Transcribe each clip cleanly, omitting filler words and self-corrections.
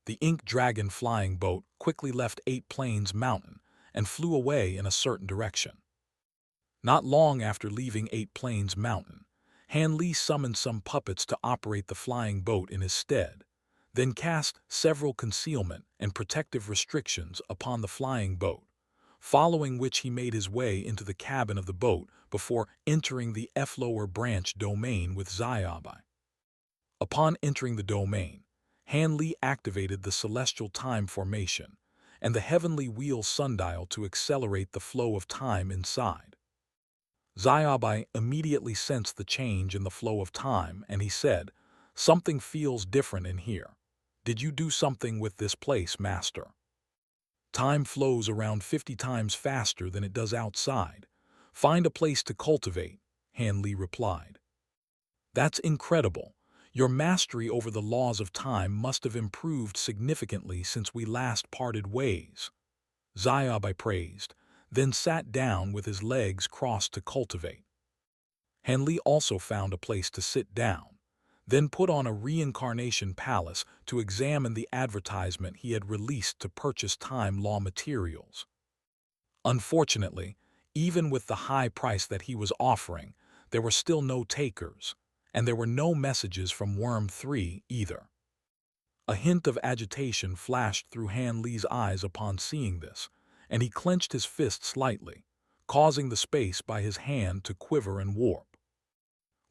The Ink Dragon flying boat quickly left 8 Plains Mountain and flew away in a certain direction. Not long after leaving 8 Plains Mountain, Han Li summoned some puppets to operate the flying boat in his stead, then cast several concealment and protective restrictions upon the flying boat, following which he made his way into the cabin of the boat before entering the F-lower branch domain with Xiaobai. Upon entering the domain, Han Li activated the celestial time formation and the heavenly wheel sundial to accelerate the flow of time inside. Xiaobai immediately sensed the change in the flow of time, and he said, "Something feels different in here. Did you do something with this place, Master?" "Time flows around 50 times faster than it does outside. Find a place to cultivate," Han Li replied. "That's incredible. Your mastery over the laws of time must have improved significantly since we last parted ways," Xiaobai praised, then sat down with his legs crossed to cultivate. Han Li also found a place to sit down, then put on a reincarnation palace to examine the advertisement he had released to purchase time law materials. Unfortunately, even with the high price that he was offering, there were still no takers, and there were no messages from Worm 3 either. A hint of agitation flashed through Han Li's eyes upon seeing this, and he clenched his fist slightly, causing the space by his hand to quiver and warp.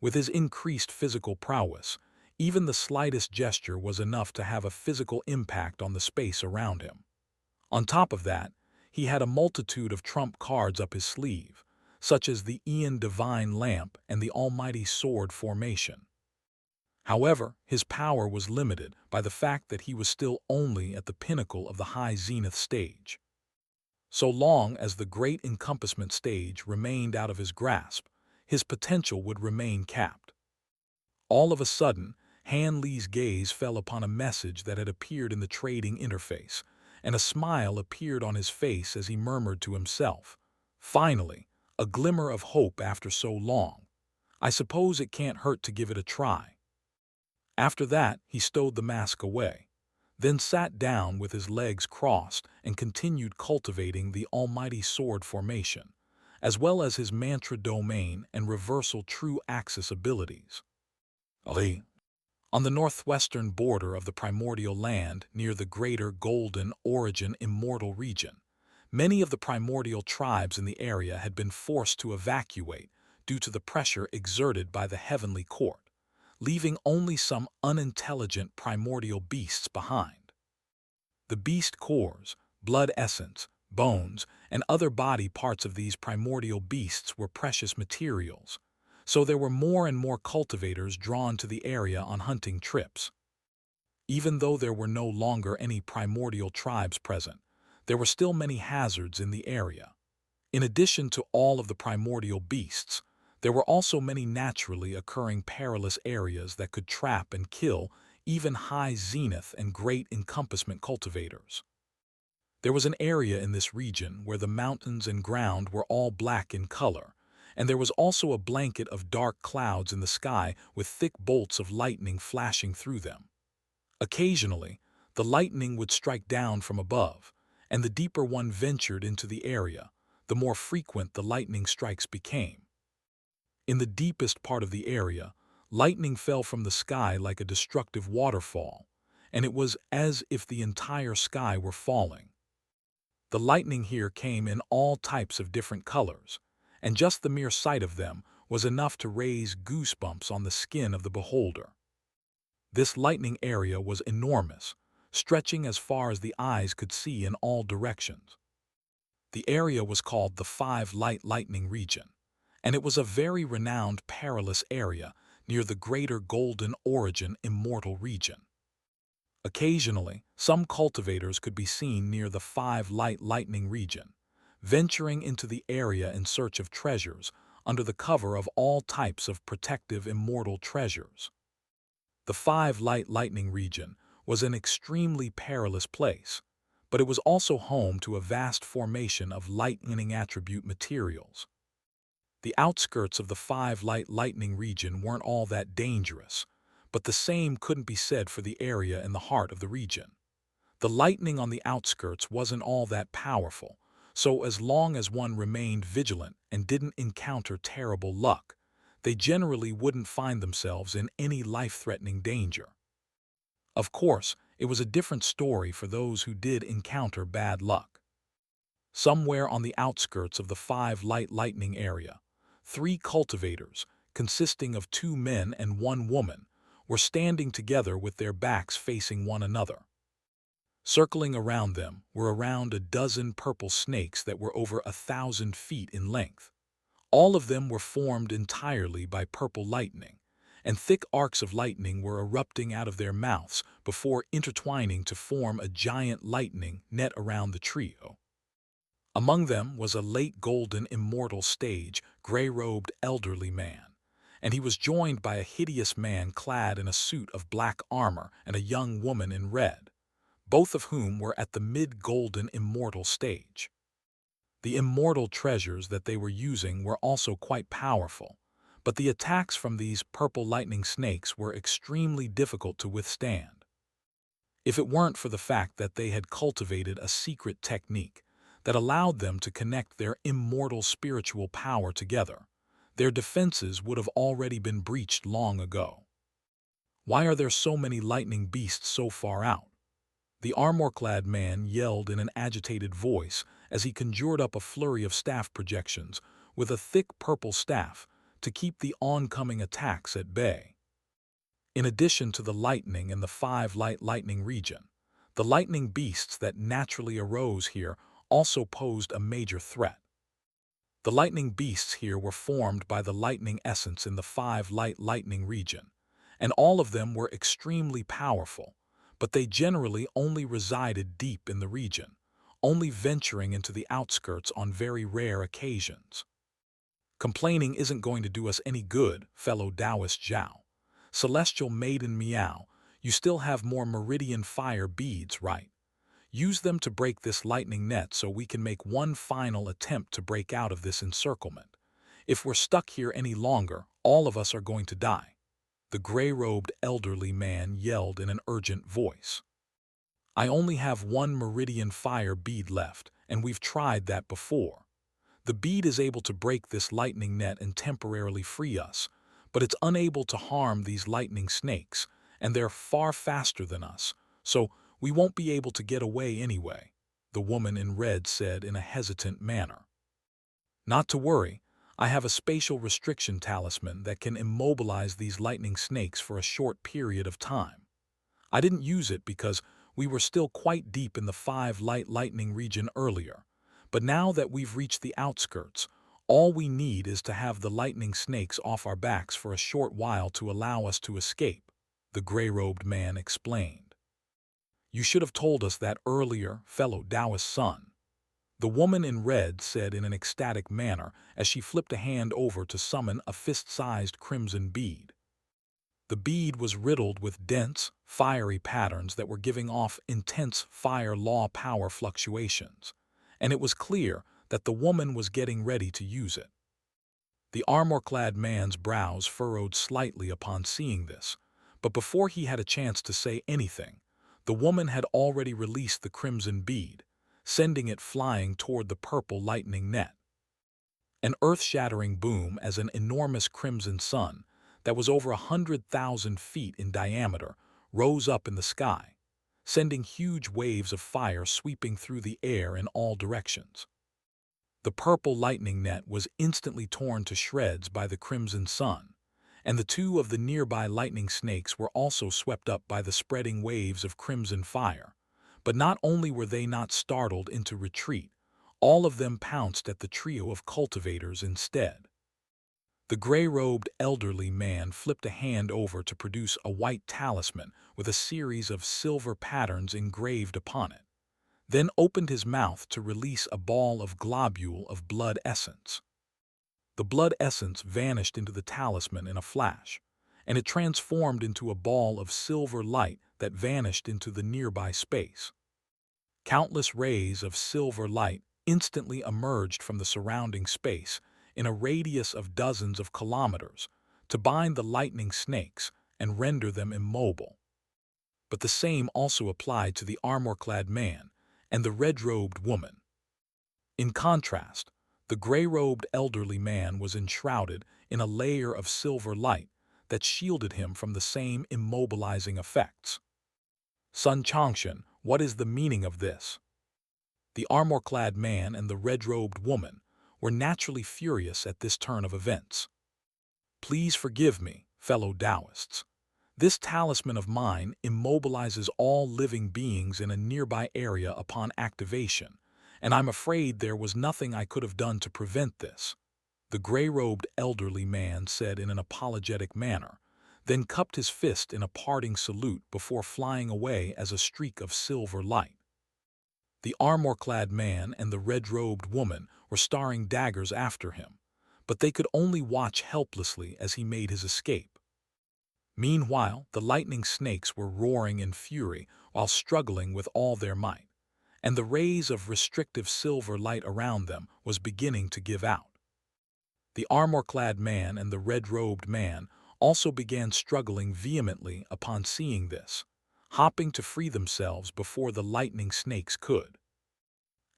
With his increased physical prowess, even the slightest gesture was enough to have a physical impact on the space around him. On top of that, he had a multitude of trump cards up his sleeve, such as the Aeon Divine Lamp and the Almighty Sword formation. However, his power was limited by the fact that he was still only at the pinnacle of the high zenith stage. So long as the great encompassment stage remained out of his grasp, his potential would remain capped. All of a sudden, Han Li's gaze fell upon a message that had appeared in the trading interface, and a smile appeared on his face as he murmured to himself, "Finally, a glimmer of hope after so long. I suppose it can't hurt to give it a try." After that, he stowed the mask away, then sat down with his legs crossed and continued cultivating the Almighty Sword formation, as well as his mantra domain and reversal true axis abilities. On the northwestern border of the primordial land near the greater golden origin immortal region, many of the primordial tribes in the area had been forced to evacuate due to the pressure exerted by the heavenly court, leaving only some unintelligent primordial beasts behind. The beast cores, blood essence, bones, and other body parts of these primordial beasts were precious materials, so there were more and more cultivators drawn to the area on hunting trips. Even though there were no longer any primordial tribes present, there were still many hazards in the area. In addition to all of the primordial beasts, there were also many naturally occurring perilous areas that could trap and kill even high zenith and great encompassment cultivators. There was an area in this region where the mountains and ground were all black in color, and there was also a blanket of dark clouds in the sky with thick bolts of lightning flashing through them. Occasionally, the lightning would strike down from above, and the deeper one ventured into the area, the more frequent the lightning strikes became. In the deepest part of the area, lightning fell from the sky like a destructive waterfall, and it was as if the entire sky were falling. The lightning here came in all types of different colors, and just the mere sight of them was enough to raise goosebumps on the skin of the beholder. This lightning area was enormous, stretching as far as the eyes could see in all directions. The area was called the Five Light Lightning Region, and it was a very renowned perilous area near the greater golden origin immortal region. Occasionally, some cultivators could be seen near the Five Light Lightning Region, venturing into the area in search of treasures under the cover of all types of protective immortal treasures. The Five Light Lightning Region was an extremely perilous place, but it was also home to a vast formation of lightning attribute materials. The outskirts of the Five Light Lightning Region weren't all that dangerous, but the same couldn't be said for the area in the heart of the region. The lightning on the outskirts wasn't all that powerful, so as long as one remained vigilant and didn't encounter terrible luck, they generally wouldn't find themselves in any life-threatening danger. Of course, it was a different story for those who did encounter bad luck. Somewhere on the outskirts of the Five Light Lightning area, three cultivators, consisting of two men and one woman, were standing together with their backs facing one another. Circling around them were around a dozen purple snakes that were over 1,000 feet in length. All of them were formed entirely by purple lightning, and thick arcs of lightning were erupting out of their mouths before intertwining to form a giant lightning net around the trio. Among them was a late golden immortal stage, gray-robed elderly man, and he was joined by a hideous man clad in a suit of black armor and a young woman in red, both of whom were at the mid-golden immortal stage. The immortal treasures that they were using were also quite powerful, but the attacks from these purple lightning snakes were extremely difficult to withstand. If it weren't for the fact that they had cultivated a secret technique that allowed them to connect their immortal spiritual power together, their defenses would have already been breached long ago. Why are there so many lightning beasts so far out? The armor-clad man yelled in an agitated voice as he conjured up a flurry of staff projections with a thick purple staff to keep the oncoming attacks at bay. In addition to the lightning and the Five Light Lightning region, the lightning beasts that naturally arose here also posed a major threat. The lightning beasts here were formed by the lightning essence in the Five Light Lightning region, and all of them were extremely powerful, but they generally only resided deep in the region, only venturing into the outskirts on very rare occasions. Complaining isn't going to do us any good, fellow Taoist Zhao. Celestial Maiden Meow, you still have more meridian fire beads, right? Use them to break this lightning net so we can make one final attempt to break out of this encirclement. If we're stuck here any longer, all of us are going to die. The gray-robed elderly man yelled in an urgent voice. I only have one meridian fire bead left, and we've tried that before. The bead is able to break this lightning net and temporarily free us, but it's unable to harm these lightning snakes, and they're far faster than us, so we won't be able to get away anyway, the woman in red said in a hesitant manner. Not to worry, I have a spatial restriction talisman that can immobilize these lightning snakes for a short period of time. I didn't use it because we were still quite deep in the Five Light Lightning region earlier, but now that we've reached the outskirts, all we need is to have the lightning snakes off our backs for a short while to allow us to escape, the gray-robed man explained. You should have told us that earlier, fellow Taoist son, the woman in red said in an ecstatic manner as she flipped a hand over to summon a fist-sized crimson bead. The bead was riddled with dense, fiery patterns that were giving off intense fire law power fluctuations, and it was clear that the woman was getting ready to use it. The armor-clad man's brows furrowed slightly upon seeing this, but before he had a chance to say anything, the woman had already released the crimson bead, sending it flying toward the purple lightning net. An earth-shattering boom as an enormous crimson sun that was over 100,000 feet in diameter rose up in the sky, sending huge waves of fire sweeping through the air in all directions. The purple lightning net was instantly torn to shreds by the crimson sun, and the two of the nearby lightning snakes were also swept up by the spreading waves of crimson fire. But not only were they not startled into retreat, all of them pounced at the trio of cultivators instead. The gray-robed elderly man flipped a hand over to produce a white talisman with a series of silver patterns engraved upon it, then opened his mouth to release a ball of globule of blood essence. The blood essence vanished into the talisman in a flash, and it transformed into a ball of silver light that vanished into the nearby space. Countless rays of silver light instantly emerged from the surrounding space in a radius of dozens of kilometers to bind the lightning snakes and render them immobile. But the same also applied to the armor-clad man and the red-robed woman. In contrast, the gray-robed elderly man was enshrouded in a layer of silver light that shielded him from the same immobilizing effects. Sun Changshan, what is the meaning of this? The armor-clad man and the red-robed woman were naturally furious at this turn of events. Please forgive me, fellow Taoists. This talisman of mine immobilizes all living beings in a nearby area upon activation, and I'm afraid there was nothing I could have done to prevent this, the gray-robed elderly man said in an apologetic manner, then cupped his fist in a parting salute before flying away as a streak of silver light. The armor-clad man and the red-robed woman were staring daggers after him, but they could only watch helplessly as he made his escape. Meanwhile, the lightning snakes were roaring in fury while struggling with all their might, and the rays of restrictive silver light around them was beginning to give out. The armor-clad man and the red-robed man also began struggling vehemently upon seeing this, hopping to free themselves before the lightning snakes could.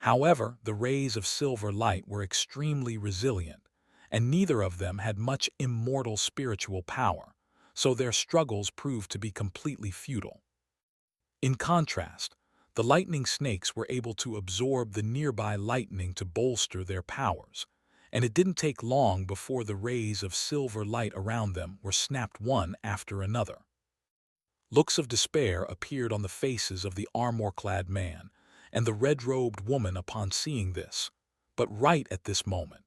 However, the rays of silver light were extremely resilient, and neither of them had much immortal spiritual power, so their struggles proved to be completely futile. In contrast, the lightning snakes were able to absorb the nearby lightning to bolster their powers, and it didn't take long before the rays of silver light around them were snapped one after another. Looks of despair appeared on the faces of the armor-clad man and the red-robed woman upon seeing this, but right at this moment,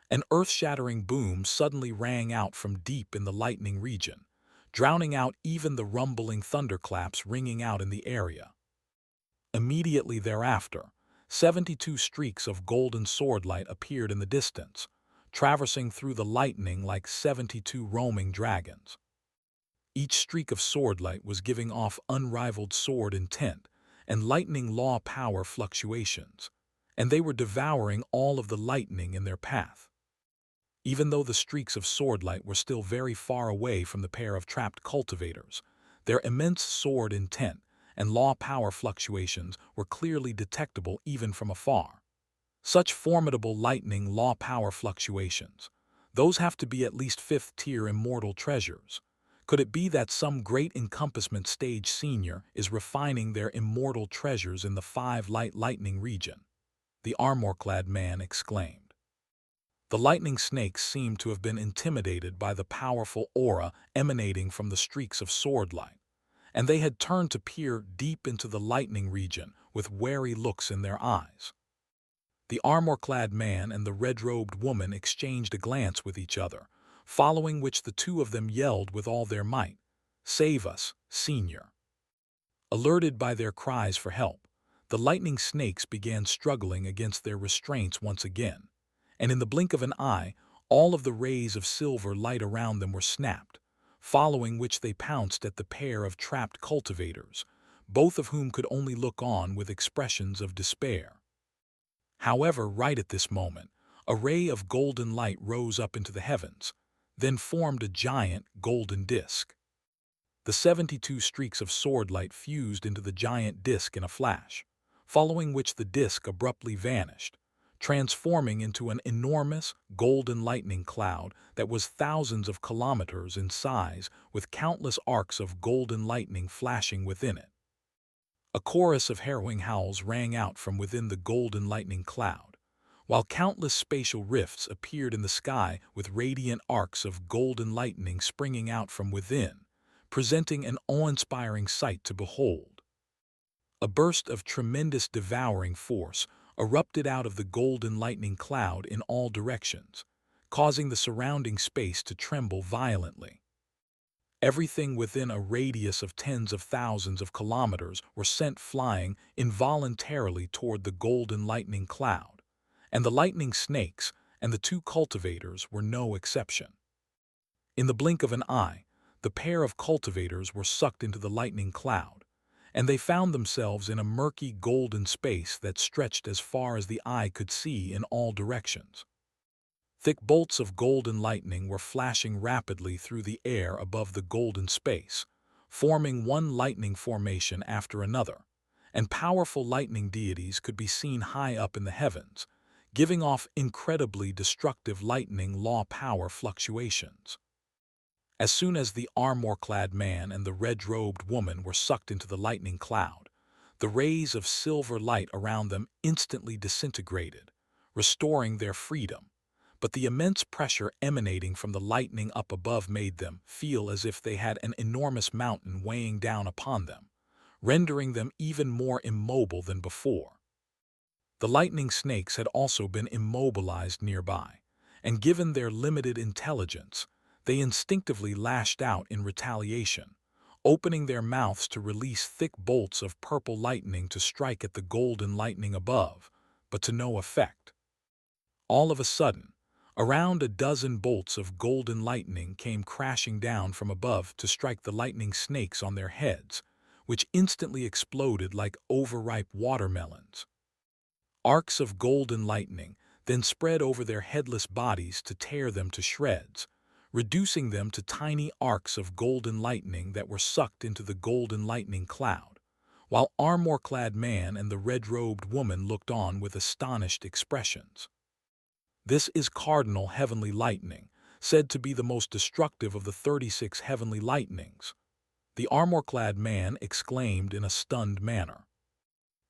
an earth-shattering boom suddenly rang out from deep in the lightning region, drowning out even the rumbling thunderclaps ringing out in the area. Immediately thereafter, 72 streaks of golden swordlight appeared in the distance, traversing through the lightning like 72 roaming dragons. Each streak of swordlight was giving off unrivaled sword intent and lightning law power fluctuations, and they were devouring all of the lightning in their path. Even though the streaks of swordlight were still very far away from the pair of trapped cultivators, their immense sword intent and law power fluctuations were clearly detectable even from afar. Such formidable lightning law power fluctuations, those have to be at least 5th-tier immortal treasures. Could it be that some great encompassment stage senior is refining their immortal treasures in the 5-light lightning region? The armor-clad man exclaimed. The lightning snakes seemed to have been intimidated by the powerful aura emanating from the streaks of swordlight, and they had turned to peer deep into the lightning region with wary looks in their eyes. The armor-clad man and the red-robed woman exchanged a glance with each other, following which the two of them yelled with all their might, "Save us, Senior!" Alerted by their cries for help, the lightning snakes began struggling against their restraints once again, and in the blink of an eye, all of the rays of silver light around them were snapped, following which they pounced at the pair of trapped cultivators, both of whom could only look on with expressions of despair. However, right at this moment, a ray of golden light rose up into the heavens, then formed a giant golden disk. The 72 streaks of swordlight fused into the giant disk in a flash, following which the disk abruptly vanished, transforming into an enormous golden lightning cloud that was thousands of kilometers in size with countless arcs of golden lightning flashing within it. A chorus of harrowing howls rang out from within the golden lightning cloud, while countless spatial rifts appeared in the sky with radiant arcs of golden lightning springing out from within, presenting an awe-inspiring sight to behold. A burst of tremendous devouring force erupted out of the golden lightning cloud in all directions, causing the surrounding space to tremble violently. Everything within a radius of tens of thousands of kilometers were sent flying involuntarily toward the golden lightning cloud, and the lightning snakes and the two cultivators were no exception. In the blink of an eye, the pair of cultivators were sucked into the lightning cloud, and they found themselves in a murky golden space that stretched as far as the eye could see in all directions. Thick bolts of golden lightning were flashing rapidly through the air above the golden space, forming one lightning formation after another, and powerful lightning deities could be seen high up in the heavens, giving off incredibly destructive lightning law power fluctuations. As soon as the armor-clad man and the red-robed woman were sucked into the lightning cloud, the rays of silver light around them instantly disintegrated, restoring their freedom. But the immense pressure emanating from the lightning up above made them feel as if they had an enormous mountain weighing down upon them, rendering them even more immobile than before. The lightning snakes had also been immobilized nearby, and given their limited intelligence, they instinctively lashed out in retaliation, opening their mouths to release thick bolts of purple lightning to strike at the golden lightning above, but to no effect. All of a sudden, around a dozen bolts of golden lightning came crashing down from above to strike the lightning snakes on their heads, which instantly exploded like overripe watermelons. Arcs of golden lightning then spread over their headless bodies to tear them to shreds, reducing them to tiny arcs of golden lightning that were sucked into the golden lightning cloud, while armor-clad man and the red-robed woman looked on with astonished expressions. This is cardinal heavenly lightning, said to be the most destructive of the 36 heavenly lightnings, the armor-clad man exclaimed in a stunned manner.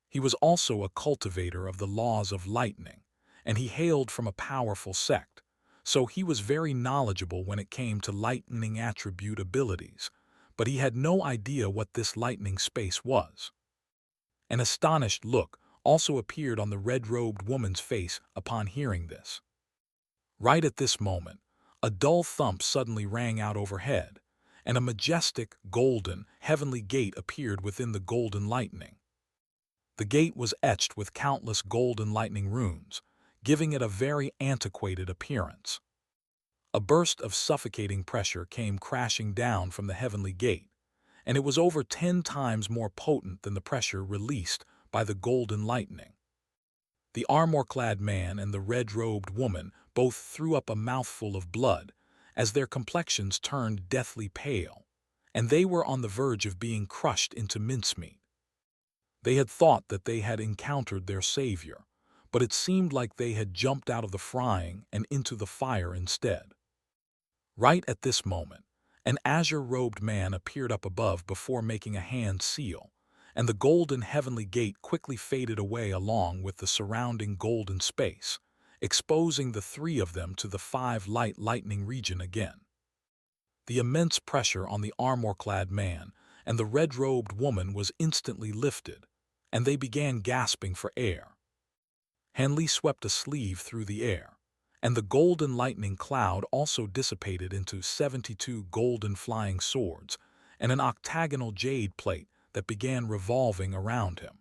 He was also a cultivator of the laws of lightning, and he hailed from a powerful sect, so he was very knowledgeable when it came to lightning attribute abilities, but he had no idea what this lightning space was. An astonished look also appeared on the red-robed woman's face upon hearing this. Right at this moment, a dull thump suddenly rang out overhead, and a majestic, golden, heavenly gate appeared within the golden lightning. The gate was etched with countless golden lightning runes, giving it a very antiquated appearance. A burst of suffocating pressure came crashing down from the heavenly gate, and it was over 10 times more potent than the pressure released by the golden lightning. The armor-clad man and the red-robed woman both threw up a mouthful of blood, as their complexions turned deathly pale, and they were on the verge of being crushed into mincemeat. They had thought that they had encountered their savior, but it seemed like they had jumped out of the frying and into the fire instead. Right at this moment, an azure-robed man appeared up above before making a hand seal, and the golden heavenly gate quickly faded away along with the surrounding golden space, exposing the three of them to the 5 light lightning region again. The immense pressure on the armor-clad man and the red-robed woman was instantly lifted, and they began gasping for air. Hanli swept a sleeve through the air, and the golden lightning cloud also dissipated into 72 golden flying swords and an octagonal jade plate that began revolving around him.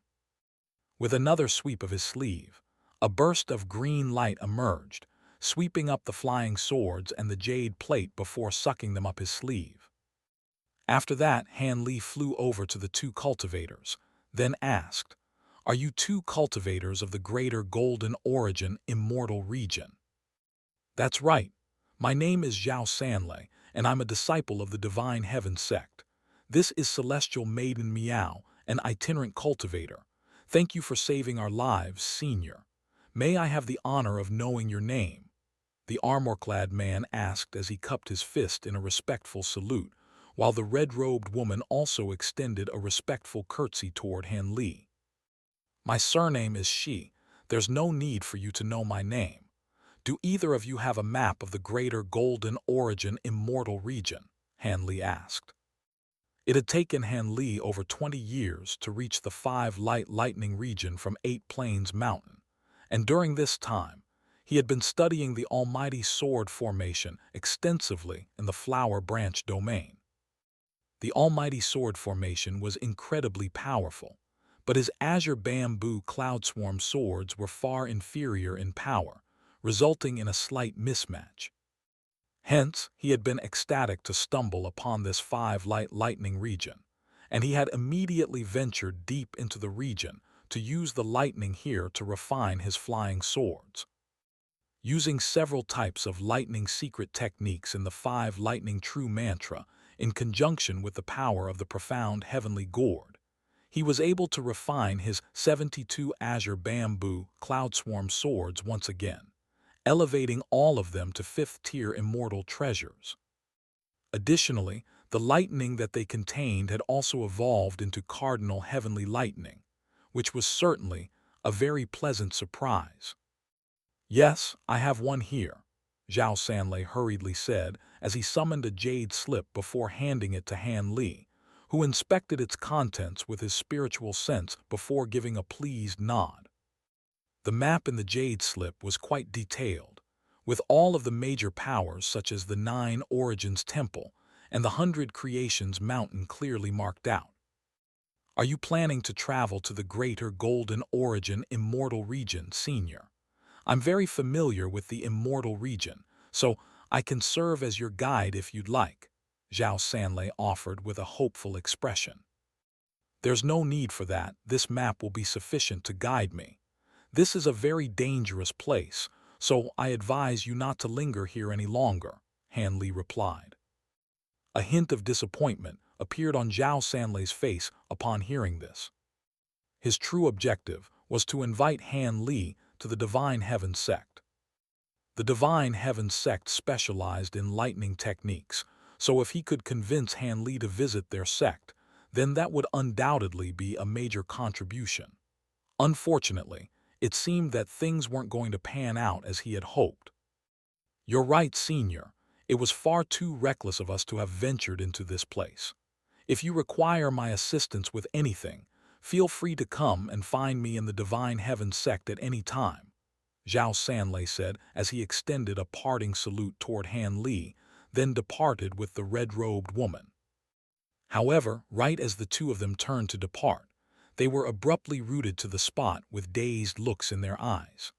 With another sweep of his sleeve, a burst of green light emerged, sweeping up the flying swords and the jade plate before sucking them up his sleeve. After that, Hanli flew over to the 2 cultivators, then asked, "Are you 2 cultivators of the greater golden origin immortal region?" "That's right. My name is Zhao Sanlei, and I'm a disciple of the Divine Heaven sect. This is Celestial Maiden Miao, an itinerant cultivator. Thank you for saving our lives, Senior. May I have the honor of knowing your name?" the armor-clad man asked as he cupped his fist in a respectful salute, while the red-robed woman also extended a respectful curtsy toward Hanli. "My surname is Shi. There's no need for you to know my name. Do either of you have a map of the greater golden origin immortal region?" Hanli asked. It had taken Hanli over 20 years to reach the 5 light lightning region from 8 Plains Mountain, and during this time, he had been studying the Almighty Sword formation extensively in the Flower Branch domain. The Almighty Sword formation was incredibly powerful, but his azure bamboo cloud swarm swords were far inferior in power, resulting in a slight mismatch. Hence, he had been ecstatic to stumble upon this 5 light lightning region, and he had immediately ventured deep into the region to use the lightning here to refine his flying swords. Using several types of lightning secret techniques in the 5 lightning true mantra, in conjunction with the power of the profound heavenly gourd, he was able to refine his 72 azure bamboo cloud swarm swords once again, elevating all of them to fifth-tier immortal treasures. Additionally, the lightning that they contained had also evolved into cardinal heavenly lightning, which was certainly a very pleasant surprise. "Yes, I have one here," Zhao Sanlei hurriedly said as he summoned a jade slip before handing it to Han Li, who inspected its contents with his spiritual sense before giving a pleased nod. The map in the jade slip was quite detailed, with all of the major powers such as the 9 Origins Temple and the 100 Creations Mountain clearly marked out. "Are you planning to travel to the greater Golden Origin Immortal region, Senior? I'm very familiar with the Immortal region, so I can serve as your guide if you'd like," Zhao Sanlei offered with a hopeful expression. "There's no need for that. This map will be sufficient to guide me. This is a very dangerous place, so I advise you not to linger here any longer," Han Li replied. A hint of disappointment appeared on Zhao Sanlei's face upon hearing this. His true objective was to invite Han Li to the Divine Heaven sect. The Divine Heaven sect specialized in lightning techniques, so if he could convince Han Li to visit their sect, then that would undoubtedly be a major contribution. Unfortunately, it seemed that things weren't going to pan out as he had hoped. "You're right, Senior. It was far too reckless of us to have ventured into this place. If you require my assistance with anything, feel free to come and find me in the Divine Heaven sect at any time," Zhao Sanlei said as he extended a parting salute toward Han Li, then departed with the red-robed woman. However, right as the two of them turned to depart, they were abruptly rooted to the spot with dazed looks in their eyes.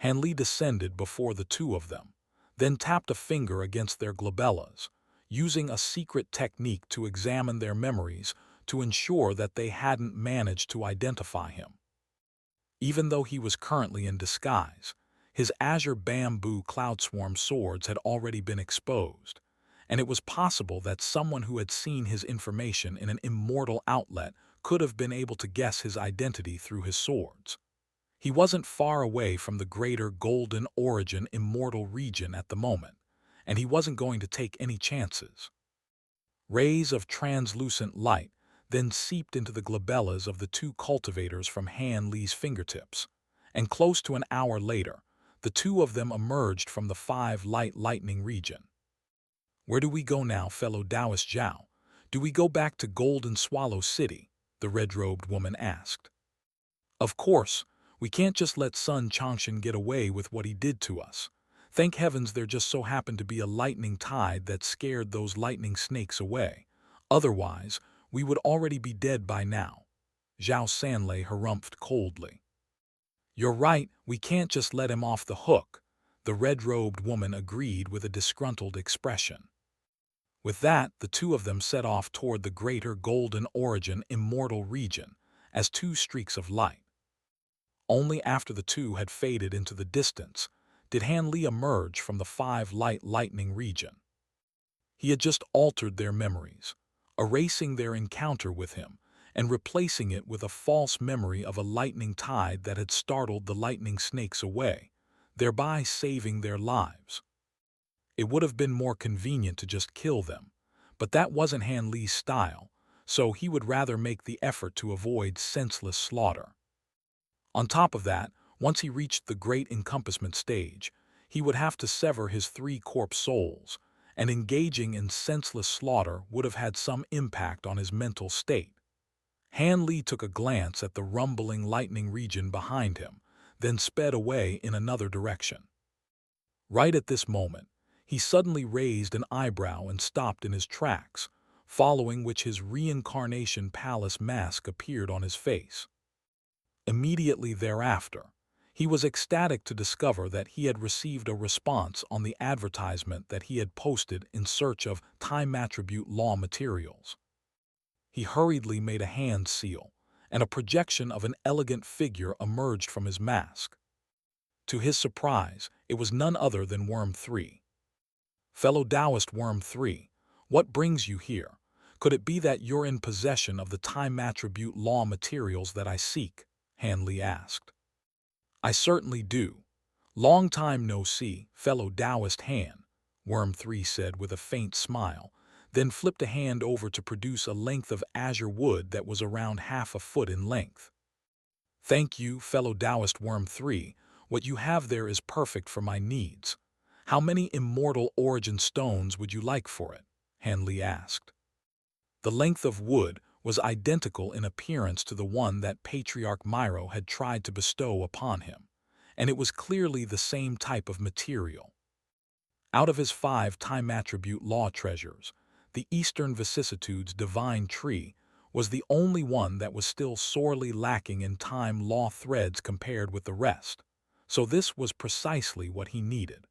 Han Li descended before the two of them, then tapped a finger against their glabellas, using a secret technique to examine their memories to ensure that they hadn't managed to identify him. Even though he was currently in disguise, his azure bamboo cloud swarm swords had already been exposed, and it was possible that someone who had seen his information in an immortal outlet could have been able to guess his identity through his swords. He wasn't far away from the greater Golden Origin Immortal region at the moment, and he wasn't going to take any chances. Rays of translucent light then seeped into the glabellas of the two cultivators from Han Li's fingertips, and close to an hour later, the two of them emerged from the 5 Light Lightning region. "Where do we go now, fellow Taoist Zhao? Do we go back to Golden Swallow City?" the red-robed woman asked. "Of course, we can't just let Sun Changshan get away with what he did to us. Thank heavens there just so happened to be a lightning tide that scared those lightning snakes away. Otherwise, we would already be dead by now," Zhao Sanlei harumphed coldly. "You're right, we can't just let him off the hook," the red-robed woman agreed with a disgruntled expression. With that, the two of them set off toward the greater Golden Origin Immortal region as two streaks of light. Only after the two had faded into the distance did Han Li emerge from the 5 Light Lightning region. He had just altered their memories, erasing their encounter with him and replacing it with a false memory of a lightning tide that had startled the lightning snakes away, thereby saving their lives. It would have been more convenient to just kill them, but that wasn't Han Li's style, so he would rather make the effort to avoid senseless slaughter. On top of that, once he reached the great encompassment stage, he would have to sever his 3 corpse souls, and engaging in senseless slaughter would have had some impact on his mental state. Han Li took a glance at the rumbling lightning region behind him, then sped away in another direction. Right at this moment, he suddenly raised an eyebrow and stopped in his tracks, following which his reincarnation palace mask appeared on his face. Immediately thereafter, he was ecstatic to discover that he had received a response on the advertisement that he had posted in search of time attribute law materials. He hurriedly made a hand seal, and a projection of an elegant figure emerged from his mask. To his surprise, it was none other than Worm 3. "Fellow Taoist Worm 3, What brings you here? Could it be that you're in possession of the time attribute law materials that I seek? Hanley asked. I certainly do. Long time no see, fellow Taoist Han, Worm 3 said with a faint smile, then flipped a hand over to produce a length of azure wood that was around half a foot in length. Thank you, fellow Taoist Worm 3, what you have there is perfect for my needs. How many immortal origin stones would you like for it? Hanley asked. The length of wood was identical in appearance to the one that Patriarch Myro had tried to bestow upon him, and it was clearly the same type of material. Out of his 5 time attribute law treasures, the Eastern Vicissitudes divine tree was the only one that was still sorely lacking in time law threads compared with the rest, so this was precisely what he needed.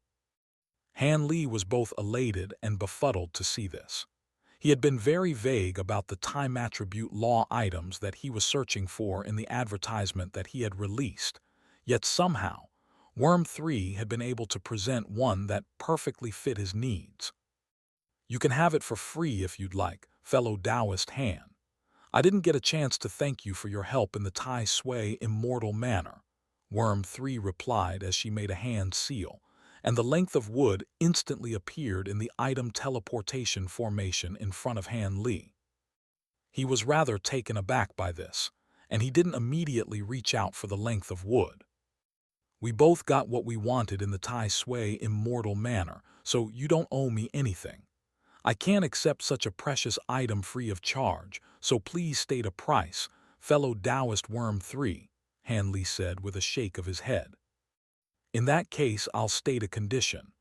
Han Li was both elated and befuddled to see this. He had been very vague about the time attribute law items that he was searching for in the advertisement that he had released, yet somehow, Worm 3 had been able to present one that perfectly fit his needs. You can have it for free if you'd like, fellow Taoist Han. I didn't get a chance to thank you for your help in the Tai Sui Immortal manner, Worm 3 replied as she made a hand seal, and the length of wood instantly appeared in the item teleportation formation in front of Han Li. He was rather taken aback by this, and he didn't immediately reach out for the length of wood. We both got what we wanted in the Tai Sui Immortal manner, so you don't owe me anything. I can't accept such a precious item free of charge, so please state a price, fellow Taoist Worm 3, Han Li said with a shake of his head. In that case, I'll state a condition.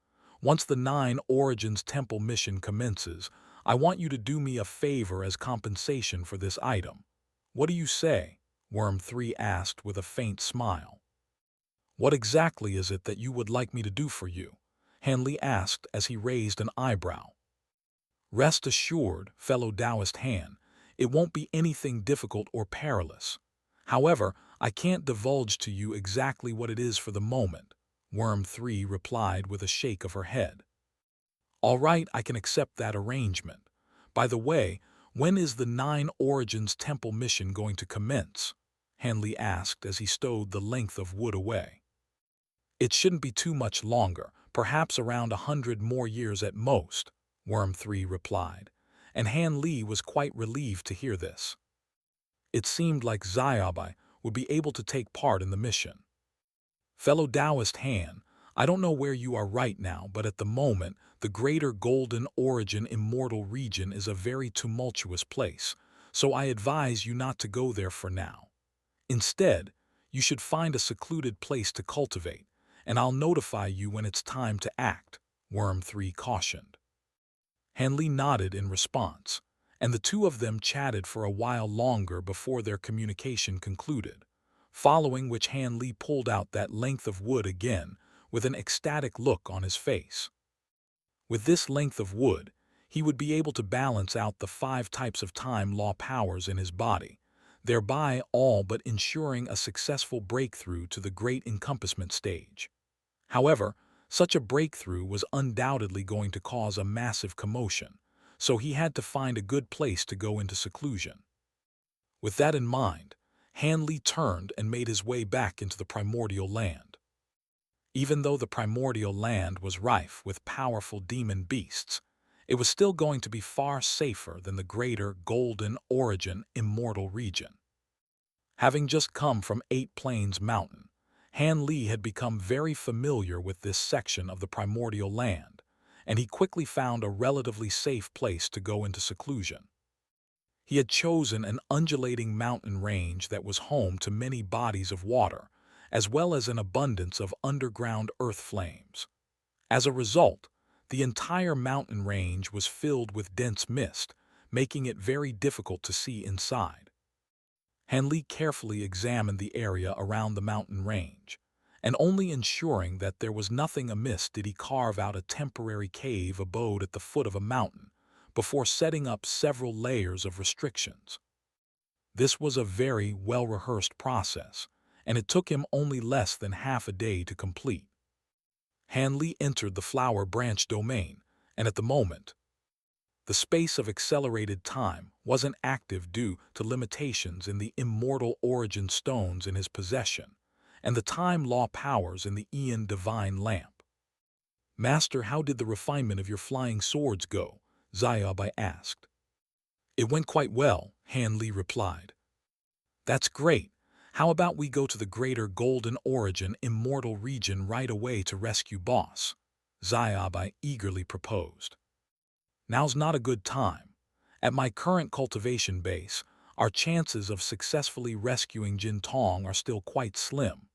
Once the 9 Origins Temple mission commences, I want you to do me a favor as compensation for this item. What do you say? Worm 3 asked with a faint smile. What exactly is it that you would like me to do for you? Han Li asked as he raised an eyebrow. Rest assured, fellow Taoist Han, it won't be anything difficult or perilous. However, I can't divulge to you exactly what it is for the moment, Worm 3 replied with a shake of her head. All right, I can accept that arrangement. By the way, when is the 9 Origins Temple mission going to commence? Han Li asked as he stowed the length of wood away. It shouldn't be too much longer, perhaps around 100 more years at most, Worm 3 replied, and Han Li was quite relieved to hear this. It seemed like Xiaobai would be able to take part in the mission. Fellow Taoist Han, I don't know where you are right now, but at the moment, the greater Golden Origin Immortal region is a very tumultuous place, so I advise you not to go there for now. Instead, you should find a secluded place to cultivate, and I'll notify you when it's time to act, Worm 3 cautioned. Han Li nodded in response, and the two of them chatted for a while longer before their communication concluded, following which Han Li pulled out that length of wood again with an ecstatic look on his face. With this length of wood, he would be able to balance out the 5 types of time law powers in his body, thereby all but ensuring a successful breakthrough to the great encompassment stage. However, such a breakthrough was undoubtedly going to cause a massive commotion, so he had to find a good place to go into seclusion. With that in mind, Han Li turned and made his way back into the primordial land. Even though the primordial land was rife with powerful demon beasts, it was still going to be far safer than the greater Golden Origin Immortal region. Having just come from 8 Plains Mountain, Han Li had become very familiar with this section of the primordial land, and he quickly found a relatively safe place to go into seclusion. He had chosen an undulating mountain range that was home to many bodies of water, as well as an abundance of underground earth flames. As a result, the entire mountain range was filled with dense mist, making it very difficult to see inside. Han Li carefully examined the area around the mountain range, and only ensuring that there was nothing amiss did he carve out a temporary cave abode at the foot of a mountain, before setting up several layers of restrictions. This was a very well-rehearsed process, and it took him only less than half a day to complete. Han Li entered the flower branch domain, and at the moment, The space of accelerated time wasn't active due to limitations in the immortal origin stones in his possession and the time law powers in the Aeon divine lamp. "Master, how did the refinement of your flying swords go?" Xiaobai asked. "It went quite well," Han Li replied. "That's great. How about we go to the greater golden origin immortal region right away to rescue boss?" Xiaobai eagerly proposed. "Now's not a good time. At my current cultivation base, our chances of successfully rescuing Jin Tong are still quite slim.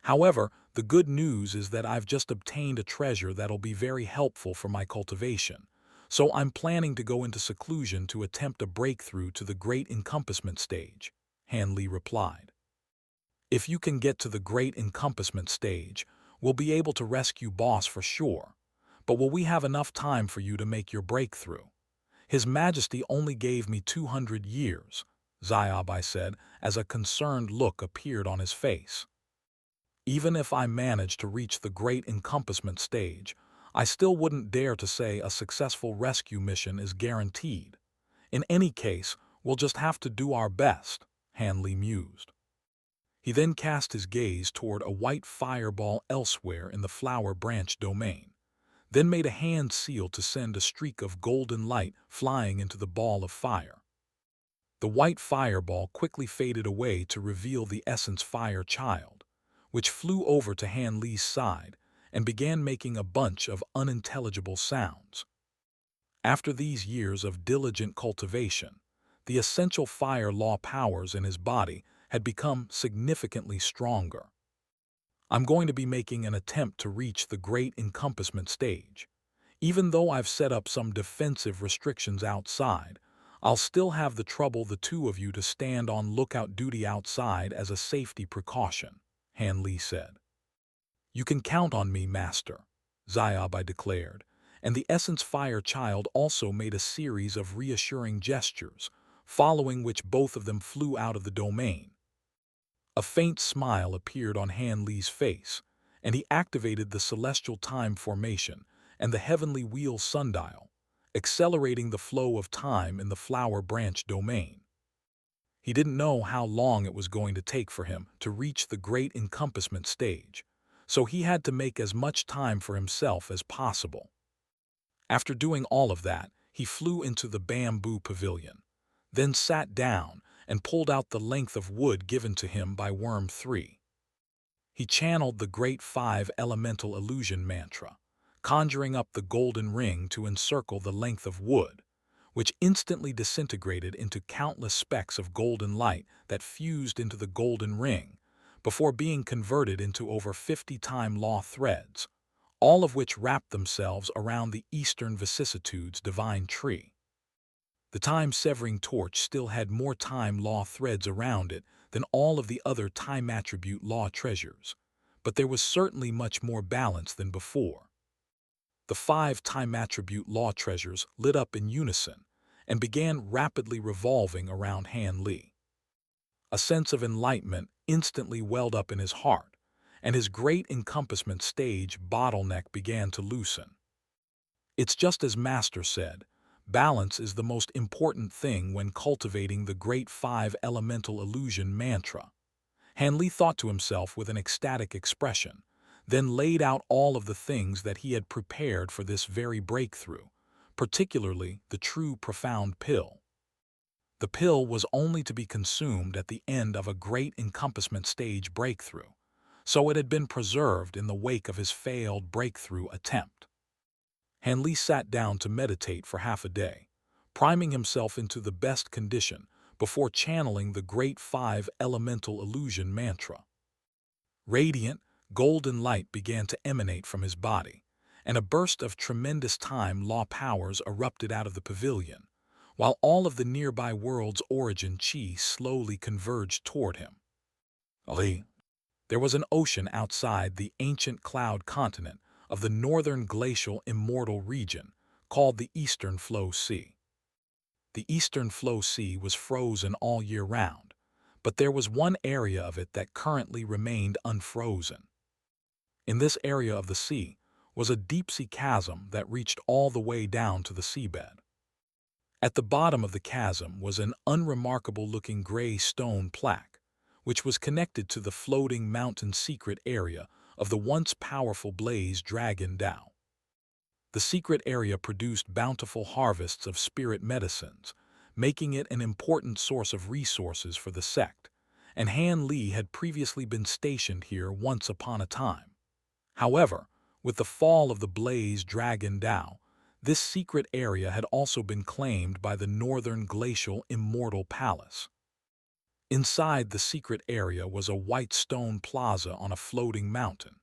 However, the good news is that I've just obtained a treasure that'll be very helpful for my cultivation, so I'm planning to go into seclusion to attempt a breakthrough to the Great Encompassment stage," Han Li replied. "If you can get to the Great Encompassment stage, we'll be able to rescue boss for sure. But will we have enough time for you to make your breakthrough? His Majesty only gave me 200 years, Xiaobai said as a concerned look appeared on his face. "Even if I manage to reach the Great Encompassment stage, I still wouldn't dare to say a successful rescue mission is guaranteed. In any case, we'll just have to do our best," Han Li mused. He then cast his gaze toward a white fireball elsewhere in the flower branch domain, then made a hand seal to send a streak of golden light flying into the ball of fire. The white fireball quickly faded away to reveal the essence fire child, which flew over to Han Li's side and began making a bunch of unintelligible sounds. After these years of diligent cultivation, the essential fire law powers in his body had become significantly stronger. "I'm going to be making an attempt to reach the Great Encompassment stage. Even though I've set up some defensive restrictions outside, I'll still have the trouble the two of you to stand on lookout duty outside as a safety precaution," Han Li said. "You can count on me, Master," Xiaobai declared, and the Essence Fire Child also made a series of reassuring gestures, following which both of them flew out of the domain. A faint smile appeared on Han Li's face, and he activated the Celestial Time Formation and the Heavenly Wheel Sundial, accelerating the flow of time in the flower branch domain. He didn't know how long it was going to take for him to reach the Great Encompassment stage, so he had to make as much time for himself as possible. After doing all of that, he flew into the bamboo pavilion, then sat down and pulled out the length of wood given to him by Worm 3. He channeled the Great Five Elemental Illusion mantra, conjuring up the golden ring to encircle the length of wood, which instantly disintegrated into countless specks of golden light that fused into the golden ring, before being converted into over 50 time law threads, all of which wrapped themselves around the Eastern Vicissitudes divine tree. The time-severing torch still had more time law threads around it than all of the other time attribute law treasures, but there was certainly much more balance than before. The 5 time attribute law treasures lit up in unison and began rapidly revolving around Han Li. A sense of enlightenment instantly welled up in his heart, and his Great Encompassment stage bottleneck began to loosen. "It's just as Master said, balance is the most important thing when cultivating the Great Five Elemental Illusion mantra," Han Li thought to himself with an ecstatic expression, then laid out all of the things that he had prepared for this very breakthrough, particularly the true profound pill. The pill was only to be consumed at the end of a Great Encompassment stage breakthrough, so it had been preserved in the wake of his failed breakthrough attempt. Han Li sat down to meditate for half a day, priming himself into the best condition before channeling the Great Five Elemental Illusion mantra. Radiant, golden light began to emanate from his body, and a burst of tremendous time law powers erupted out of the pavilion, while all of the nearby world's origin chi slowly converged toward him. There was an ocean outside the ancient cloud continent of the northern glacial immortal region called the Eastern Flow Sea. The Eastern Flow Sea was frozen all year round, but there was one area of it that currently remained unfrozen. In this area of the sea was a deep-sea chasm that reached all the way down to the seabed. At the bottom of the chasm was an unremarkable-looking gray stone plaque, which was connected to the floating mountain secret area of the once powerful Blaze Dragon Tao. The secret area produced bountiful harvests of spirit medicines, making it an important source of resources for the sect, and Han Li had previously been stationed here once upon a time. However, with the fall of the Blaze Dragon Tao, this secret area had also been claimed by the Northern Glacial Immortal Palace. Inside the secret area was a white stone plaza on a floating mountain,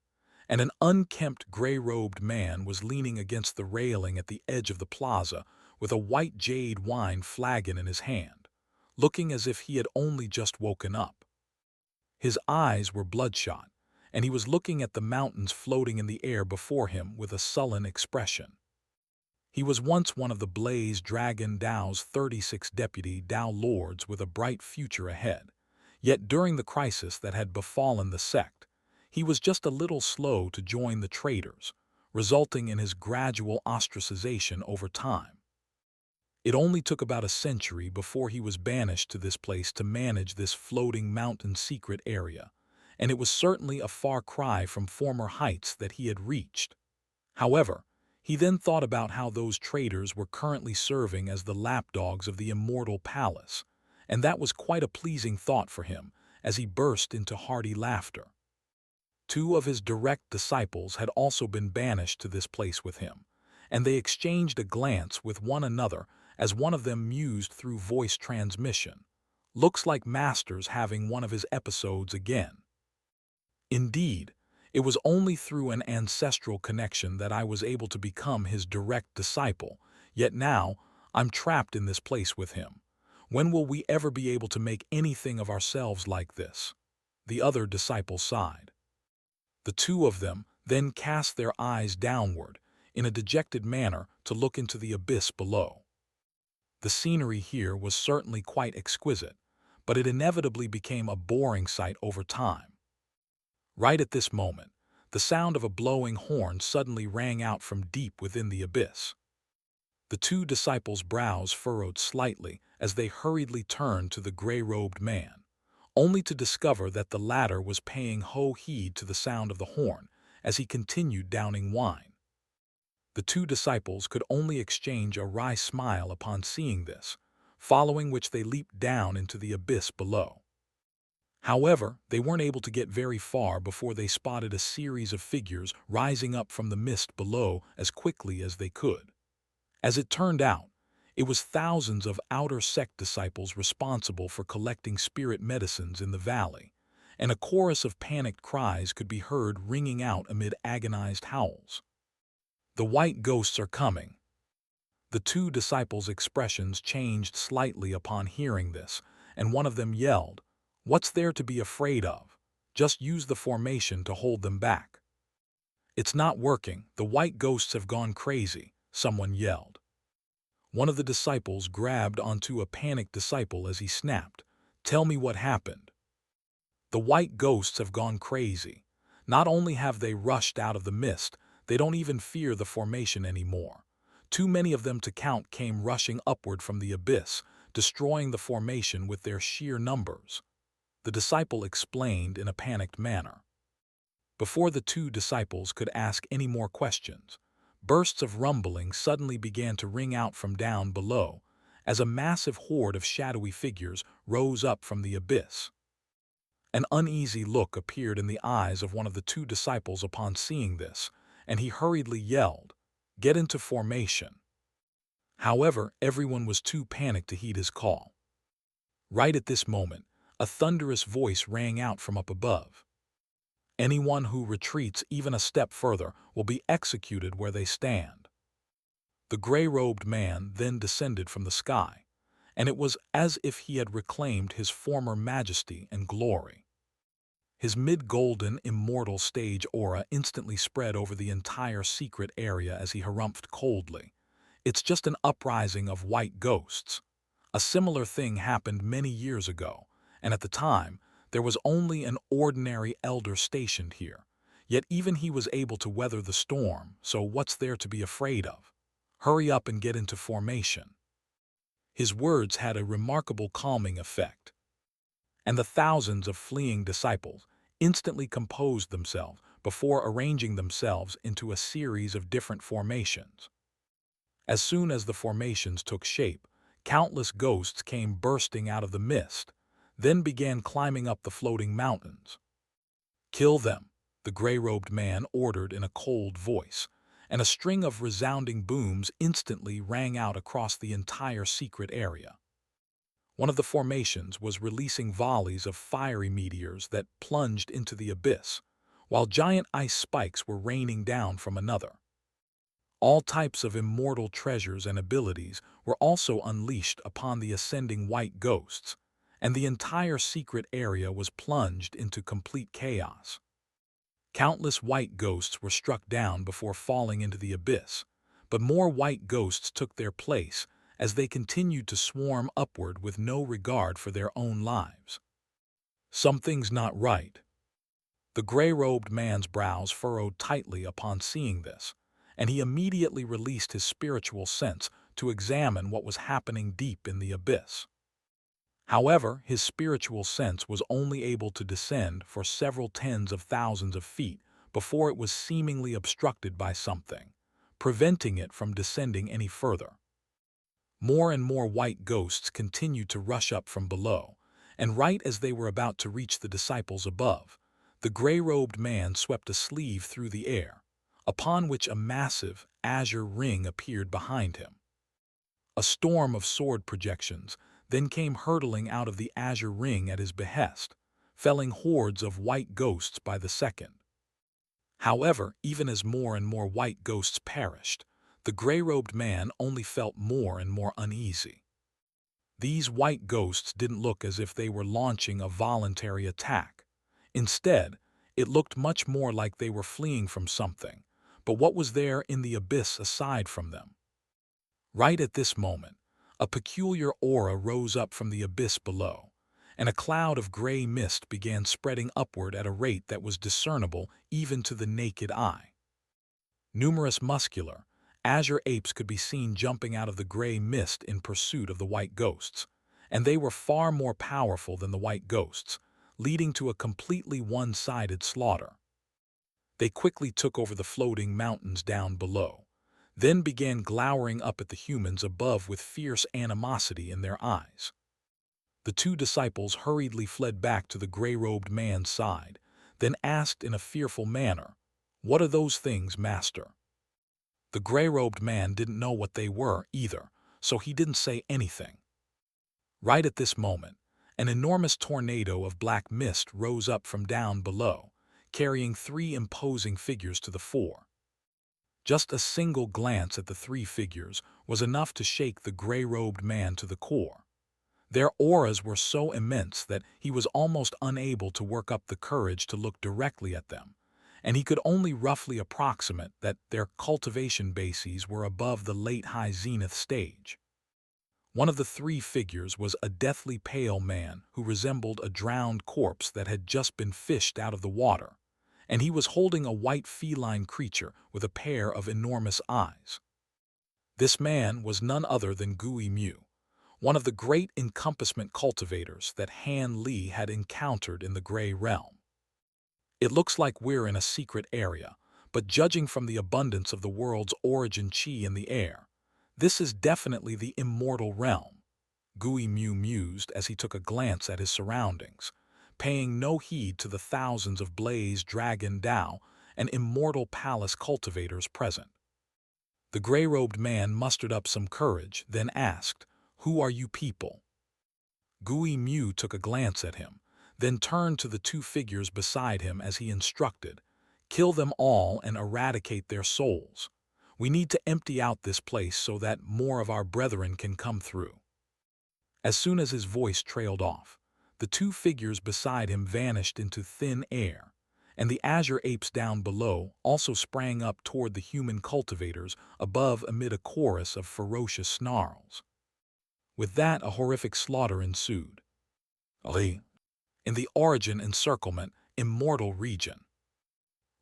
and an unkempt gray-robed man was leaning against the railing at the edge of the plaza with a white jade wine flagon in his hand, looking as if he had only just woken up. His eyes were bloodshot, and he was looking at the mountains floating in the air before him with a sullen expression. He was once one of the Blaze Dragon Tao's 36 deputy Tao lords with a bright future ahead, yet during the crisis that had befallen the sect, he was just a little slow to join the traitors, resulting in his gradual ostracization over time. It only took about a century before he was banished to this place to manage this floating mountain secret area, and it was certainly a far cry from former heights that he had reached. However, he then thought about how those traitors were currently serving as the lapdogs of the Immortal Palace, and that was quite a pleasing thought for him as he burst into hearty laughter. Two of his direct disciples had also been banished to this place with him, and they exchanged a glance with one another as one of them mused through voice transmission. "Looks like Master's having one of his episodes again." Indeed, it was only through an ancestral connection that I was able to become his direct disciple, yet now I'm trapped in this place with him. When will we ever be able to make anything of ourselves like this? The other disciple sighed. The two of them then cast their eyes downward in a dejected manner to look into the abyss below. The scenery here was certainly quite exquisite, but it inevitably became a boring sight over time. Right at this moment, the sound of a blowing horn suddenly rang out from deep within the abyss. The two disciples' brows furrowed slightly as they hurriedly turned to the gray-robed man, only to discover that the latter was paying no heed to the sound of the horn as he continued downing wine. The two disciples could only exchange a wry smile upon seeing this, following which they leaped down into the abyss below. However, they weren't able to get very far before they spotted a series of figures rising up from the mist below as quickly as they could. As it turned out, it was thousands of outer sect disciples responsible for collecting spirit medicines in the valley, and a chorus of panicked cries could be heard ringing out amid agonized howls. "The white ghosts are coming." The two disciples' expressions changed slightly upon hearing this, and one of them yelled, "What's there to be afraid of? Just use the formation to hold them back." "It's not working. The white ghosts have gone crazy," someone yelled. One of the disciples grabbed onto a panicked disciple as he snapped, "Tell me what happened." "The white ghosts have gone crazy. Not only have they rushed out of the mist, they don't even fear the formation anymore. Too many of them to count came rushing upward from the abyss, destroying the formation with their sheer numbers," the disciple explained in a panicked manner. Before the two disciples could ask any more questions, bursts of rumbling suddenly began to ring out from down below as a massive horde of shadowy figures rose up from the abyss. An uneasy look appeared in the eyes of one of the two disciples upon seeing this, and he hurriedly yelled, "Get into formation." However, everyone was too panicked to heed his call. Right at this moment, a thunderous voice rang out from up above. "Anyone who retreats even a step further will be executed where they stand." The gray-robed man then descended from the sky, and it was as if he had reclaimed his former majesty and glory. His mid-golden immortal stage aura instantly spread over the entire secret area as he harumphed coldly, "It's just an uprising of white ghosts. A similar thing happened many years ago, and at the time, there was only an ordinary elder stationed here. Yet even he was able to weather the storm, so what's there to be afraid of? Hurry up and get into formation." His words had a remarkable calming effect, and the thousands of fleeing disciples instantly composed themselves before arranging themselves into a series of different formations. As soon as the formations took shape, countless ghosts came bursting out of the mist, then began climbing up the floating mountains. "Kill them," the gray-robed man ordered in a cold voice, and a string of resounding booms instantly rang out across the entire secret area. One of the formations was releasing volleys of fiery meteors that plunged into the abyss, while giant ice spikes were raining down from another. All types of immortal treasures and abilities were also unleashed upon the ascending white ghosts, and the entire secret area was plunged into complete chaos. Countless white ghosts were struck down before falling into the abyss, but more white ghosts took their place as they continued to swarm upward with no regard for their own lives. "Something's not right." The gray-robed man's brows furrowed tightly upon seeing this, and he immediately released his spiritual sense to examine what was happening deep in the abyss. However, his spiritual sense was only able to descend for several tens of thousands of feet before it was seemingly obstructed by something, preventing it from descending any further. More and more white ghosts continued to rush up from below, and right as they were about to reach the disciples above, the gray-robed man swept a sleeve through the air, upon which a massive, azure ring appeared behind him. A storm of sword projections then came hurtling out of the azure ring at his behest, felling hordes of white ghosts by the second. However, even as more and more white ghosts perished, the gray-robed man only felt more and more uneasy. These white ghosts didn't look as if they were launching a voluntary attack. Instead, it looked much more like they were fleeing from something, but what was there in the abyss aside from them? Right at this moment, a peculiar aura rose up from the abyss below, and a cloud of gray mist began spreading upward at a rate that was discernible even to the naked eye. Numerous muscular, azure apes could be seen jumping out of the gray mist in pursuit of the white ghosts, and they were far more powerful than the white ghosts, leading to a completely one-sided slaughter. They quickly took over the floating mountains down below, then began glowering up at the humans above with fierce animosity in their eyes. The two disciples hurriedly fled back to the gray-robed man's side, then asked in a fearful manner, "What are those things, Master?" The gray-robed man didn't know what they were either, so he didn't say anything. Right at this moment, an enormous tornado of black mist rose up from down below, carrying three imposing figures to the fore. Just a single glance at the three figures was enough to shake the gray-robed man to the core. Their auras were so immense that he was almost unable to work up the courage to look directly at them, and he could only roughly approximate that their cultivation bases were above the late high zenith stage. One of the three figures was a deathly pale man who resembled a drowned corpse that had just been fished out of the water, and he was holding a white feline creature with a pair of enormous eyes. This man was none other than Gui Mu, one of the great Encompassment cultivators that Han Li had encountered in the Gray Realm. "It looks like we're in a secret area, but judging from the abundance of the world's origin chi in the air, this is definitely the Immortal Realm," Gui Mu mused as he took a glance at his surroundings, paying no heed to the thousands of Blaze Dragon Dao and Immortal Palace cultivators present. The gray-robed man mustered up some courage, then asked, "Who are you people?" Gui Mu took a glance at him, then turned to the two figures beside him as he instructed, "Kill them all and eradicate their souls. We need to empty out this place so that more of our brethren can come through." As soon as his voice trailed off, the two figures beside him vanished into thin air, and the azure apes down below also sprang up toward the human cultivators above amid a chorus of ferocious snarls. With that, a horrific slaughter ensued. In the Origin Encirclement Immortal region.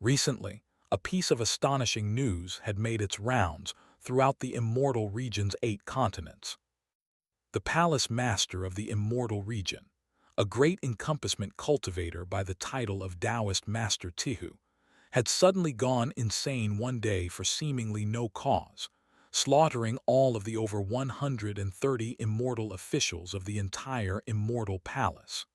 Recently, a piece of astonishing news had made its rounds throughout the Immortal region's 8 continents. the palace master of the Immortal region, a great encompassment cultivator by the title of Taoist Master Tihu, had suddenly gone insane one day for seemingly no cause, slaughtering all of the over 130 immortal officials of the entire Immortal Palace.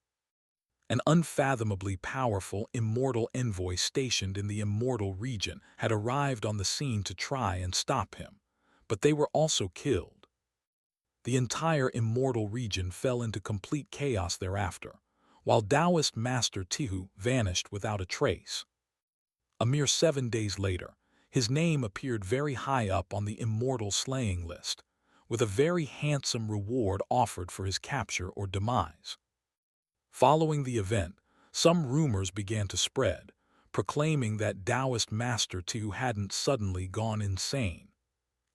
An unfathomably powerful immortal envoy stationed in the Immortal region had arrived on the scene to try and stop him, but they were also killed. The entire Immortal region fell into complete chaos thereafter, while Taoist Master Tihu vanished without a trace. A mere 7 days later, his name appeared very high up on the immortal slaying list, with a very handsome reward offered for his capture or demise. Following the event, some rumors began to spread, proclaiming that Taoist Master Tu hadn't suddenly gone insane.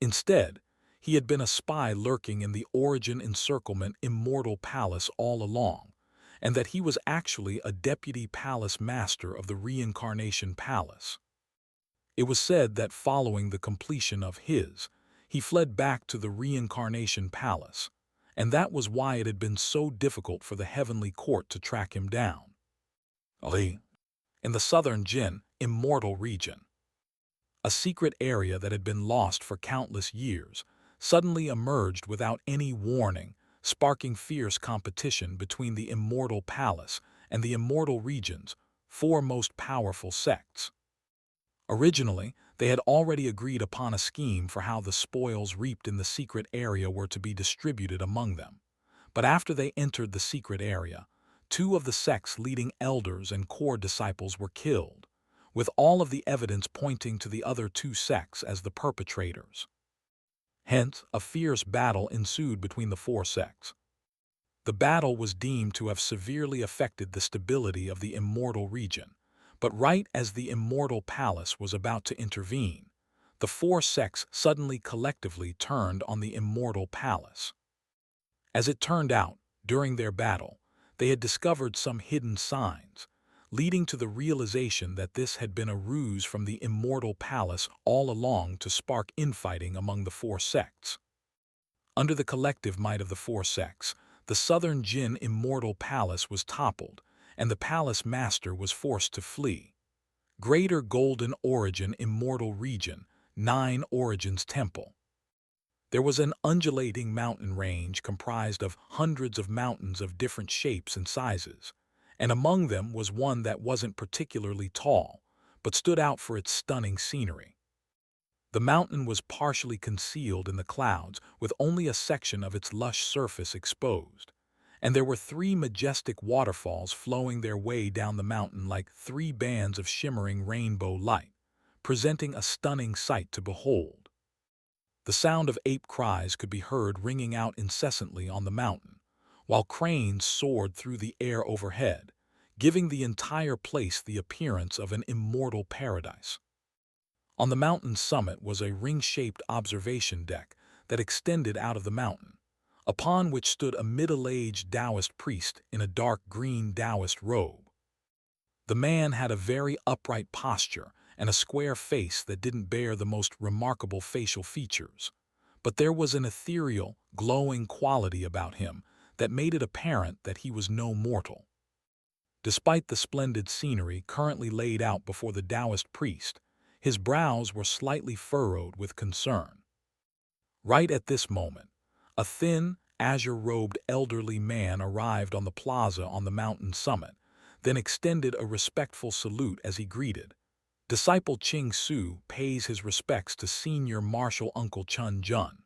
Instead, he had been a spy lurking in the Origin Encirclement Immortal Palace all along, and that he was actually a deputy palace master of the Reincarnation Palace. It was said that following the completion of he fled back to the Reincarnation Palace, and that was why it had been so difficult for the Heavenly Court to track him down. In the southern Jin, Immortal region, a secret area that had been lost for countless years, suddenly emerged without any warning, sparking fierce competition between the Immortal Palace and the Immortal region's 4 most powerful sects. Originally, they had already agreed upon a scheme for how the spoils reaped in the secret area were to be distributed among them. But after they entered the secret area, 2 of the sect's leading elders and core disciples were killed, with all of the evidence pointing to the other 2 sects as the perpetrators. Hence, a fierce battle ensued between the 4 sects. The battle was deemed to have severely affected the stability of the Immortal region, but right as the Immortal Palace was about to intervene, the 4 sects suddenly collectively turned on the Immortal Palace. As it turned out, during their battle, they had discovered some hidden signs, leading to the realization that this had been a ruse from the Immortal Palace all along to spark infighting among the 4 sects. Under the collective might of the 4 sects, the southern Jin Immortal Palace was toppled, and the palace master was forced to flee. Greater Golden Origin Immortal Region, 9 Origins Temple. There was an undulating mountain range comprised of hundreds of mountains of different shapes and sizes, and among them was one that wasn't particularly tall, but stood out for its stunning scenery. The mountain was partially concealed in the clouds with only a section of its lush surface exposed, and there were 3 majestic waterfalls flowing their way down the mountain like 3 bands of shimmering rainbow light, presenting a stunning sight to behold. The sound of ape cries could be heard ringing out incessantly on the mountain, while cranes soared through the air overhead, giving the entire place the appearance of an immortal paradise. On the mountain's summit was a ring-shaped observation deck that extended out of the mountain, upon which stood a middle-aged Taoist priest in a dark green Taoist robe. The man had a very upright posture and a square face that didn't bear the most remarkable facial features, but there was an ethereal, glowing quality about him that made it apparent that he was no mortal. Despite the splendid scenery currently laid out before the Taoist priest, his brows were slightly furrowed with concern. Right at this moment, a thin, azure-robed elderly man arrived on the plaza on the mountain summit, then extended a respectful salute as he greeted. Disciple Ching Su pays his respects to Senior Marshal Uncle Chun Jun.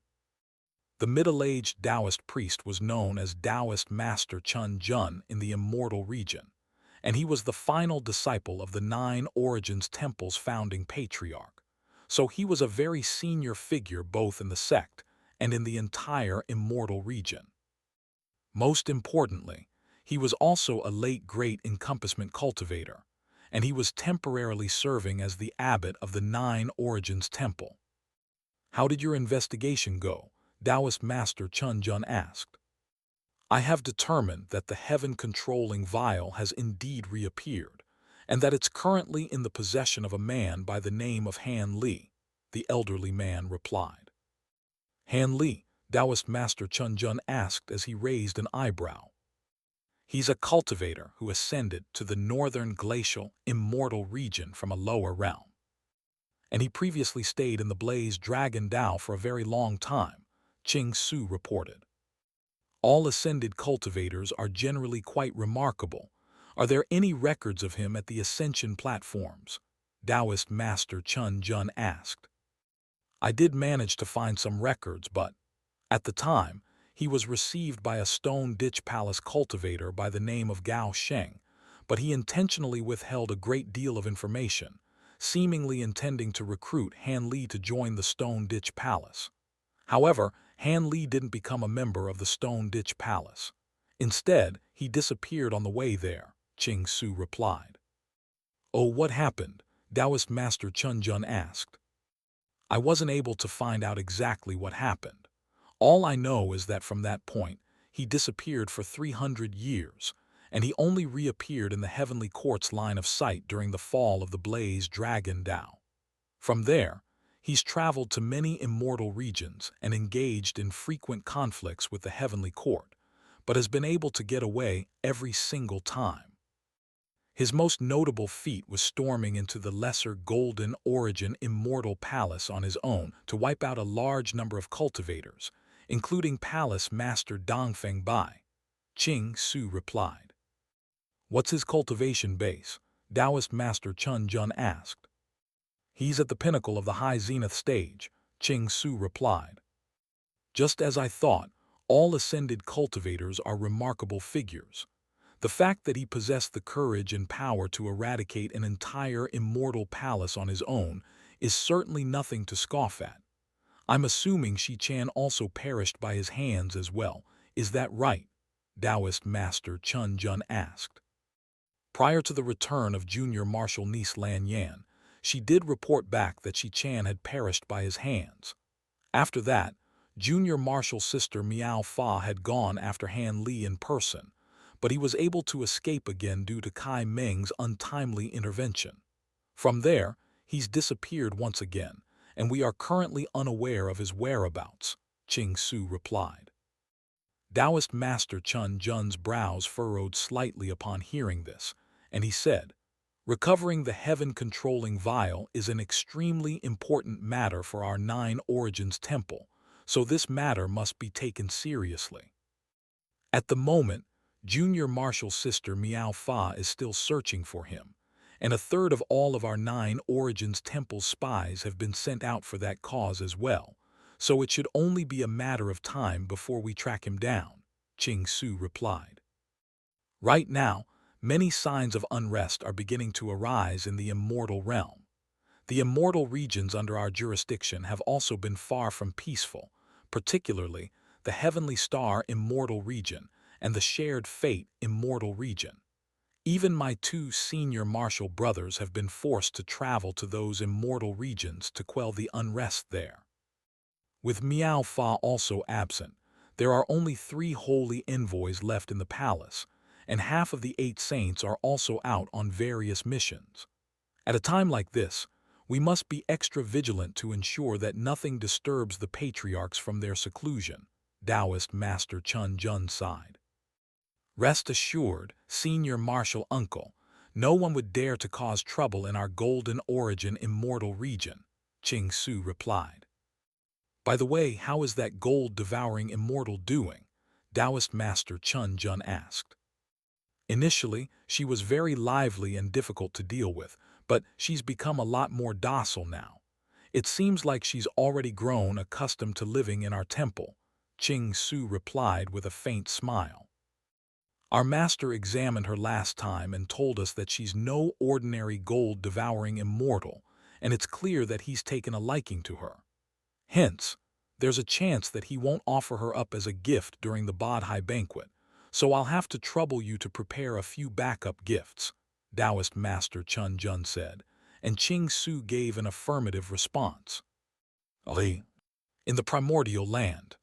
The middle-aged Taoist priest was known as Taoist Master Chun Jun in the Immortal region, and he was the final disciple of the 9 Origins Temple's founding patriarch, so he was a very senior figure both in the sect and in the entire Immortal region. Most importantly, he was also a late great encompassment cultivator, and he was temporarily serving as the abbot of the 9 Origins Temple. "How did your investigation go?" Taoist Master Chun Jun asked. "I have determined that the heaven-controlling vial has indeed reappeared, and that it's currently in the possession of a man by the name of Han Li," the elderly man replied. "Han Li," Taoist Master Chun Jun asked as he raised an eyebrow. He's a cultivator who ascended to the northern glacial Immortal region from a lower realm. And he previously stayed in the Blaze Dragon Dao for a very long time, Ching Su reported. All ascended cultivators are generally quite remarkable. Are there any records of him at the ascension platforms? Taoist Master Chun Jun asked. I did manage to find some records, but at the time, he was received by a Stone Ditch Palace cultivator by the name of Gao Sheng, but he intentionally withheld a great deal of information, seemingly intending to recruit Han Li to join the Stone Ditch Palace. However, Han Li didn't become a member of the Stone Ditch Palace. Instead, he disappeared on the way there, Ching Su replied. Oh, what happened? Taoist Master Chun Jun asked. I wasn't able to find out exactly what happened. All I know is that from that point, he disappeared for 300 years, and he only reappeared in the Heavenly Court's line of sight during the fall of the Blaze Dragon Dao. From there, he's traveled to many immortal regions and engaged in frequent conflicts with the Heavenly Court, but has been able to get away every single time. His most notable feat was storming into the lesser Golden Origin Immortal Palace on his own to wipe out a large number of cultivators, including Palace Master Dongfeng Bai. Ching Su replied. What's his cultivation base? Taoist Master Chun Jun asked. He's at the pinnacle of the high zenith stage, Ching Su replied. Just as I thought, all ascended cultivators are remarkable figures. The fact that he possessed the courage and power to eradicate an entire immortal palace on his own is certainly nothing to scoff at. I'm assuming Shi Chan also perished by his hands as well. Is that right? Taoist Master Chun Jun asked. Prior to the return of Junior Marshal niece Lan Yan, she did report back that Shi Chan had perished by his hands. After that, Junior Marshal's sister Miao Fa had gone after Han Li in person, but he was able to escape again due to Kai Meng's untimely intervention. From there, he's disappeared once again, and we are currently unaware of his whereabouts, Ching Su replied. Taoist Master Chun Jun's brows furrowed slightly upon hearing this, and he said, recovering the heaven-controlling vial is an extremely important matter for our Nine Origins Temple, so this matter must be taken seriously. At the moment, Junior Marshal's sister Miao Fa is still searching for him, and a third of all of our Nine Origins Temple spies have been sent out for that cause as well, so it should only be a matter of time before we track him down, Ching Su replied. Right now, many signs of unrest are beginning to arise in the immortal realm. The immortal regions under our jurisdiction have also been far from peaceful, particularly the Heavenly Star Immortal region and the Shared Fate Immortal region. Even my two senior martial brothers have been forced to travel to those immortal regions to quell the unrest there. With Miao Fa also absent, there are only 3 holy envoys left in the palace, and half of the 8 saints are also out on various missions. At a time like this, we must be extra vigilant to ensure that nothing disturbs the patriarchs from their seclusion, Taoist Master Chun Jun sighed. Rest assured, Senior Marshal Uncle, no one would dare to cause trouble in our Golden Origin Immortal region, Ching Su replied. By the way, how is that gold-devouring immortal doing? Taoist Master Chun Jun asked. Initially, she was very lively and difficult to deal with, but she's become a lot more docile now. It seems like she's already grown accustomed to living in our temple, Ching Su replied with a faint smile. Our master examined her last time and told us that she's no ordinary gold-devouring immortal, and it's clear that he's taken a liking to her. Hence, there's a chance that he won't offer her up as a gift during the Bodhi banquet, so I'll have to trouble you to prepare a few backup gifts, Taoist Master Chun Jun said, and Ching Su gave an affirmative response. Ali, in the primordial land.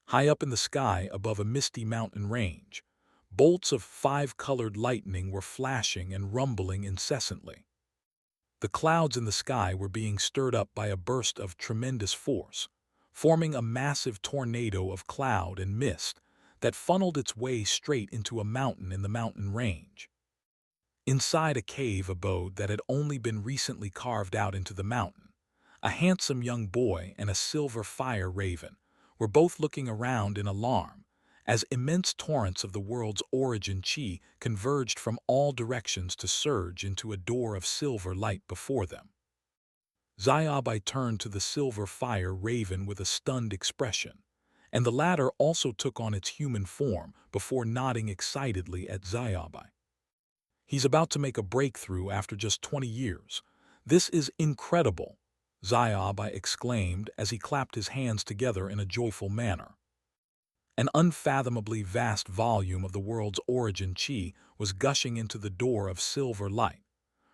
High up in the sky above a misty mountain range, bolts of 5-colored lightning were flashing and rumbling incessantly. The clouds in the sky were being stirred up by a burst of tremendous force, forming a massive tornado of cloud and mist that funneled its way straight into a mountain in the mountain range. Inside a cave abode that had only been recently carved out into the mountain, a handsome young boy and a silver fire raven were both looking around in alarm as immense torrents of the world's origin chi converged from all directions to surge into a door of silver light before them. Xiaobai turned to the silver fire raven with a stunned expression, and the latter also took on its human form before nodding excitedly at Xiaobai. He's about to make a breakthrough after just 20 years. This is incredible, Xiaobai exclaimed as he clapped his hands together in a joyful manner. An unfathomably vast volume of the world's origin chi was gushing into the door of silver light,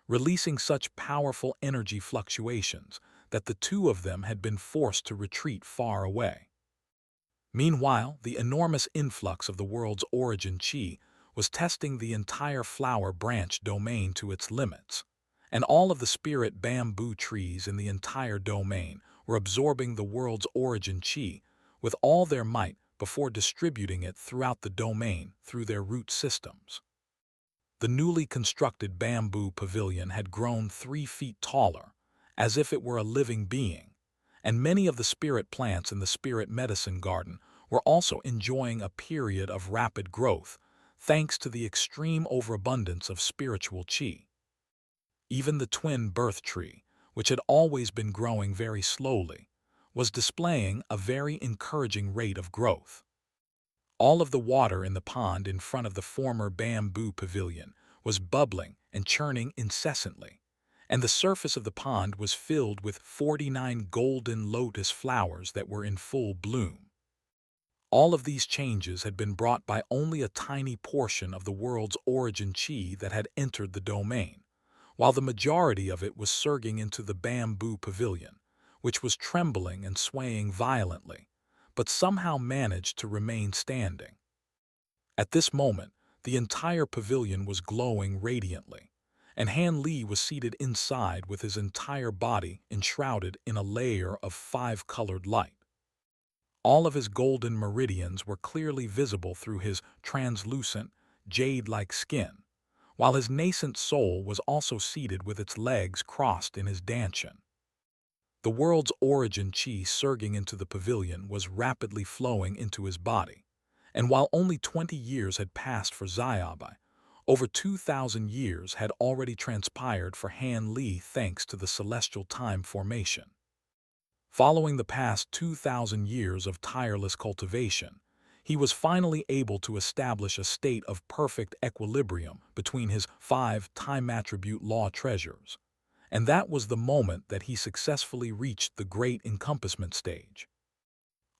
releasing such powerful energy fluctuations that the two of them had been forced to retreat far away. Meanwhile, the enormous influx of the world's origin chi was testing the entire flower branch domain to its limits, and all of the spirit bamboo trees in the entire domain were absorbing the world's origin chi with all their might before distributing it throughout the domain through their root systems. The newly constructed bamboo pavilion had grown 3 feet taller, as if it were a living being, and many of the spirit plants in the spirit medicine garden were also enjoying a period of rapid growth, thanks to the extreme overabundance of spiritual chi. Even the twin birth tree, which had always been growing very slowly, was displaying a very encouraging rate of growth. All of the water in the pond in front of the former bamboo pavilion was bubbling and churning incessantly, and the surface of the pond was filled with 49 golden lotus flowers that were in full bloom. All of these changes had been brought by only a tiny portion of the world's origin chi that had entered the domain, while the majority of it was surging into the bamboo pavilion, which was trembling and swaying violently, but somehow managed to remain standing. At this moment, the entire pavilion was glowing radiantly, and Han Li was seated inside with his entire body enshrouded in a layer of 5-colored light. All of his golden meridians were clearly visible through his translucent, jade-like skin, while his nascent soul was also seated with its legs crossed in his dantian. The world's origin chi surging into the pavilion was rapidly flowing into his body, and while only 20 years had passed for Xiaobai, over 2,000 years had already transpired for Han Li thanks to the celestial time formation. Following the past 2,000 years of tireless cultivation, he was finally able to establish a state of perfect equilibrium between his 5 time attribute law treasures, and that was the moment that he successfully reached the great encompassment stage.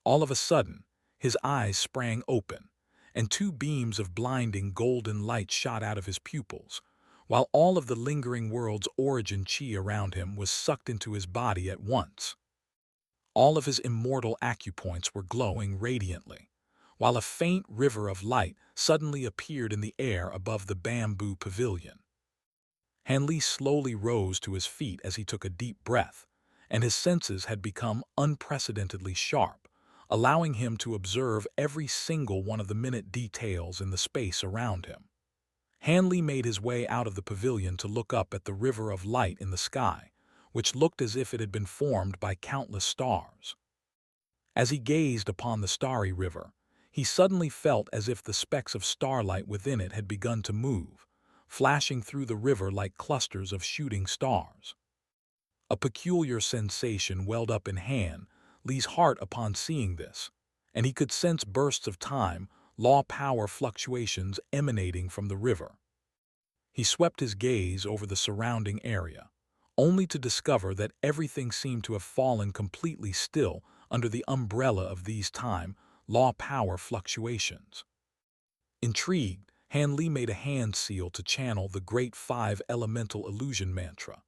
All of a sudden, his eyes sprang open, and 2 beams of blinding golden light shot out of his pupils, while all of the lingering world's origin chi around him was sucked into his body at once. All of his immortal acupoints were glowing radiantly, while a faint river of light suddenly appeared in the air above the bamboo pavilion. Han Li slowly rose to his feet as he took a deep breath, and his senses had become unprecedentedly sharp, allowing him to observe every single one of the minute details in the space around him. Han Li made his way out of the pavilion to look up at the river of light in the sky, which looked as if it had been formed by countless stars. As he gazed upon the starry river, he suddenly felt as if the specks of starlight within it had begun to move, flashing through the river like clusters of shooting stars. A peculiar sensation welled up in Han Li's heart upon seeing this, and he could sense bursts of time, law power fluctuations emanating from the river. He swept his gaze over the surrounding area, only to discover that everything seemed to have fallen completely still under the umbrella of these time, law power fluctuations. Intrigued, Han Li made a hand seal to channel the great 5 elemental illusion mantra,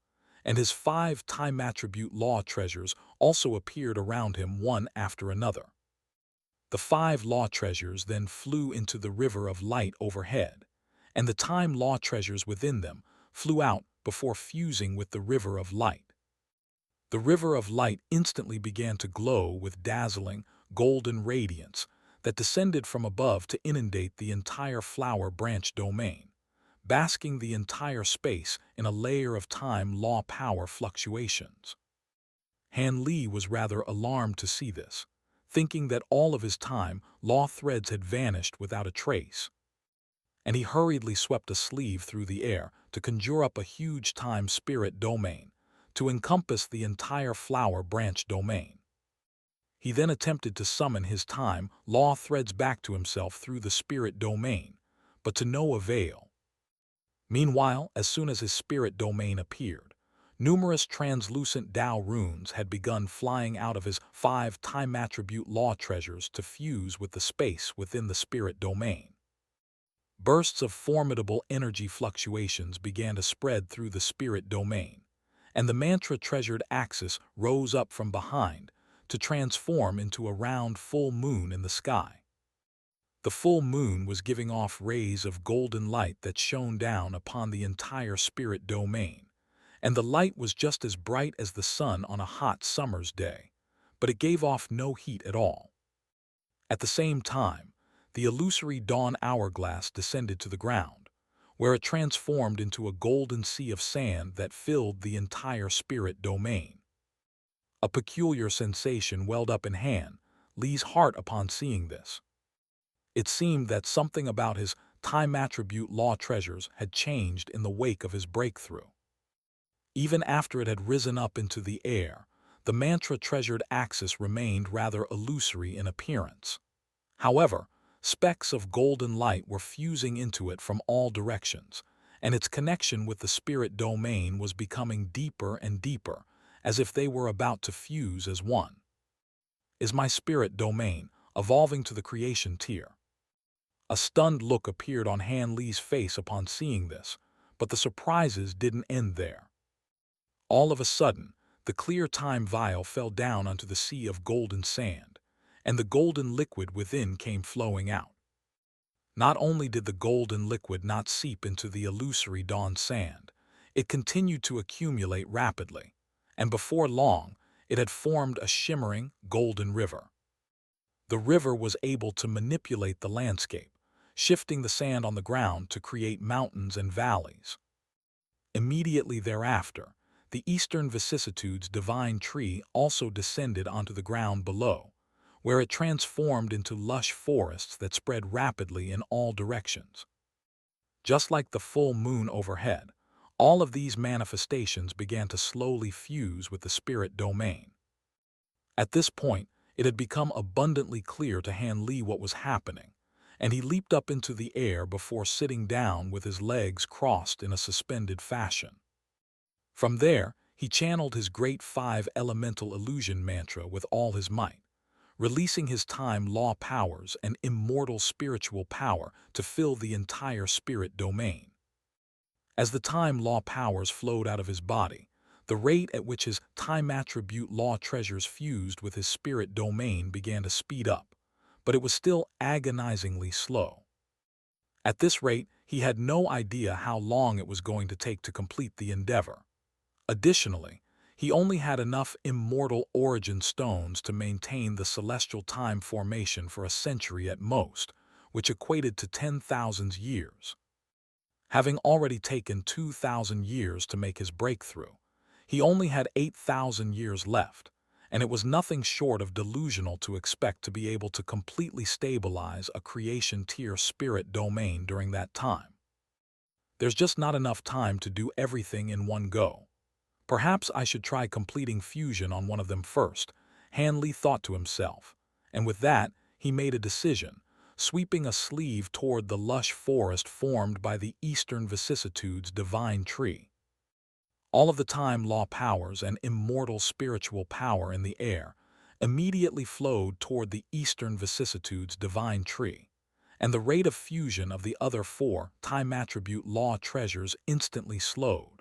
and his 5 time attribute law treasures also appeared around him one after another. The 5 law treasures then flew into the river of light overhead, and the time law treasures within them flew out before fusing with the river of light. The river of light instantly began to glow with dazzling, golden radiance that descended from above to inundate the entire flower branch domain, basking the entire space in a layer of time law power fluctuations. Han Li was rather alarmed to see this, thinking that all of his time law threads had vanished without a trace, and he hurriedly swept a sleeve through the air to conjure up a huge time spirit domain to encompass the entire flower branch domain. He then attempted to summon his time law threads back to himself through the spirit domain, but to no avail. Meanwhile, as soon as his spirit domain appeared, numerous translucent Tao runes had begun flying out of his 5 time attribute law treasures to fuse with the space within the spirit domain. Bursts of formidable energy fluctuations began to spread through the spirit domain, and the mantra-treasured axis rose up from behind to transform into a round full moon in the sky. The full moon was giving off rays of golden light that shone down upon the entire spirit domain, and the light was just as bright as the sun on a hot summer's day, but it gave off no heat at all. At the same time, the illusory dawn hourglass descended to the ground, where it transformed into a golden sea of sand that filled the entire spirit domain. A peculiar sensation welled up in Han Li's heart upon seeing this. It seemed that something about his time attribute law treasures had changed in the wake of his breakthrough. Even after it had risen up into the air, the mantra-treasured axis remained rather illusory in appearance. However, specks of golden light were fusing into it from all directions, and its connection with the spirit domain was becoming deeper and deeper, as if they were about to fuse as one. Is my spirit domain evolving to the creation tier? A stunned look appeared on Han Li's face upon seeing this, but the surprises didn't end there. All of a sudden, the clear time vial fell down onto the sea of golden sand, and the golden liquid within came flowing out. Not only did the golden liquid not seep into the illusory dawn sand, it continued to accumulate rapidly, and before long, it had formed a shimmering, golden river. The river was able to manipulate the landscape, shifting the sand on the ground to create mountains and valleys. Immediately thereafter, the Eastern Vicissitudes divine tree also descended onto the ground below, where it transformed into lush forests that spread rapidly in all directions. Just like the full moon overhead, all of these manifestations began to slowly fuse with the spirit domain. At this point, it had become abundantly clear to Han Li what was happening, and he leaped up into the air before sitting down with his legs crossed in a suspended fashion. From there, he channeled his great 5 elemental illusion mantra with all his might, releasing his time law powers and immortal spiritual power to fill the entire spirit domain. As the time law powers flowed out of his body, the rate at which his time attribute law treasures fused with his spirit domain began to speed up, but it was still agonizingly slow. At this rate, he had no idea how long it was going to take to complete the endeavor. Additionally, he only had enough immortal origin stones to maintain the celestial time formation for a century at most, which equated to 10,000 years. Having already taken 2,000 years to make his breakthrough, he only had 8,000 years left, and it was nothing short of delusional to expect to be able to completely stabilize a creation-tier spirit domain during that time. There's just not enough time to do everything in one go. Perhaps I should try completing fusion on one of them first, Han Li thought to himself, and with that, he made a decision, sweeping a sleeve toward the lush forest formed by the Eastern Vicissitudes divine tree. All of the time law powers and immortal spiritual power in the air immediately flowed toward the Eastern Vicissitudes divine tree, and the rate of fusion of the other 4 time attribute law treasures instantly slowed,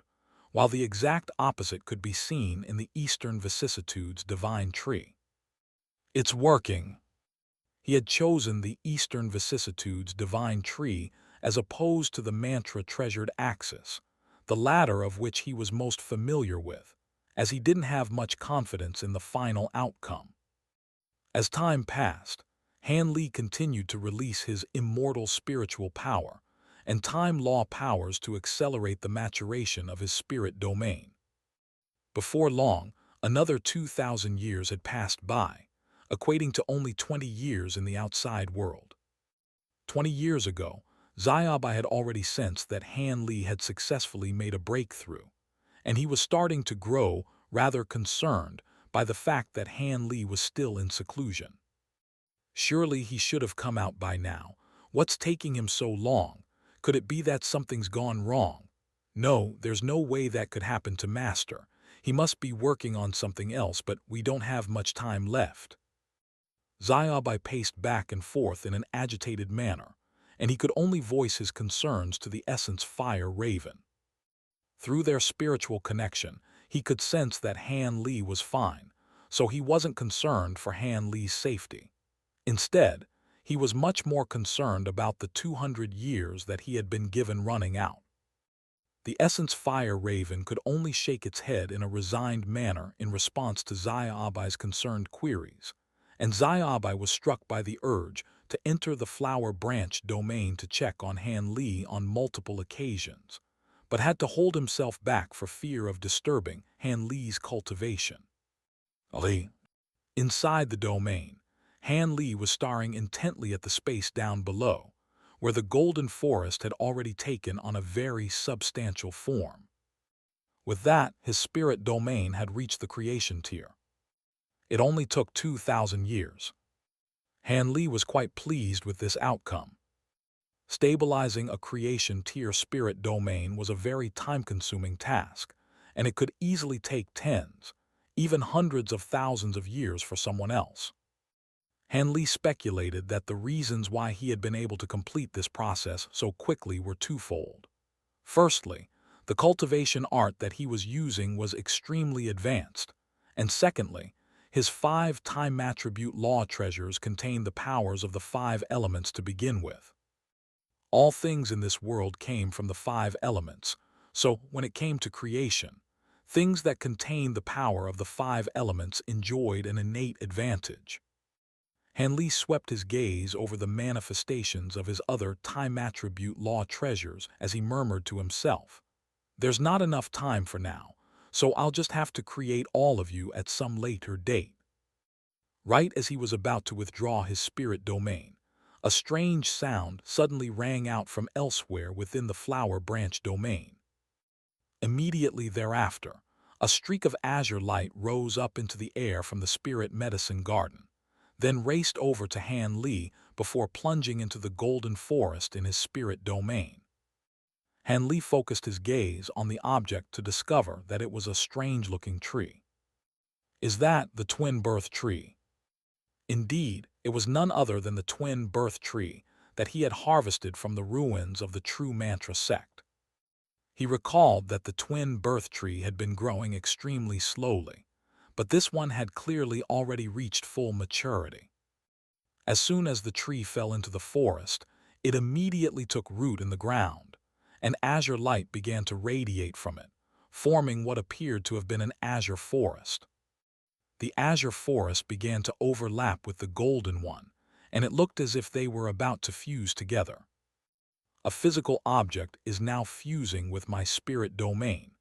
while the exact opposite could be seen in the Eastern Vicissitudes divine tree. It's working. He had chosen the Eastern Vicissitudes divine tree as opposed to the mantra treasured axis, the latter of which he was most familiar with, as he didn't have much confidence in the final outcome. As time passed, Han Li continued to release his immortal spiritual power and time law powers to accelerate the maturation of his spirit domain. Before long, another 2,000 years had passed by, equating to only 20 years in the outside world. 20 years ago, Xiaobai had already sensed that Han Li had successfully made a breakthrough, and he was starting to grow rather concerned by the fact that Han Li was still in seclusion. Surely he should have come out by now. What's taking him so long? Could it be that something's gone wrong? No, there's no way that could happen to Master. He must be working on something else, but we don't have much time left. Xiaobai paced back and forth in an agitated manner, and he could only voice his concerns to the Essence Fire Raven. Through their spiritual connection, he could sense that Han Li was fine, so he wasn't concerned for Han Li's safety. Instead, he was much more concerned about the 200 years that he had been given running out. The Essence Fire Raven could only shake its head in a resigned manner in response to Xiaobai's concerned queries, and Xiaobai was struck by the urge to enter the Flower Branch domain to check on Han Li on multiple occasions, but had to hold himself back for fear of disturbing Han Li's cultivation. Ali. Inside the domain, Han Li was staring intently at the space down below, where the golden forest had already taken on a very substantial form. With that, his spirit domain had reached the creation tier. It only took 2,000 years. Han Li was quite pleased with this outcome. Stabilizing a creation tier spirit domain was a very time-consuming task, and it could easily take tens, even hundreds of thousands of years for someone else. Han Li speculated that the reasons why he had been able to complete this process so quickly were twofold. Firstly, the cultivation art that he was using was extremely advanced, and secondly, his 5 time attribute law treasures contained the powers of the 5 elements to begin with. All things in this world came from the 5 elements, so when it came to creation, things that contained the power of the 5 elements enjoyed an innate advantage. Han Li swept his gaze over the manifestations of his other time attribute law treasures as he murmured to himself, "There's not enough time for now, so I'll just have to create all of you at some later date." Right as he was about to withdraw his spirit domain, a strange sound suddenly rang out from elsewhere within the Flower Branch domain. Immediately thereafter, a streak of azure light rose up into the air from the Spirit Medicine Garden, then raced over to Han Li before plunging into the golden forest in his spirit domain. Han Li focused his gaze on the object to discover that it was a strange-looking tree. Is that the twin birth tree? Indeed, it was none other than the twin birth tree that he had harvested from the ruins of the True Mantra sect. He recalled that the twin birth tree had been growing extremely slowly, but this one had clearly already reached full maturity. As soon as the tree fell into the forest, it immediately took root in the ground, and azure light began to radiate from it, forming what appeared to have been an azure forest. The azure forest began to overlap with the golden one, and it looked as if they were about to fuse together. A physical object is now fusing with my spirit domain.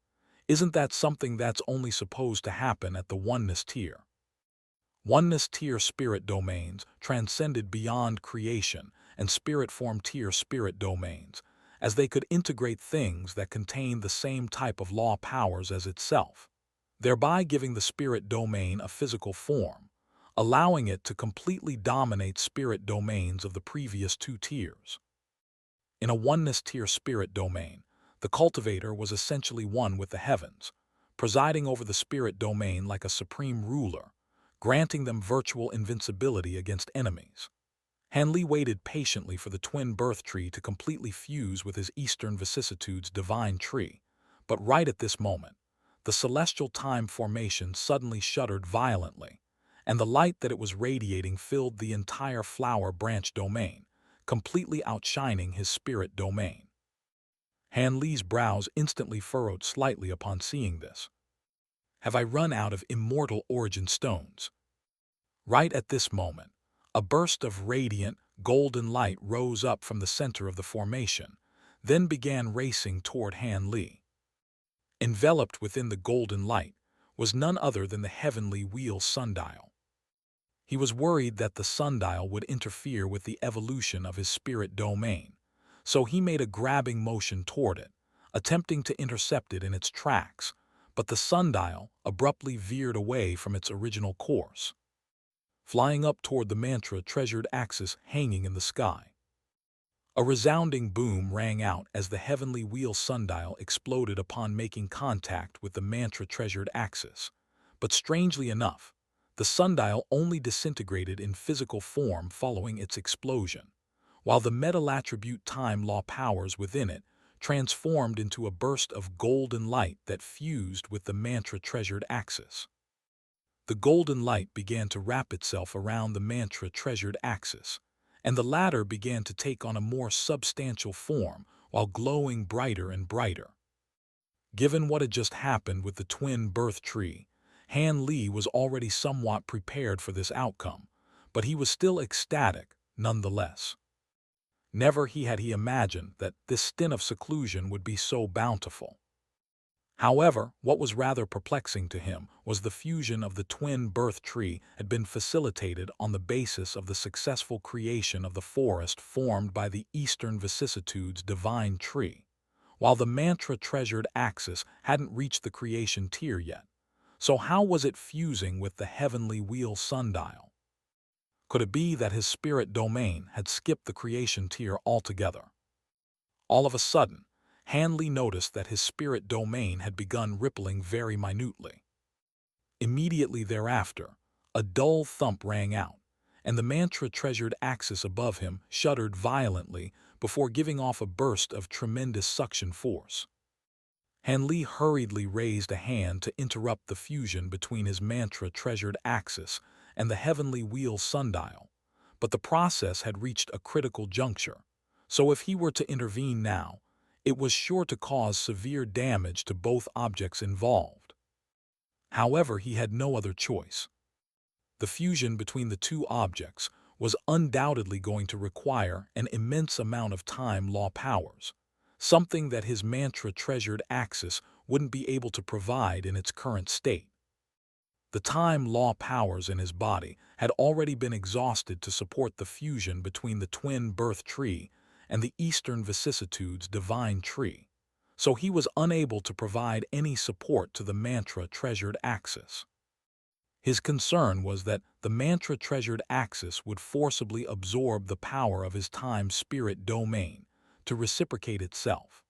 Isn't that something that's only supposed to happen at the oneness tier? Oneness tier spirit domains transcended beyond creation and spirit form tier spirit domains, as they could integrate things that contain the same type of law powers as itself, thereby giving the spirit domain a physical form, allowing it to completely dominate spirit domains of the previous 2 tiers. In a oneness tier spirit domain, the cultivator was essentially one with the heavens, presiding over the spirit domain like a supreme ruler, granting them virtual invincibility against enemies. Han Li waited patiently for the twin birth tree to completely fuse with his Eastern Vicissitudes divine tree, but right at this moment, the celestial time formation suddenly shuddered violently, and the light that it was radiating filled the entire Flower Branch domain, completely outshining his spirit domain. Han Li's brows instantly furrowed slightly upon seeing this. Have I run out of immortal origin stones? Right at this moment, a burst of radiant, golden light rose up from the center of the formation, then began racing toward Han Li. Enveloped within the golden light was none other than the heavenly wheel sundial. He was worried that the sundial would interfere with the evolution of his spirit domain, so he made a grabbing motion toward it, attempting to intercept it in its tracks, but the sundial abruptly veered away from its original course, flying up toward the mantra-treasured axis hanging in the sky. A resounding boom rang out as the heavenly wheel sundial exploded upon making contact with the mantra-treasured axis. But strangely enough, the sundial only disintegrated in physical form following its explosion, while the metal attribute time law powers within it transformed into a burst of golden light that fused with the mantra-treasured axis. The golden light began to wrap itself around the mantra-treasured axis, and the latter began to take on a more substantial form while glowing brighter and brighter. Given what had just happened with the twin birth tree, Han Li was already somewhat prepared for this outcome, but he was still ecstatic nonetheless. Never had he imagined that this stint of seclusion would be so bountiful. However, what was rather perplexing to him was the fusion of the twin birth tree had been facilitated on the basis of the successful creation of the forest formed by the Eastern Vicissitudes divine tree, while the mantra-treasured axis hadn't reached the creation tier yet. So how was it fusing with the heavenly wheel sundial? Could it be that his spirit domain had skipped the creation tier altogether? All of a sudden, Han Li noticed that his spirit domain had begun rippling very minutely. Immediately thereafter, a dull thump rang out, and the mantra-treasured axis above him shuddered violently before giving off a burst of tremendous suction force. Han Li hurriedly raised a hand to interrupt the fusion between his mantra-treasured axis and the heavenly wheel sundial, but the process had reached a critical juncture, so if he were to intervene now, it was sure to cause severe damage to both objects involved. However, he had no other choice. The fusion between the two objects was undoubtedly going to require an immense amount of time law powers, something that his mantra-treasured axis wouldn't be able to provide in its current state. The time law powers in his body had already been exhausted to support the fusion between the twin birth tree and the Eastern Vicissitudes divine tree, so he was unable to provide any support to the mantra-treasured axis. His concern was that the mantra-treasured axis would forcibly absorb the power of his time-spirit domain to reciprocate itself.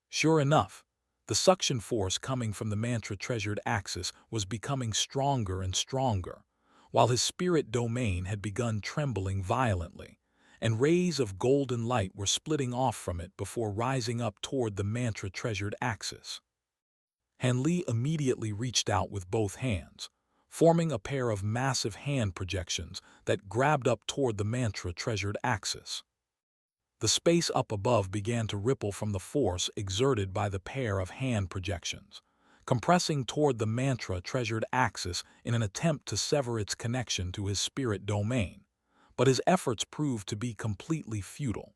Sure enough, the suction force coming from the mantra-treasured axis was becoming stronger and stronger, while his spirit domain had begun trembling violently, and rays of golden light were splitting off from it before rising up toward the mantra-treasured axis. Han Li immediately reached out with both hands, forming a pair of massive hand projections that grabbed up toward the mantra-treasured axis. The space up above began to ripple from the force exerted by the pair of hand projections, compressing toward the mantra-treasured axis in an attempt to sever its connection to his spirit domain, but his efforts proved to be completely futile.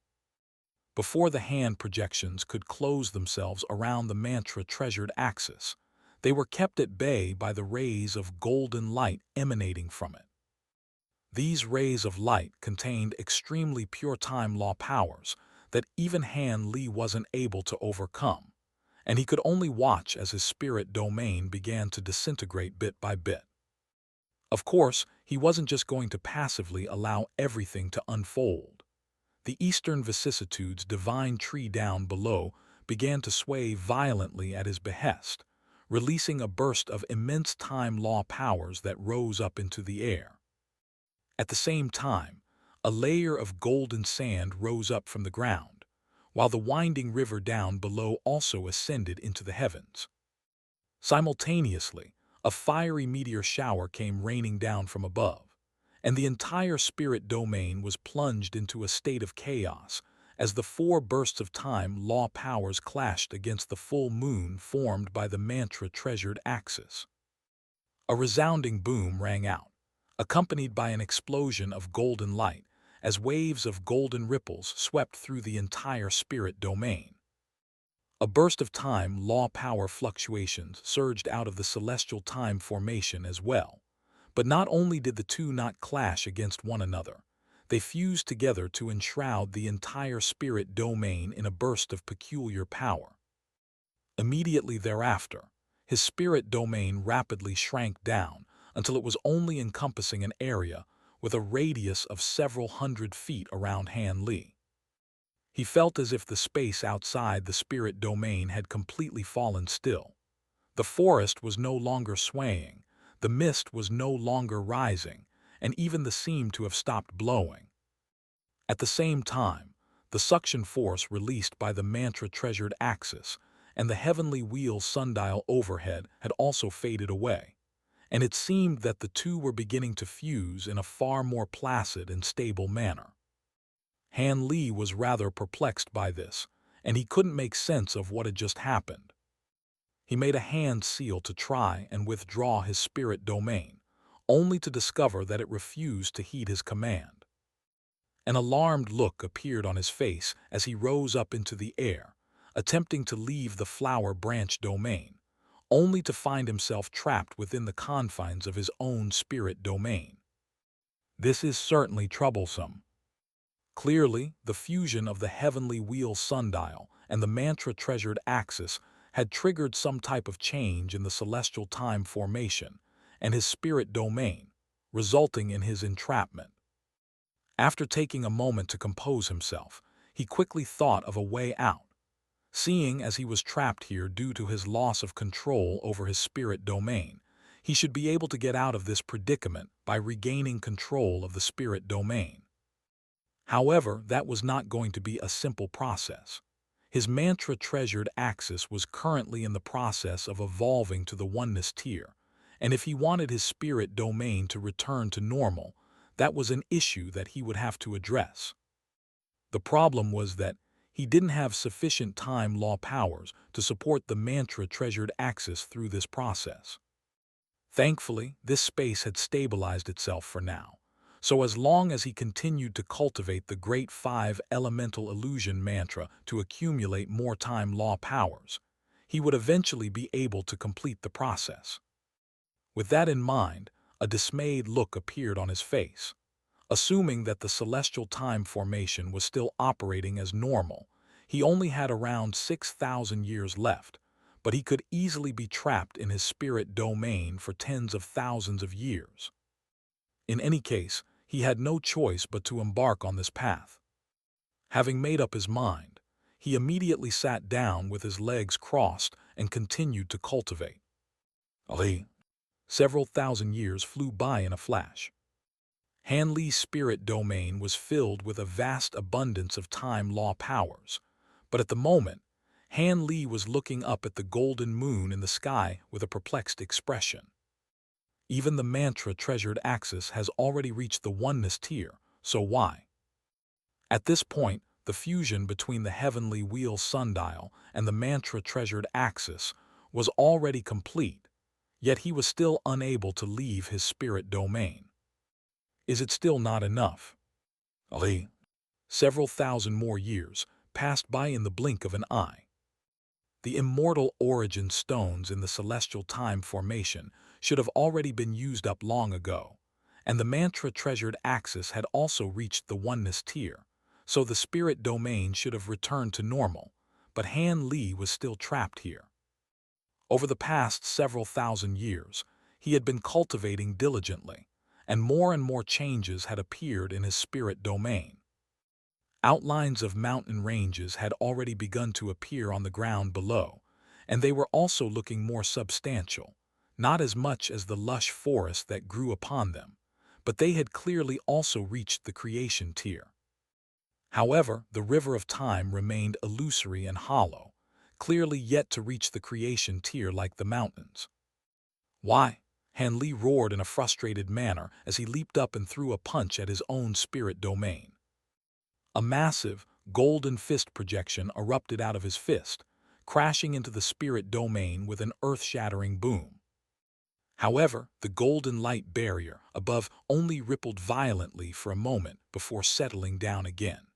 Before the hand projections could close themselves around the mantra-treasured axis, they were kept at bay by the rays of golden light emanating from it. These rays of light contained extremely pure time law powers that even Han Li wasn't able to overcome, and he could only watch as his spirit domain began to disintegrate bit by bit. Of course, he wasn't just going to passively allow everything to unfold. The Eastern Vicissitudes divine tree down below began to sway violently at his behest, releasing a burst of immense time law powers that rose up into the air. At the same time, a layer of golden sand rose up from the ground, while the winding river down below also ascended into the heavens. Simultaneously, a fiery meteor shower came raining down from above, and the entire spirit domain was plunged into a state of chaos as the four bursts of time law powers clashed against the full moon formed by the mantra-treasured axis. A resounding boom rang out, accompanied by an explosion of golden light, as waves of golden ripples swept through the entire spirit domain. A burst of time law power fluctuations surged out of the celestial time formation as well. But not only did the two not clash against one another, they fused together to enshroud the entire spirit domain in a burst of peculiar power. Immediately thereafter, his spirit domain rapidly shrank down until it was only encompassing an area with a radius of several hundred feet around Han Li. He felt as if the space outside the spirit domain had completely fallen still. The forest was no longer swaying, the mist was no longer rising, and even the seemed to have stopped blowing. At the same time, the suction force released by the mantra-treasured axis and the heavenly wheel sundial overhead had also faded away, and it seemed that the two were beginning to fuse in a far more placid and stable manner. Han Li was rather perplexed by this, and he couldn't make sense of what had just happened. He made a hand seal to try and withdraw his spirit domain, only to discover that it refused to heed his command. An alarmed look appeared on his face as he rose up into the air, attempting to leave the flower branch domain, only to find himself trapped within the confines of his own spirit domain. This is certainly troublesome. Clearly, the fusion of the heavenly wheel sundial and the mantra-treasured axis had triggered some type of change in the celestial time formation and his spirit domain, resulting in his entrapment. After taking a moment to compose himself, he quickly thought of a way out, seeing as he was trapped here due to his loss of control over his spirit domain. He should be able to get out of this predicament by regaining control of the spirit domain. However, that was not going to be a simple process. His mantra-treasured axis was currently in the process of evolving to the oneness tier, and if he wanted his spirit domain to return to normal, that was an issue that he would have to address. The problem was that he didn't have sufficient time law powers to support the mantra-treasured axis through this process. Thankfully, this space had stabilized itself for now, so as long as he continued to cultivate the Great Five Elemental Illusion mantra to accumulate more time law powers, he would eventually be able to complete the process. With that in mind, a dismayed look appeared on his face. Assuming that the celestial time formation was still operating as normal, he only had around 6,000 years left, but he could easily be trapped in his spirit domain for tens of thousands of years. In any case, he had no choice but to embark on this path. Having made up his mind, he immediately sat down with his legs crossed and continued to cultivate. Several thousand years flew by in a flash. Han Li's spirit domain was filled with a vast abundance of time law powers, but at the moment, Han Li was looking up at the golden moon in the sky with a perplexed expression. Even the mantra-treasured axis has already reached the oneness tier, so why? At this point, the fusion between the heavenly wheel sundial and the mantra-treasured axis was already complete, yet he was still unable to leave his spirit domain. Is it still not enough? Several thousand more years passed by in the blink of an eye. The immortal origin stones in the celestial time formation should have already been used up long ago, and the mantra-treasured axis had also reached the oneness tier, so the spirit domain should have returned to normal, but Han Li was still trapped here. Over the past several thousand years, he had been cultivating diligently, and more changes had appeared in his spirit domain. Outlines of mountain ranges had already begun to appear on the ground below, and they were also looking more substantial, not as much as the lush forest that grew upon them, but they had clearly also reached the creation tier. However, the river of time remained illusory and hollow, clearly yet to reach the creation tier like the mountains. Why? Han Li roared in a frustrated manner as he leaped up and threw a punch at his own spirit domain. A massive, golden fist projection erupted out of his fist, crashing into the spirit domain with an earth-shattering boom. However, the golden light barrier above only rippled violently for a moment before settling down again.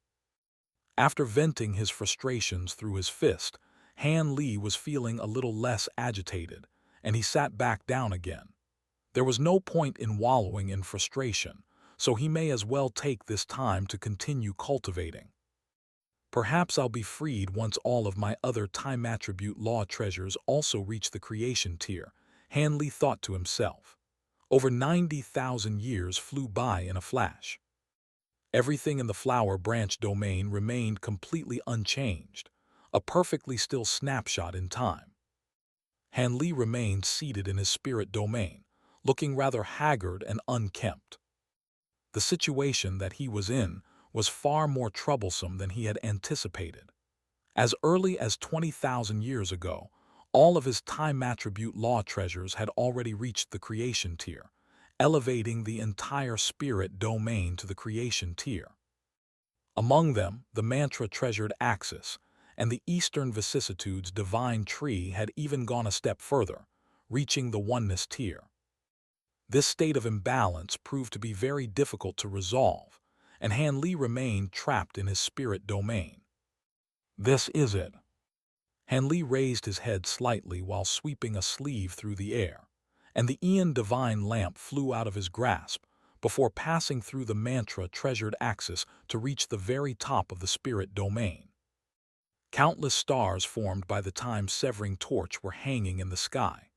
After venting his frustrations through his fist, Han Li was feeling a little less agitated, and he sat back down again. There was no point in wallowing in frustration, so he may as well take this time to continue cultivating. Perhaps I'll be freed once all of my other time attribute law treasures also reach the creation tier, Han Li thought to himself. Over 90,000 years flew by in a flash. Everything in the flower branch domain remained completely unchanged, a perfectly still snapshot in time. Han Li remained seated in his spirit domain, looking rather haggard and unkempt. The situation that he was in was far more troublesome than he had anticipated. As early as 20,000 years ago, all of his time attribute law treasures had already reached the creation tier, elevating the entire spirit domain to the creation tier. Among them, the mantra-treasured axis and the Eastern vicissitudes divine tree had even gone a step further, reaching the oneness tier. This state of imbalance proved to be very difficult to resolve, and Han Li remained trapped in his spirit domain. This is it. Han Li raised his head slightly while sweeping a sleeve through the air, and the Aeon divine lamp flew out of his grasp before passing through the mantra-treasured axis to reach the very top of the spirit domain. Countless stars formed by the time-severing torch were hanging in the sky,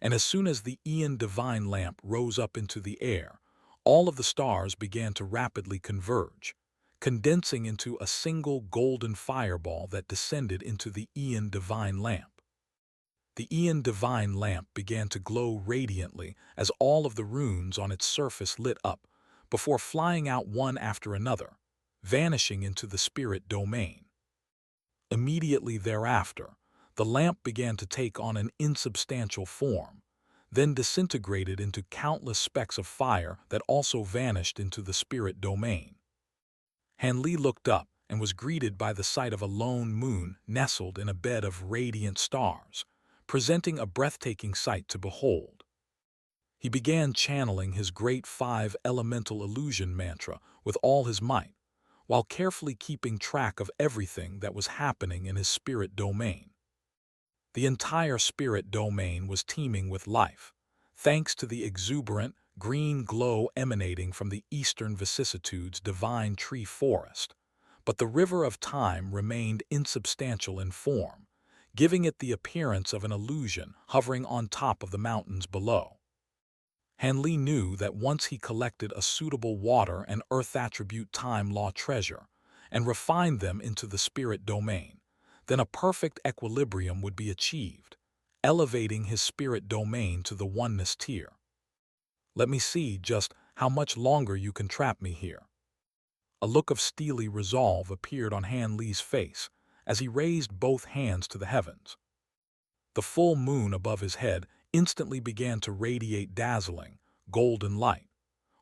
and as soon as the Aeon divine lamp rose up into the air, all of the stars began to rapidly converge, condensing into a single golden fireball that descended into the Aeon divine lamp. The Aeon divine lamp began to glow radiantly as all of the runes on its surface lit up, before flying out one after another, vanishing into the spirit domain. Immediately thereafter, the lamp began to take on an insubstantial form, then disintegrated into countless specks of fire that also vanished into the spirit domain. Han Li looked up and was greeted by the sight of a lone moon nestled in a bed of radiant stars, presenting a breathtaking sight to behold. He began channeling his great 5-elemental illusion mantra with all his might, while carefully keeping track of everything that was happening in his spirit domain. The entire spirit domain was teeming with life, thanks to the exuberant, green glow emanating from the Eastern vicissitudes divine tree forest, but the river of time remained insubstantial in form, giving it the appearance of an illusion hovering on top of the mountains below. Han Li knew that once he collected a suitable water and earth attribute time law treasure and refined them into the spirit domain, then a perfect equilibrium would be achieved, elevating his spirit domain to the oneness tier. Let me see just how much longer you can trap me here. A look of steely resolve appeared on Han Li's face as he raised both hands to the heavens. The full moon above his head instantly began to radiate dazzling, golden light,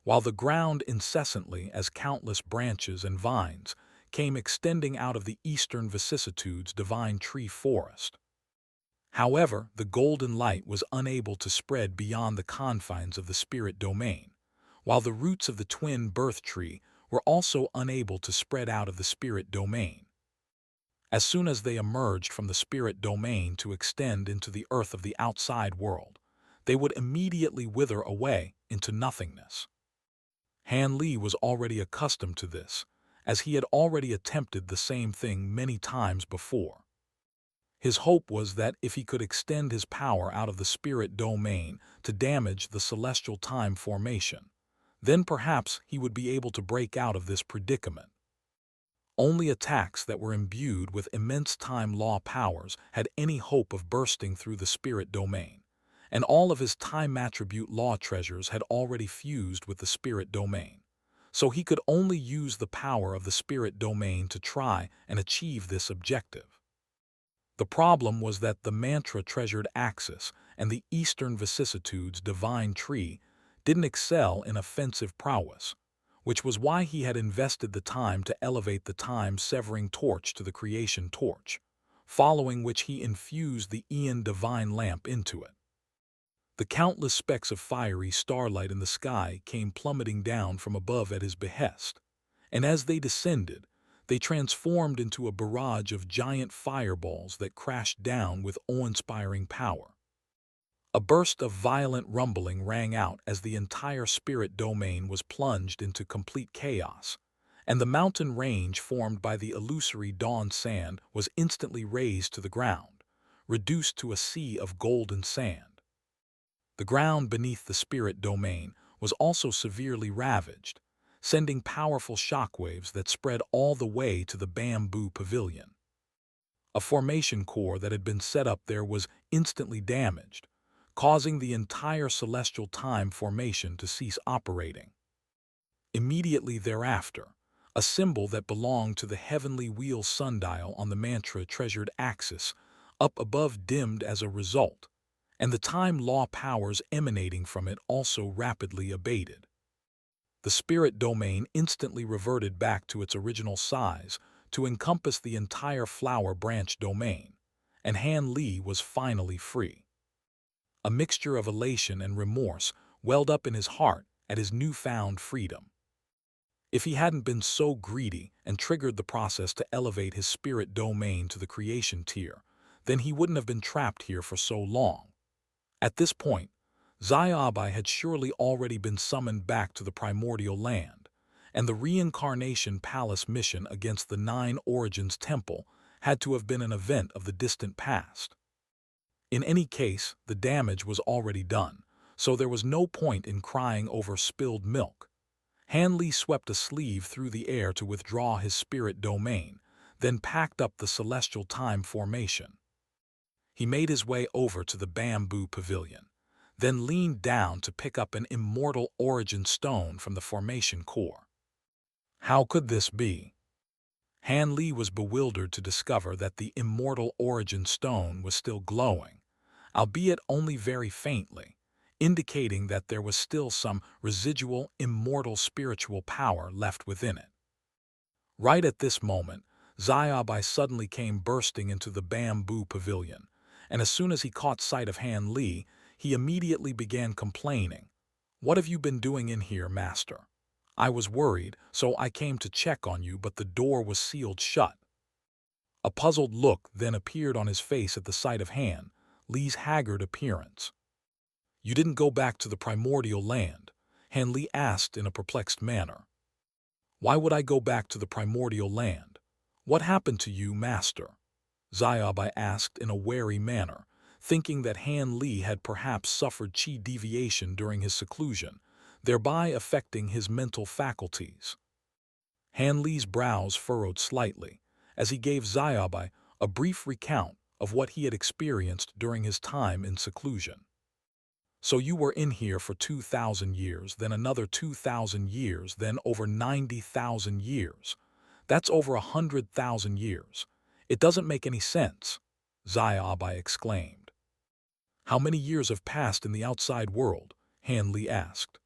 while the ground incessantly as countless branches and vines came extending out of the Eastern vicissitudes divine tree forest. However, the golden light was unable to spread beyond the confines of the spirit domain, while the roots of the twin birth tree were also unable to spread out of the spirit domain. As soon as they emerged from the spirit domain to extend into the earth of the outside world, they would immediately wither away into nothingness. Han Li was already accustomed to this, as he had already attempted the same thing many times before. His hope was that if he could extend his power out of the spirit domain to damage the celestial time formation, then perhaps he would be able to break out of this predicament. Only attacks that were imbued with immense time law powers had any hope of bursting through the spirit domain, and all of his time attribute law treasures had already fused with the spirit domain, so he could only use the power of the spirit domain to try and achieve this objective. The problem was that the mantra-treasured axis and the Eastern vicissitudes divine tree didn't excel in offensive prowess, which was why he had invested the time to elevate the time-severing torch to the creation torch, following which he infused the Aeon divine lamp into it. The countless specks of fiery starlight in the sky came plummeting down from above at his behest, and as they descended, they transformed into a barrage of giant fireballs that crashed down with awe-inspiring power. A burst of violent rumbling rang out as the entire spirit domain was plunged into complete chaos, and the mountain range formed by the illusory dawn sand was instantly razed to the ground, reduced to a sea of golden sand. The ground beneath the spirit domain was also severely ravaged, sending powerful shockwaves that spread all the way to the bamboo pavilion. A formation core that had been set up there was instantly damaged, causing the entire celestial time formation to cease operating. Immediately thereafter, a symbol that belonged to the heavenly wheel sundial on the mantra-treasured axis up above dimmed as a result, and the time law powers emanating from it also rapidly abated. The spirit domain instantly reverted back to its original size to encompass the entire flower branch domain, and Han Li was finally free. A mixture of elation and remorse welled up in his heart at his newfound freedom. If he hadn't been so greedy and triggered the process to elevate his spirit domain to the creation tier, then he wouldn't have been trapped here for so long. At this point, Xiaobai had surely already been summoned back to the primordial land, and the reincarnation palace mission against the Nine Origins Temple had to have been an event of the distant past. In any case, the damage was already done, so there was no point in crying over spilled milk. Han Li swept a sleeve through the air to withdraw his spirit domain, then packed up the celestial time formation. He made his way over to the bamboo pavilion, then leaned down to pick up an immortal origin stone from the formation core. How could this be? Han Li was bewildered to discover that the immortal origin stone was still glowing, albeit only very faintly, indicating that there was still some residual immortal spiritual power left within it. Right at this moment, Xiaobai suddenly came bursting into the bamboo pavilion, and as soon as he caught sight of Han Li, he immediately began complaining. "What have you been doing in here, master? I was worried, so I came to check on you, but the door was sealed shut." A puzzled look then appeared on his face at the sight of Han Li's haggard appearance. "You didn't go back to the primordial land?" Han Li asked in a perplexed manner. "Why would I go back to the primordial land? What happened to you, master?" Xiaobai asked in a wary manner, thinking that Han Li had perhaps suffered qi deviation during his seclusion, thereby affecting his mental faculties. Han Li's brows furrowed slightly, as he gave Xiaobai a brief recount of what he had experienced during his time in seclusion. "So you were in here for 2,000 years, then another 2,000 years, then over 90,000 years. That's over 100,000 years. It doesn't make any sense," Xiaobai exclaimed. "How many years have passed in the outside world?" Han Li asked.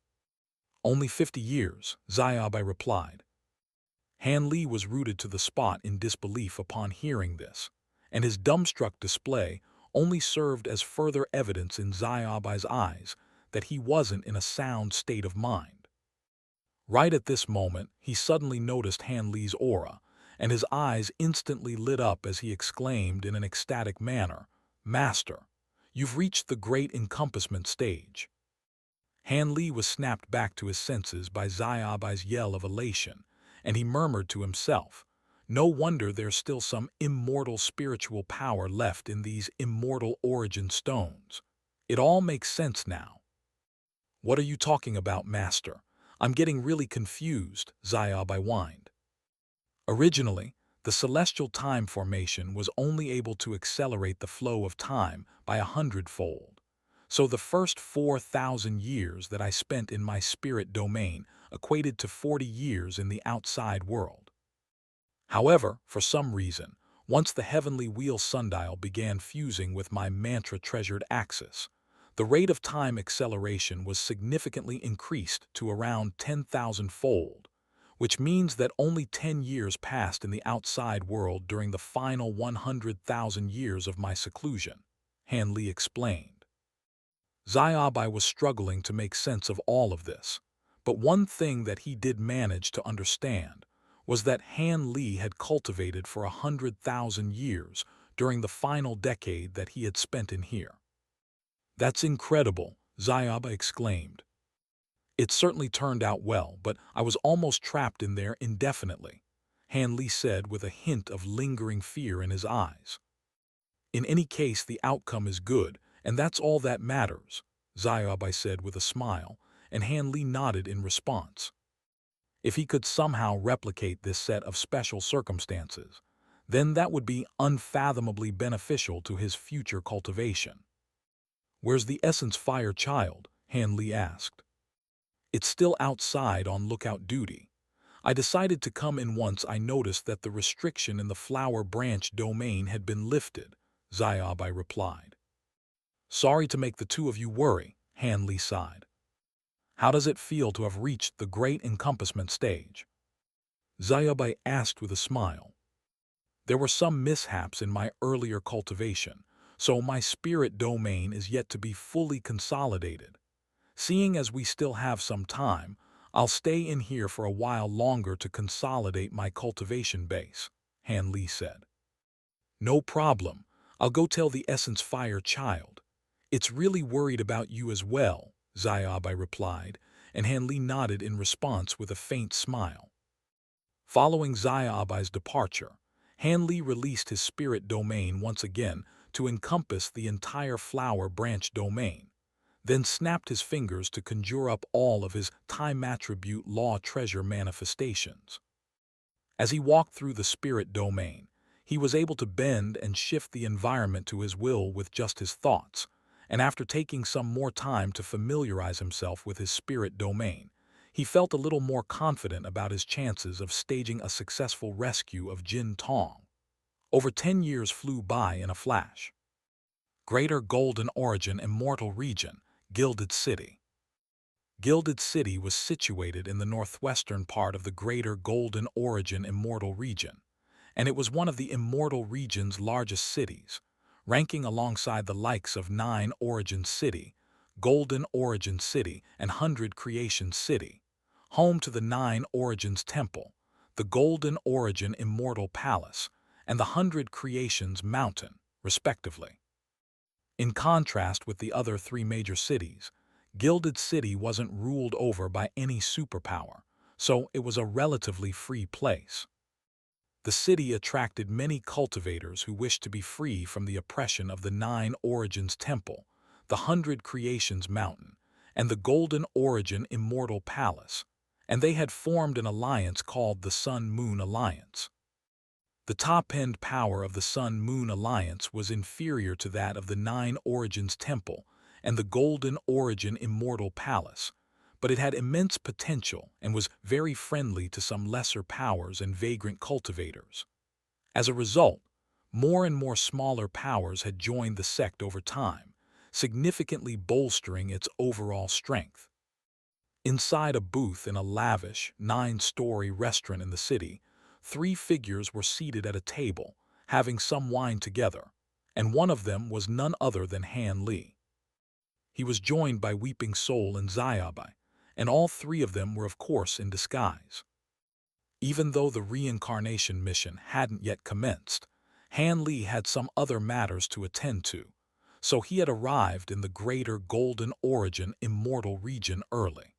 "Only 50 years, Xiaobai replied. Han Li was rooted to the spot in disbelief upon hearing this, and his dumbstruck display only served as further evidence in Xiaobai's eyes that he wasn't in a sound state of mind. Right at this moment, he suddenly noticed Han Li's aura, and his eyes instantly lit up as he exclaimed in an ecstatic manner, "Master, you've reached the great encompassment stage." Han Li was snapped back to his senses by Xiaobai's yell of elation, and he murmured to himself, "No wonder there's still some immortal spiritual power left in these immortal origin stones. It all makes sense now." "What are you talking about, master? I'm getting really confused," Xiaobai whined. Originally, the celestial time formation was only able to accelerate the flow of time by 100-fold. So the first 4,000 years that I spent in my spirit domain equated to 40 years in the outside world. However, for some reason, once the heavenly wheel sundial began fusing with my mantra-treasured axis, the rate of time acceleration was significantly increased to around 10,000-fold, which means that only 10 years passed in the outside world during the final 100,000 years of my seclusion, Han Li explained. Xiaobai was struggling to make sense of all of this, but one thing that he did manage to understand was that Han Li had cultivated for 100,000 years during the final decade that he had spent in here. "That's incredible," Xiaobai exclaimed. "It certainly turned out well, but I was almost trapped in there indefinitely," Han Li said with a hint of lingering fear in his eyes. "In any case, the outcome is good, and that's all that matters," Xiaobai said with a smile, and Han Li nodded in response. If he could somehow replicate this set of special circumstances, then that would be unfathomably beneficial to his future cultivation. "Where's the Essence Fire Child?" Han Li asked. "It's still outside on lookout duty. I decided to come in once I noticed that the restriction in the flower branch domain had been lifted," Xiaobai replied. "Sorry to make the two of you worry," Han Li sighed. "How does it feel to have reached the great encompassment stage?" Xiaobai asked with a smile. "There were some mishaps in my earlier cultivation, so my spirit domain is yet to be fully consolidated. Seeing as we still have some time, I'll stay in here for a while longer to consolidate my cultivation base," Han Li said. "No problem. I'll go tell the Essence Fire Child. It's really worried about you as well," Xiaobai replied, and Han Li nodded in response with a faint smile. Following Xiaobai's departure, Han Li released his spirit domain once again to encompass the entire flower branch domain, then snapped his fingers to conjure up all of his time attribute law treasure manifestations. As he walked through the spirit domain, he was able to bend and shift the environment to his will with just his thoughts, and after taking some more time to familiarize himself with his spirit domain, he felt a little more confident about his chances of staging a successful rescue of Jin Tong. Over 10 years flew by in a flash. Greater Golden Origin Immortal Region, Gilded City. Gilded City was situated in the northwestern part of the Greater Golden Origin Immortal Region, and it was one of the Immortal Region's largest cities, ranking alongside the likes of 9 Origin City, Golden Origin City, and 100 Creation City, home to the 9 Origins Temple, the Golden Origin Immortal Palace, and the 100 Creations Mountain, respectively. In contrast with the other 3 major cities, Gilded City wasn't ruled over by any superpower, so it was a relatively free place. The city attracted many cultivators who wished to be free from the oppression of the 9 Origins Temple, the 100 Creations Mountain, and the Golden Origin Immortal Palace, and they had formed an alliance called the Sun-Moon Alliance. The top-end power of the Sun-Moon Alliance was inferior to that of the 9 Origins Temple and the Golden Origin Immortal Palace, but it had immense potential and was very friendly to some lesser powers and vagrant cultivators. As a result, more and more smaller powers had joined the sect over time, significantly bolstering its overall strength. Inside a booth in a lavish, 9-story restaurant in the city, 3 figures were seated at a table, having some wine together, and one of them was none other than Han Li. He was joined by Weeping Soul and Xiaobai, and all 3 of them were of course in disguise. Even though the reincarnation mission hadn't yet commenced, Han Li had some other matters to attend to, so he had arrived in the Greater Golden Origin Immortal Region early.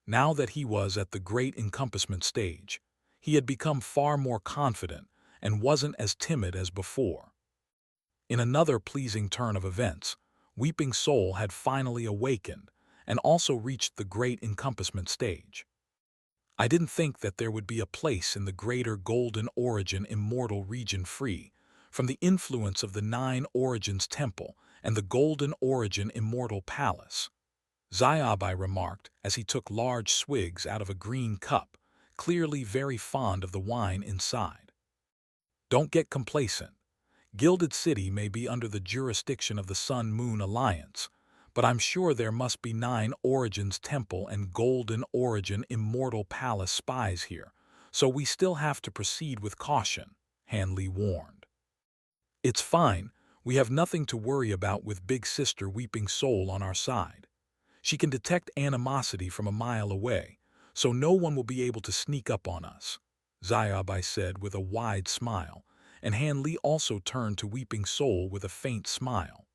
Now that he was at the Great Encompassment stage, he had become far more confident and wasn't as timid as before. In another pleasing turn of events, Weeping Soul had finally awakened and also reached the Great Encompassment stage. "I didn't think that there would be a place in the Greater Golden Origin Immortal Region free from the influence of the 9 Origins Temple and the Golden Origin Immortal Palace," Xiaobai remarked as he took large swigs out of a green cup, clearly very fond of the wine inside. "Don't get complacent. Gilded City may be under the jurisdiction of the Sun-Moon Alliance, but I'm sure there must be 9 Origins Temple and Golden Origin Immortal Palace spies here, so we still have to proceed with caution, Hanley warned. It's fine, we have nothing to worry about with Big Sister Weeping Soul on our side. She can detect animosity from a mile away, so no one will be able to sneak up on us, Xiaobai said with a wide smile, and Han Li also turned to Weeping Soul with a faint smile.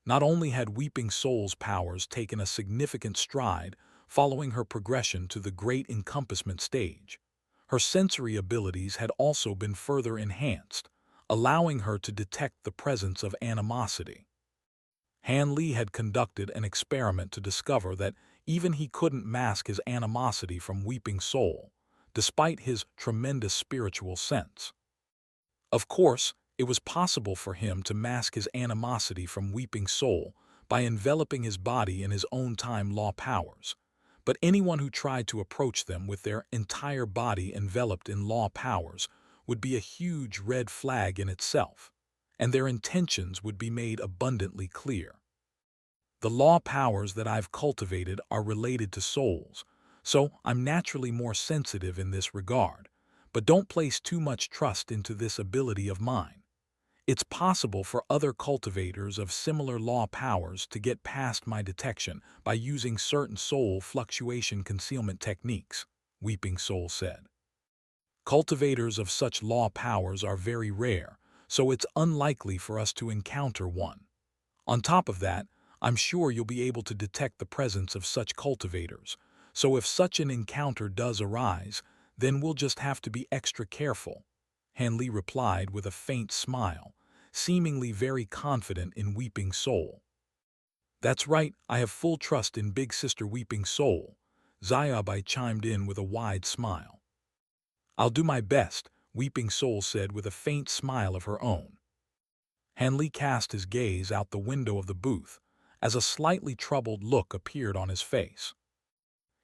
Not only had Weeping Soul's powers taken a significant stride following her progression to the Great Encompassment stage, her sensory abilities had also been further enhanced, allowing her to detect the presence of animosity. Han Li had conducted an experiment to discover that even he couldn't mask his animosity from Weeping Soul, despite his tremendous spiritual sense. Of course, it was possible for him to mask his animosity from Weeping Soul by enveloping his body in his own time law powers, but anyone who tried to approach them with their entire body enveloped in law powers would be a huge red flag in itself, and their intentions would be made abundantly clear. The law powers that I've cultivated are related to souls, so I'm naturally more sensitive in this regard, but don't place too much trust into this ability of mine. It's possible for other cultivators of similar law powers to get past my detection by using certain soul fluctuation concealment techniques, Weeping Soul said. Cultivators of such law powers are very rare, so it's unlikely for us to encounter one. On top of that, I'm sure you'll be able to detect the presence of such cultivators, so if such an encounter does arise, then we'll just have to be extra careful, Han Li replied with a faint smile, seemingly very confident in Weeping Soul. That's right, I have full trust in Big Sister Weeping Soul, Xiaobai chimed in with a wide smile. I'll do my best, Weeping Soul said with a faint smile of her own. Han Li cast his gaze out the window of the booth, as a slightly troubled look appeared on his face.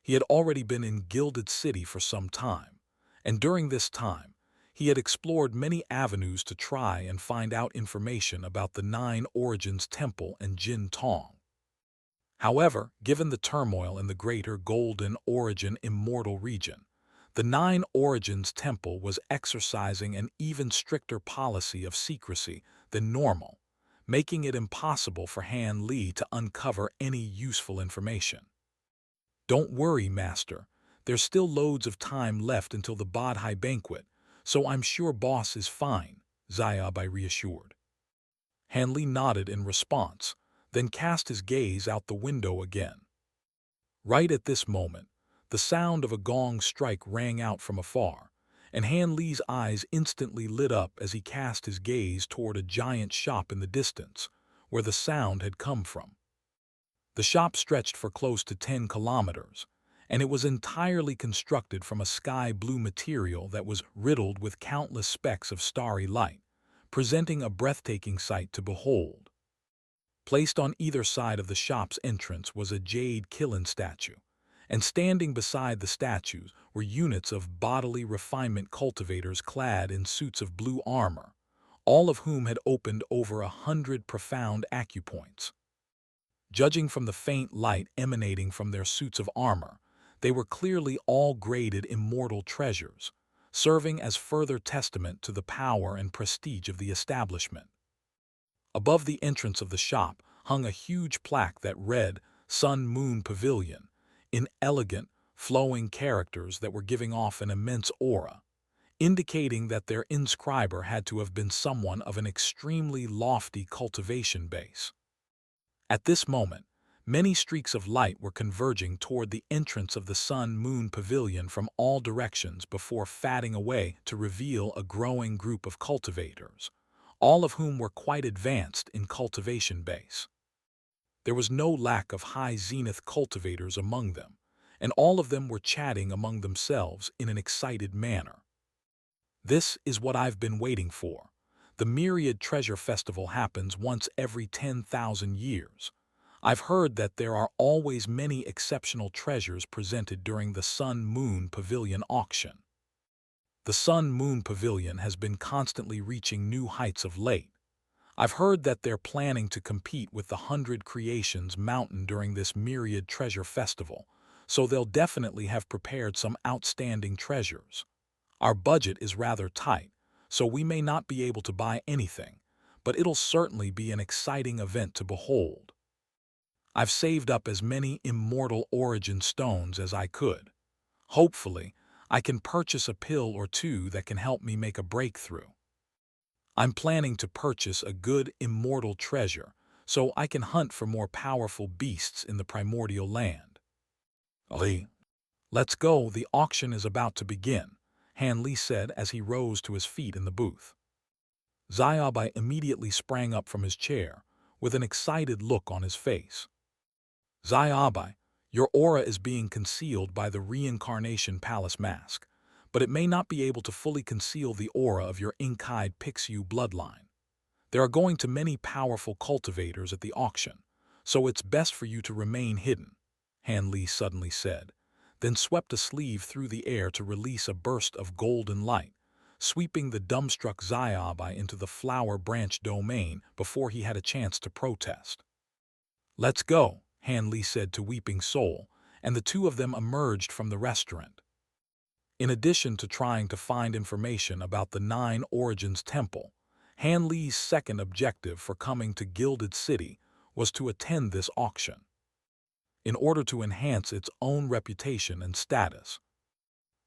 He had already been in Gilded City for some time, and during this time, he had explored many avenues to try and find out information about the 9 Origins Temple and Jin Tong. However, given the turmoil in the greater Golden Origin Immortal region, the 9 Origins Temple was exercising an even stricter policy of secrecy than normal, making it impossible for Han Li to uncover any useful information. Don't worry, Master. There's still loads of time left until the Badhai banquet, so I'm sure Boss is fine, Xiaobai reassured. Han Li nodded in response, then cast his gaze out the window again. Right at this moment, the sound of a gong strike rang out from afar, and Han Li's eyes instantly lit up as he cast his gaze toward a giant shop in the distance, where the sound had come from. The shop stretched for close to 10 kilometers, and it was entirely constructed from a sky-blue material that was riddled with countless specks of starry light, presenting a breathtaking sight to behold. Placed on either side of the shop's entrance was a jade Kilin statue, and standing beside the statues were units of bodily refinement cultivators clad in suits of blue armor, all of whom had opened over 100 profound acupoints. Judging from the faint light emanating from their suits of armor, they were clearly all graded immortal treasures, serving as further testament to the power and prestige of the establishment. Above the entrance of the shop hung a huge plaque that read Sun Moon Pavilion, in elegant, flowing characters that were giving off an immense aura, indicating that their inscriber had to have been someone of an extremely lofty cultivation base. At this moment, many streaks of light were converging toward the entrance of the Sun Moon Pavilion from all directions before fading away to reveal a growing group of cultivators, all of whom were quite advanced in cultivation base. There was no lack of high zenith cultivators among them, and all of them were chatting among themselves in an excited manner. This is what I've been waiting for. The Myriad Treasure Festival happens once every 10,000 years. I've heard that there are always many exceptional treasures presented during the Sun Moon Pavilion auction. The Sun Moon Pavilion has been constantly reaching new heights of late. I've heard that they're planning to compete with the 100 Creations Mountain during this Myriad Treasure Festival, so they'll definitely have prepared some outstanding treasures. Our budget is rather tight, so we may not be able to buy anything, but it'll certainly be an exciting event to behold. I've saved up as many Immortal Origin stones as I could. Hopefully, I can purchase a pill or two that can help me make a breakthrough. I'm planning to purchase a good immortal treasure so I can hunt for more powerful beasts in the primordial land. Ali, let's go, the auction is about to begin, Han Li said as he rose to his feet in the booth. Xiaobai immediately sprang up from his chair, with an excited look on his face. Xiaobai, your aura is being concealed by the Reincarnation Palace mask, but it may not be able to fully conceal the aura of your Inkai Pixiu bloodline. There are going to many powerful cultivators at the auction, so it's best for you to remain hidden, Han Li suddenly said, then swept a sleeve through the air to release a burst of golden light, sweeping the dumbstruck Xiaobai into the flower branch domain before he had a chance to protest. Let's go, Han Li said to Weeping Soul, and the two of them emerged from the restaurant. In addition to trying to find information about the Nine Origins Temple, Han Li's second objective for coming to Gilded City was to attend this auction, in order to enhance its own reputation and status.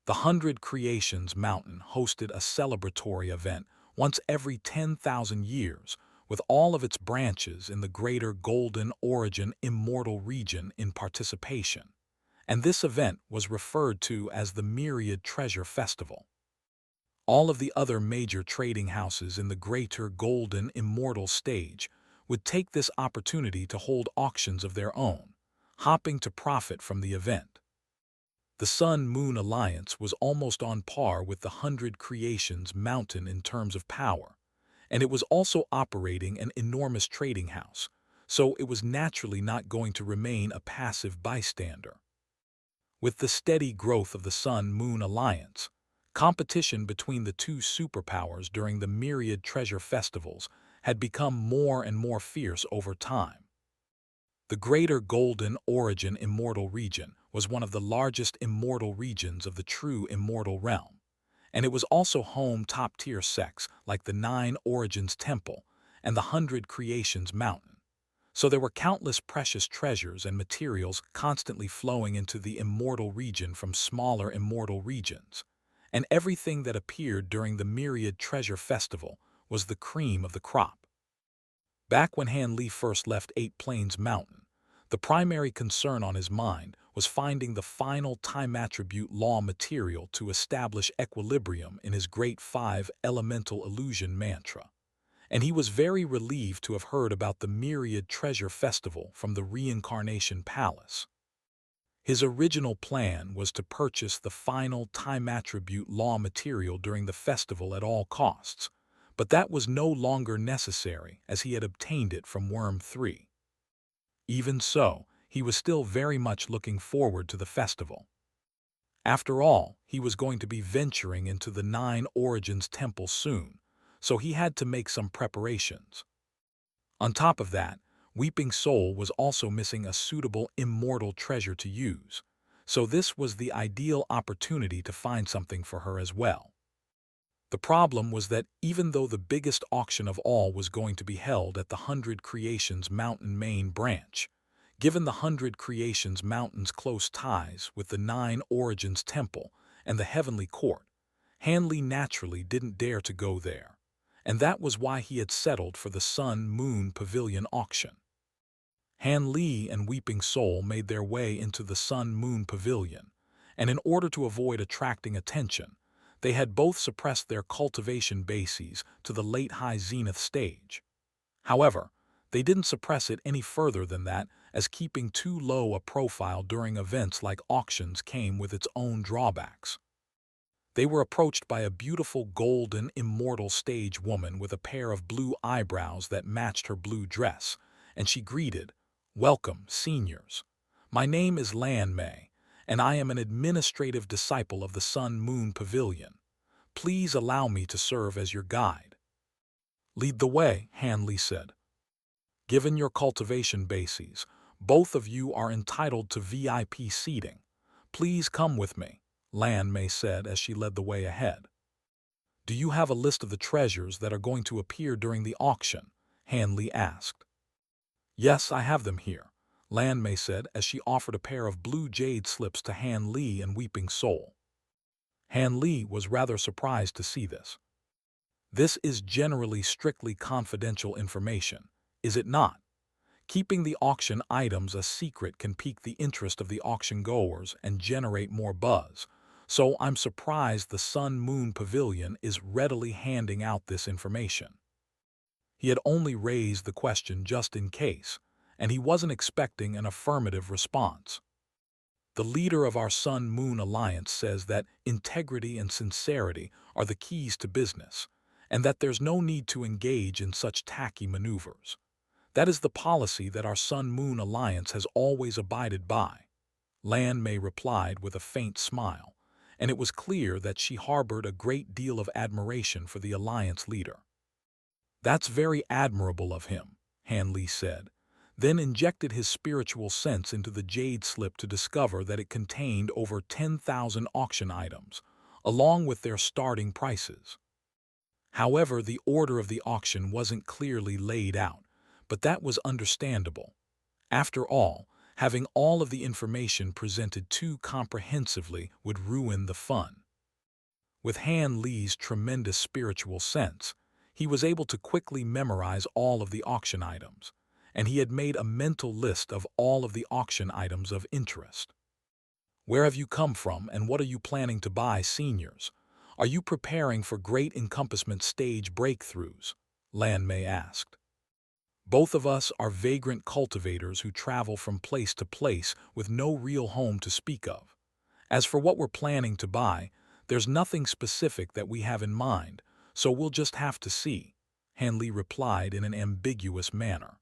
The 100 Creations Mountain hosted a celebratory event once every 10,000 years, with all of its branches in the greater Golden Origin Immortal region in participation, and this event was referred to as the Myriad Treasure Festival. All of the other major trading houses in the greater Golden Immortal stage would take this opportunity to hold auctions of their own, hoping to profit from the event. The Sun-Moon Alliance was almost on par with the 100 Creations Mountain in terms of power, and it was also operating an enormous trading house, so it was naturally not going to remain a passive bystander. With the steady growth of the Sun-Moon Alliance, competition between the two superpowers during the Myriad Treasure Festivals had become more and more fierce over time. The Greater Golden Origin Immortal region was one of the largest immortal regions of the true immortal realm, and it was also home top-tier sects like the Nine Origins Temple and the 100 Creations Mountain. So there were countless precious treasures and materials constantly flowing into the immortal region from smaller immortal regions, and everything that appeared during the Myriad Treasure Festival was the cream of the crop. Back when Han Li first left Eight Plains Mountain, the primary concern on his mind was finding the final time attribute law material to establish equilibrium in his Great Five Elemental Illusion mantra, and he was very relieved to have heard about the Myriad Treasure Festival from the Reincarnation Palace. His original plan was to purchase the final time attribute law material during the festival at all costs, but that was no longer necessary as he had obtained it from Worm 3. Even so, he was still very much looking forward to the festival. After all, he was going to be venturing into the Nine Origins Temple soon, so he had to make some preparations. On top of that, Weeping Soul was also missing a suitable immortal treasure to use, so this was the ideal opportunity to find something for her as well. The problem was that even though the biggest auction of all was going to be held at the 100 Creations Mountain main branch, given the 100 Creations Mountain's close ties with the Nine Origins Temple and the Heavenly Court, Han Li naturally didn't dare to go there, and that was why he had settled for the Sun-Moon Pavilion auction. Han Li and Weeping Soul made their way into the Sun-Moon Pavilion, and in order to avoid attracting attention, they had both suppressed their cultivation bases to the late high zenith stage. However, they didn't suppress it any further than that, as keeping too low a profile during events like auctions came with its own drawbacks. They were approached by a beautiful golden immortal stage woman with a pair of blue eyebrows that matched her blue dress, and she greeted, "Welcome, seniors. My name is Lan Mei, and I am an administrative disciple of the Sun-Moon Pavilion. Please allow me to serve as your guide." Lead the way, Hanley said. Given your cultivation bases, both of you are entitled to VIP seating. Please come with me, Lan Mei said as she led the way ahead. Do you have a list of the treasures that are going to appear during the auction? Hanley asked. Yes, I have them here, Lan Mei said as she offered a pair of blue jade slips to Han Li and Weeping Soul. Han Li was rather surprised to see this. This is generally strictly confidential information, is it not? Keeping the auction items a secret can pique the interest of the auction goers and generate more buzz, so I'm surprised the Sun Moon Pavilion is readily handing out this information. He had only raised the question just in case, and he wasn't expecting an affirmative response. The leader of our Sun-Moon Alliance says that integrity and sincerity are the keys to business, and that there's no need to engage in such tacky maneuvers. That is the policy that our Sun-Moon Alliance has always abided by, Lan Mei replied with a faint smile, and it was clear that she harbored a great deal of admiration for the Alliance leader. That's very admirable of him, Han Li said, then injected his spiritual sense into the jade slip to discover that it contained over 10,000 auction items, along with their starting prices. However, the order of the auction wasn't clearly laid out, but that was understandable. After all, having all of the information presented too comprehensively would ruin the fun. With Han Li's tremendous spiritual sense, he was able to quickly memorize all of the auction items, and he had made a mental list of all of the auction items of interest. Where have you come from and what are you planning to buy, seniors? Are you preparing for great encompassment stage breakthroughs? Lan Mei asked. Both of us are vagrant cultivators who travel from place to place with no real home to speak of. As for what we're planning to buy, there's nothing specific that we have in mind, so we'll just have to see, Han Li replied in an ambiguous manner.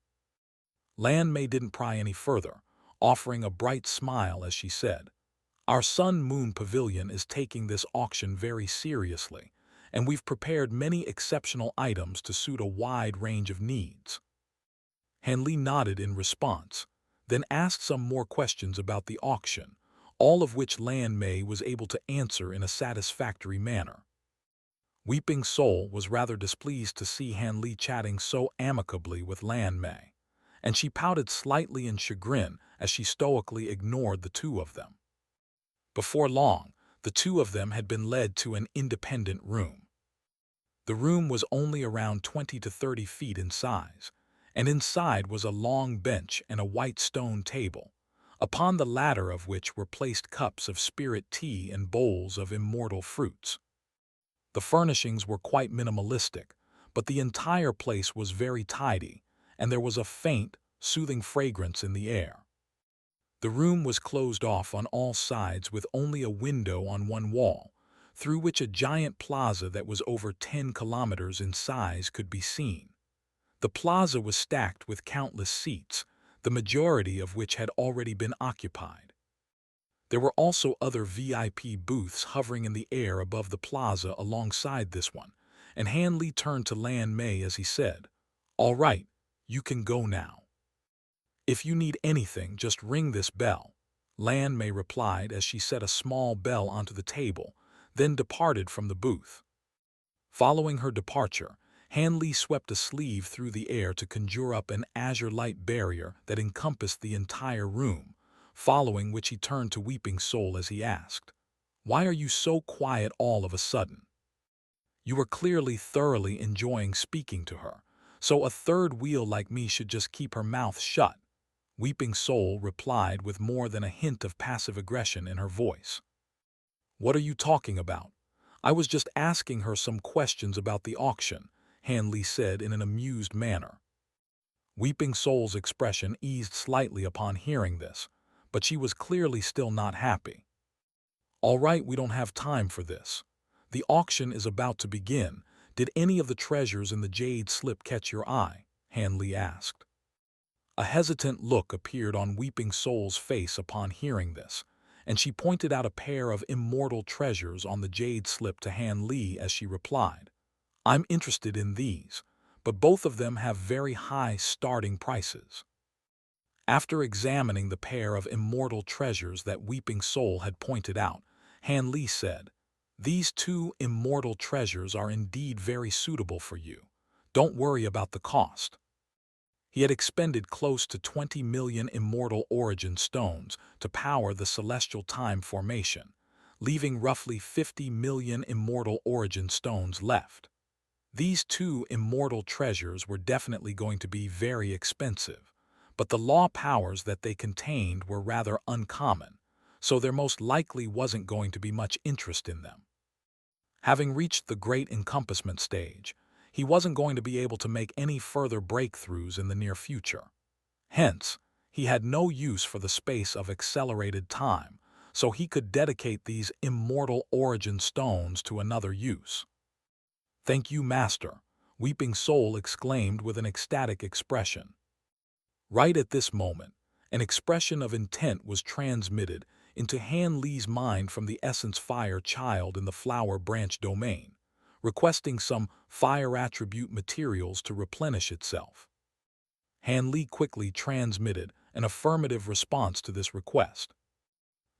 Lan Mei didn't pry any further, offering a bright smile as she said, Our Sun Moon Pavilion is taking this auction very seriously, and we've prepared many exceptional items to suit a wide range of needs. Han Li nodded in response, then asked some more questions about the auction, all of which Lan Mei was able to answer in a satisfactory manner. Weeping Soul was rather displeased to see Han Li chatting so amicably with Lan Mei, and she pouted slightly in chagrin as she stoically ignored the two of them. Before long, the two of them had been led to an independent room. The room was only around 20 to 30 feet in size, and inside was a long bench and a white stone table, upon the latter of which were placed cups of spirit tea and bowls of immortal fruits. The furnishings were quite minimalistic, but the entire place was very tidy, and there was a faint, soothing fragrance in the air. The room was closed off on all sides with only a window on one wall, through which a giant plaza that was over 10 kilometers in size could be seen. The plaza was stacked with countless seats, the majority of which had already been occupied. There were also other VIP booths hovering in the air above the plaza alongside this one, and Han Li turned to Lan Mei as he said, All right, you can go now. If you need anything, just ring this bell, Lan Mei replied as she set a small bell onto the table, then departed from the booth. Following her departure, Han Li swept a sleeve through the air to conjure up an azure light barrier that encompassed the entire room, following which he turned to Weeping Soul as he asked, Why are you so quiet all of a sudden? You were clearly thoroughly enjoying speaking to her, so a third wheel like me should just keep her mouth shut, Weeping Soul replied with more than a hint of passive aggression in her voice. What are you talking about? I was just asking her some questions about the auction, Han Li said in an amused manner. Weeping Soul's expression eased slightly upon hearing this, but she was clearly still not happy. All right, we don't have time for this. The auction is about to begin. Did any of the treasures in the jade slip catch your eye? Han Li asked. A hesitant look appeared on Weeping Soul's face upon hearing this, and she pointed out a pair of immortal treasures on the jade slip to Han Li as she replied, I'm interested in these, but both of them have very high starting prices. After examining the pair of immortal treasures that Weeping Soul had pointed out, Han Li said, "These two immortal treasures are indeed very suitable for you. Don't worry about the cost." He had expended close to 20 million immortal origin stones to power the celestial time formation, leaving roughly 50 million immortal origin stones left. These two immortal treasures were definitely going to be very expensive, but the law powers that they contained were rather uncommon, so there most likely wasn't going to be much interest in them. Having reached the great encompassment stage, he wasn't going to be able to make any further breakthroughs in the near future. Hence, he had no use for the space of accelerated time, so he could dedicate these immortal origin stones to another use. "Thank you, Master," Weeping Soul exclaimed with an ecstatic expression. Right at this moment, an expression of intent was transmitted into Han Li's mind from the Essence Fire Child in the Flower Branch domain, requesting some fire attribute materials to replenish itself. Han Li quickly transmitted an affirmative response to this request.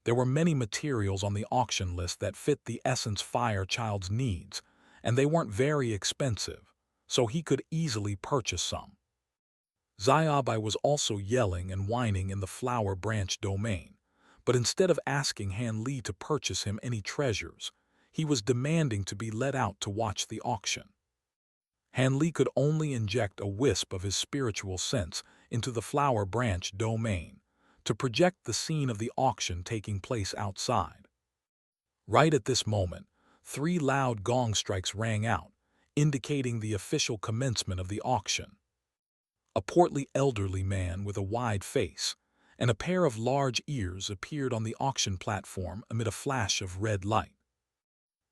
There were many materials on the auction list that fit the Essence Fire Child's needs, and they weren't very expensive, so he could easily purchase some. Xiaobai was also yelling and whining in the Flower Branch domain, but instead of asking Han Li to purchase him any treasures, he was demanding to be let out to watch the auction. Han Li could only inject a wisp of his spiritual sense into the Flower Branch domain to project the scene of the auction taking place outside. Right at this moment, 3 loud gong strikes rang out, indicating the official commencement of the auction. A portly elderly man with a wide face and a pair of large ears appeared on the auction platform amid a flash of red light.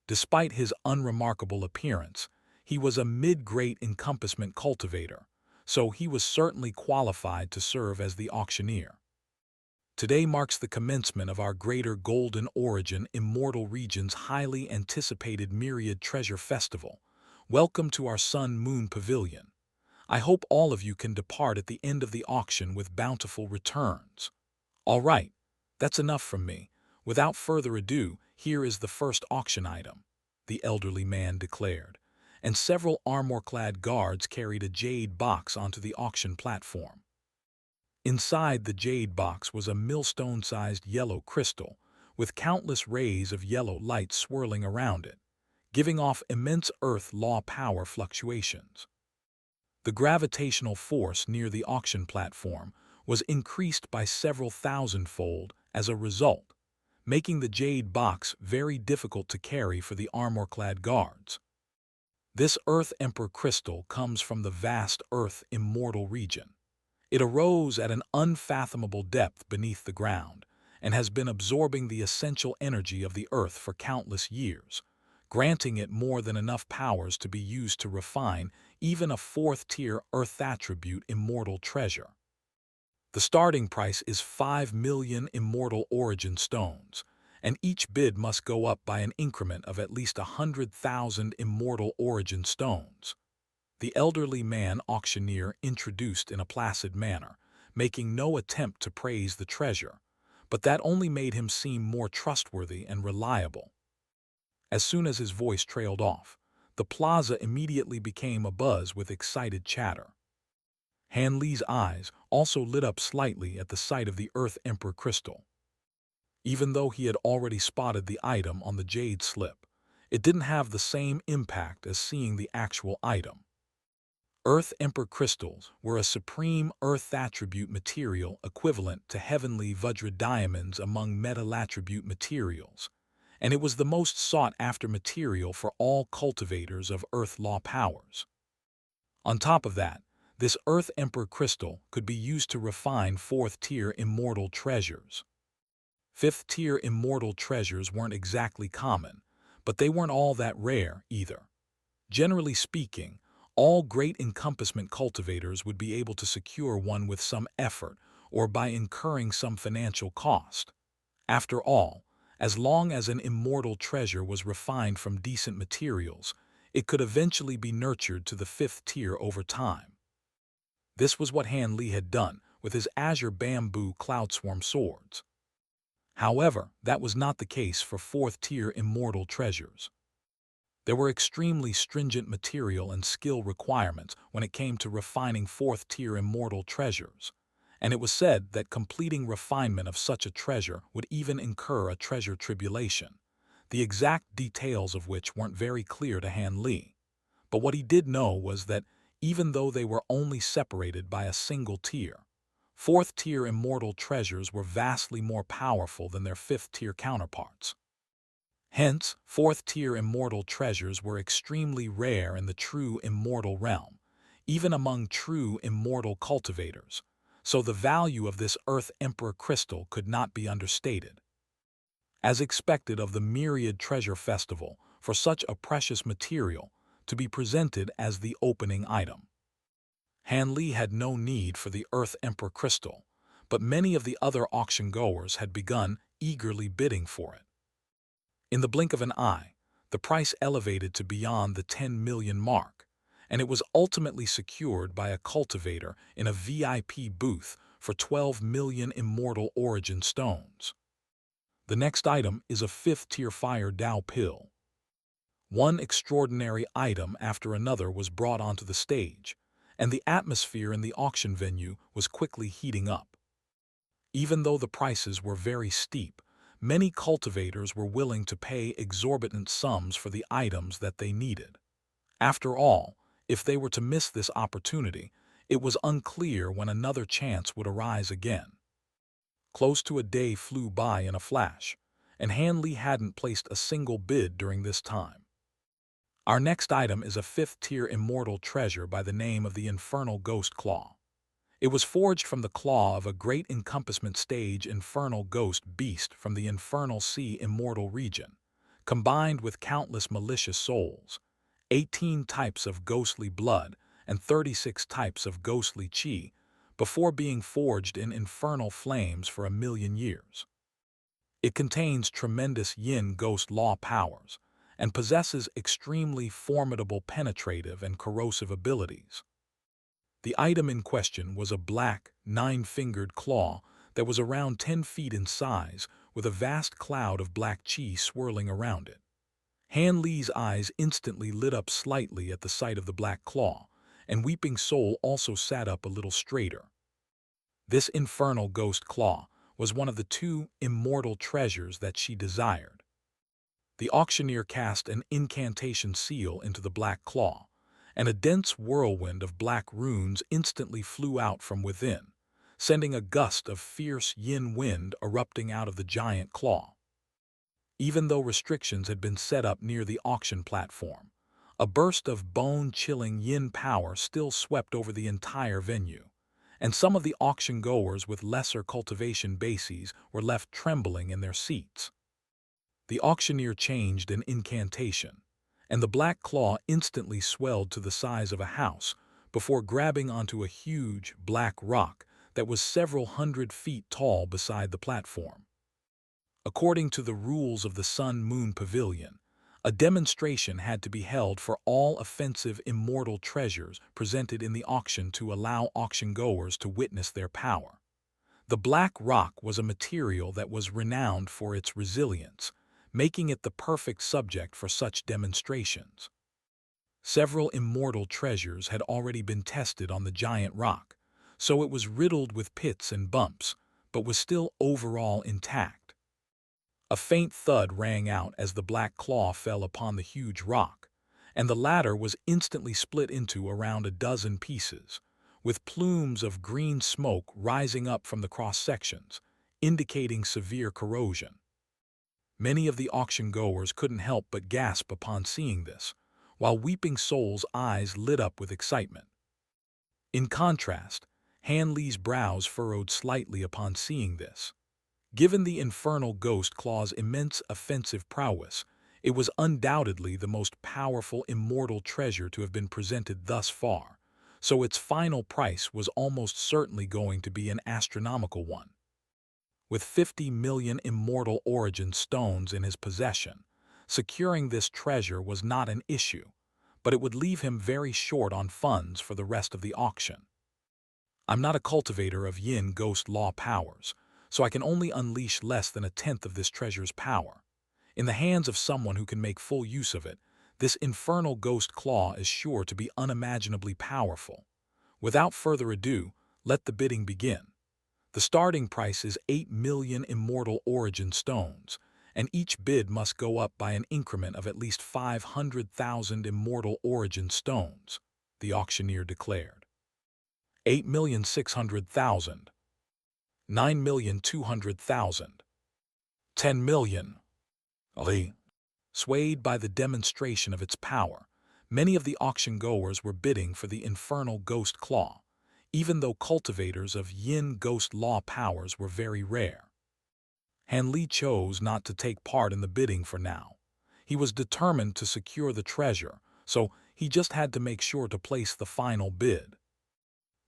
Despite his unremarkable appearance, he was a mid-grade encompassment cultivator, so he was certainly qualified to serve as the auctioneer. "Today marks the commencement of our greater Golden Origin Immortal Region's highly anticipated Myriad Treasure Festival. Welcome to our Sun Moon Pavilion. I hope all of you can depart at the end of the auction with bountiful returns." "All right, that's enough from me. Without further ado, here is the first auction item," the elderly man declared, and several armor-clad guards carried a jade box onto the auction platform. Inside the jade box was a millstone-sized yellow crystal, with countless rays of yellow light swirling around it, giving off immense earth law power fluctuations. The gravitational force near the auction platform was increased by several thousandfold as a result, making the jade box very difficult to carry for the armor-clad guards. This Earth Emperor crystal comes from the vast Earth Immortal region. It arose at an unfathomable depth beneath the ground and has been absorbing the essential energy of the Earth for countless years, granting it more than enough powers to be used to refine even a 4th-tier Earth attribute immortal treasure. The starting price is 5 million immortal origin stones, and each bid must go up by an increment of at least 100,000 immortal origin stones. The elderly man auctioneer introduced in a placid manner, making no attempt to praise the treasure, but that only made him seem more trustworthy and reliable. As soon as his voice trailed off, the plaza immediately became abuzz with excited chatter. Han Li's eyes also lit up slightly at the sight of the Earth Emperor crystal. Even though he had already spotted the item on the jade slip, it didn't have the same impact as seeing the actual item. Earth Emperor crystals were a supreme Earth attribute material equivalent to heavenly Vajra diamonds among metal attribute materials, and it was the most sought-after material for all cultivators of Earth law powers. On top of that, this Earth Emperor crystal could be used to refine 4th-tier immortal treasures. 5th-tier immortal treasures weren't exactly common, but they weren't all that rare either. Generally speaking, all great encompassment cultivators would be able to secure one with some effort or by incurring some financial cost. After all, as long as an immortal treasure was refined from decent materials, it could eventually be nurtured to the 5th tier over time. This was what Han Li had done with his azure bamboo cloudswarm swords. However, that was not the case for 4th tier immortal treasures. There were extremely stringent material and skill requirements when it came to refining 4th tier immortal treasures, and it was said that completing refinement of such a treasure would even incur a treasure tribulation, the exact details of which weren't very clear to Han Li. But what he did know was that even though they were only separated by a single tier, 4th tier immortal treasures were vastly more powerful than their 5th tier counterparts. Hence, 4th tier immortal treasures were extremely rare in the true immortal realm, even among true immortal cultivators, so the value of this Earth Emperor crystal could not be understated. As expected of the myriad treasure festival, for such a precious material to be presented as the opening item, Han Li had no need for the Earth Emperor crystal, but many of the other auction-goers had begun eagerly bidding for it. In the blink of an eye, the price elevated to beyond the 10 million mark, and it was ultimately secured by a cultivator in a VIP booth for 12 million immortal origin stones. The next item is a 5th tier fire Dao pill. One extraordinary item after another was brought onto the stage, and the atmosphere in the auction venue was quickly heating up. Even though the prices were very steep, many cultivators were willing to pay exorbitant sums for the items that they needed. After all, if they were to miss this opportunity, it was unclear when another chance would arise again. Close to a day flew by in a flash, and Han Li hadn't placed a single bid during this time. Our next item is a 5th tier immortal treasure by the name of the Infernal Ghost Claw. It was forged from the claw of a great encompassment stage infernal ghost beast from the Infernal Sea immortal region, combined with countless malicious souls, 18 types of ghostly blood, and 36 types of ghostly chi, before being forged in infernal flames for 1,000,000 years. It contains tremendous yin ghost law powers, and possesses extremely formidable penetrative and corrosive abilities. The item in question was a black, 9-fingered claw that was around 10 feet in size, with a vast cloud of black chi swirling around it. Han Li's eyes instantly lit up slightly at the sight of the black claw, and Weeping Soul also sat up a little straighter. This infernal ghost claw was one of the 2 immortal treasures that she desired. The auctioneer cast an incantation seal into the black claw, and a dense whirlwind of black runes instantly flew out from within, sending a gust of fierce yin wind erupting out of the giant claw. Even though restrictions had been set up near the auction platform, a burst of bone-chilling yin power still swept over the entire venue, and some of the auction-goers with lesser cultivation bases were left trembling in their seats. The auctioneer changed an incantation, and the black claw instantly swelled to the size of a house before grabbing onto a huge, black rock that was several hundred feet tall beside the platform. According to the rules of the Sun-Moon Pavilion, a demonstration had to be held for all offensive immortal treasures presented in the auction to allow auction-goers to witness their power. The black rock was a material that was renowned for its resilience, making it the perfect subject for such demonstrations. Several immortal treasures had already been tested on the giant rock, so it was riddled with pits and bumps, but was still overall intact. A faint thud rang out as the black claw fell upon the huge rock, and the latter was instantly split into around a dozen pieces, with plumes of green smoke rising up from the cross-sections, indicating severe corrosion. Many of the auction-goers couldn't help but gasp upon seeing this, while Weeping Soul's eyes lit up with excitement. In contrast, Han Li's brows furrowed slightly upon seeing this. Given the infernal ghost claw's immense offensive prowess, it was undoubtedly the most powerful immortal treasure to have been presented thus far, so its final price was almost certainly going to be an astronomical one. With 50 million immortal origin stones in his possession, securing this treasure was not an issue, but it would leave him very short on funds for the rest of the auction. I'm not a cultivator of yin ghost law powers, so I can only unleash less than a tenth of this treasure's power. In the hands of someone who can make full use of it, this infernal ghost claw is sure to be unimaginably powerful. Without further ado, let the bidding begin. The starting price is 8 million immortal origin stones, and each bid must go up by an increment of at least 500,000 immortal origin stones, the auctioneer declared. 8,600,000, 9,200,000, 10 million. Ali. Swayed by the demonstration of its power, many of the auction goers were bidding for the infernal ghost claw, even though cultivators of yin ghost law powers were very rare. Han Li chose not to take part in the bidding for now. He was determined to secure the treasure, so he just had to make sure to place the final bid.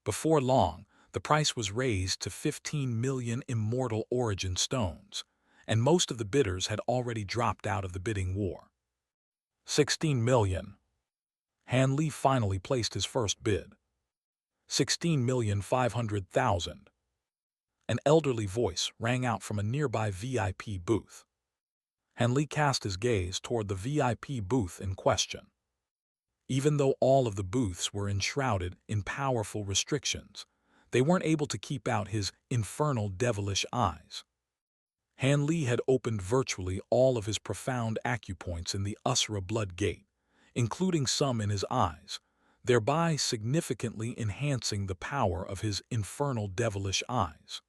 Before long, the price was raised to 15 million immortal origin stones, and most of the bidders had already dropped out of the bidding war. 16 million. Han Li finally placed his first bid. 16,500,000. An elderly voice rang out from a nearby VIP booth. Han Li cast his gaze toward the VIP booth in question. Even though all of the booths were enshrouded in powerful restrictions, they weren't able to keep out his infernal devilish eyes. Han Li had opened virtually all of his profound acupoints in the Usura blood gate, including some in his eyes, thereby significantly enhancing the power of his infernal devilish eyes.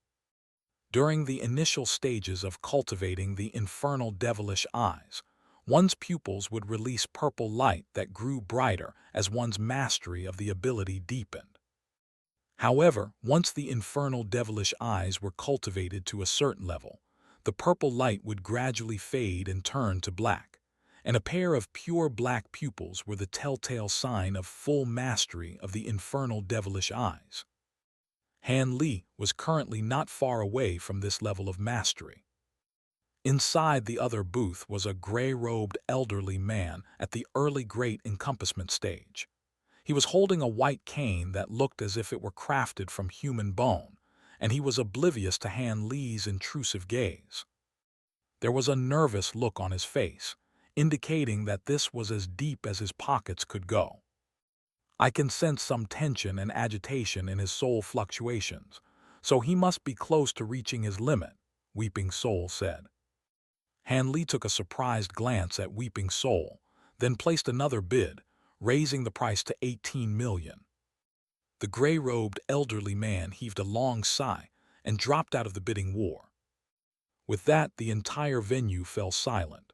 During the initial stages of cultivating the infernal devilish eyes, one's pupils would release purple light that grew brighter as one's mastery of the ability deepened. However, once the infernal devilish eyes were cultivated to a certain level, the purple light would gradually fade and turn to black, and a pair of pure black pupils were the telltale sign of full mastery of the infernal devilish eyes. Han Li was currently not far away from this level of mastery. Inside the other booth was a gray-robed elderly man at the early great encompassment stage. He was holding a white cane that looked as if it were crafted from human bone, and he was oblivious to Han Li's intrusive gaze. There was a nervous look on his face, indicating that this was as deep as his pockets could go. I can sense some tension and agitation in his soul fluctuations, so he must be close to reaching his limit, Weeping Soul said. Han Li took a surprised glance at Weeping Soul, then placed another bid, raising the price to 18 million. The gray-robed elderly man heaved a long sigh and dropped out of the bidding war. With that, the entire venue fell silent.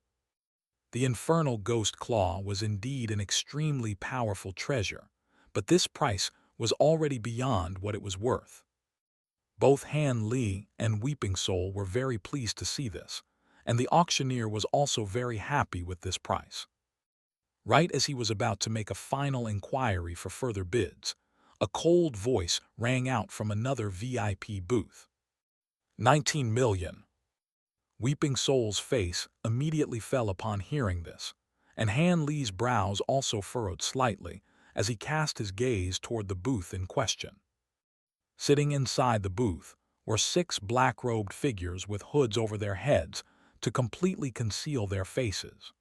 The infernal ghost claw was indeed an extremely powerful treasure, but this price was already beyond what it was worth. Both Han Li and Weeping Soul were very pleased to see this, and the auctioneer was also very happy with this price. Right as he was about to make a final inquiry for further bids, a cold voice rang out from another VIP booth. 19 million. Weeping Soul's face immediately fell upon hearing this, and Han Li's brows also furrowed slightly as he cast his gaze toward the booth in question. Sitting inside the booth were 6 black-robed figures with hoods over their heads to completely conceal their faces.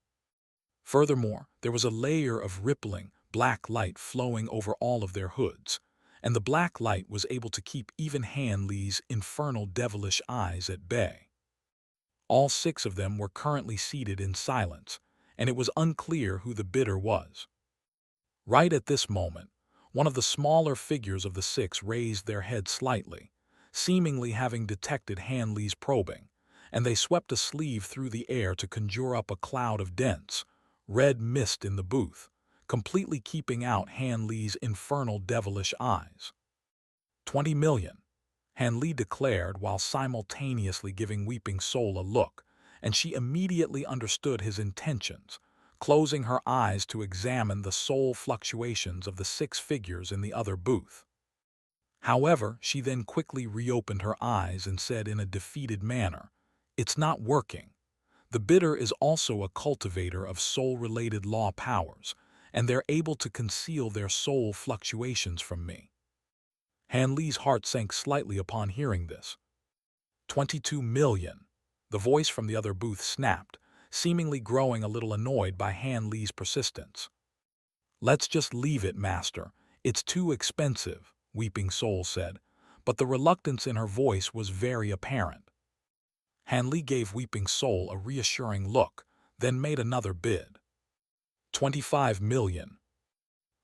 Furthermore, there was a layer of rippling, black light flowing over all of their hoods, and the black light was able to keep even Han Li's infernal devilish eyes at bay. All 6 of them were currently seated in silence, and it was unclear who the bidder was. Right at this moment, one of the smaller figures of the 6 raised their head slightly, seemingly having detected Han Li's probing, and they swept a sleeve through the air to conjure up a cloud of dense, red mist in the booth, completely keeping out Han Li's infernal devilish eyes. 20 million, Han Li declared while simultaneously giving Weeping Soul a look, and she immediately understood his intentions, closing her eyes to examine the soul fluctuations of the 6 figures in the other booth. However, she then quickly reopened her eyes and said in a defeated manner, "It's not working. The bidder is also a cultivator of soul-related law powers, and they're able to conceal their soul fluctuations from me." Han Li's heart sank slightly upon hearing this. 22 million. The voice from the other booth snapped, seemingly growing a little annoyed by Han Li's persistence. "Let's just leave it, Master. It's too expensive," Weeping Soul said, but the reluctance in her voice was very apparent. Han Li gave Weeping Soul a reassuring look, then made another bid. 25 million.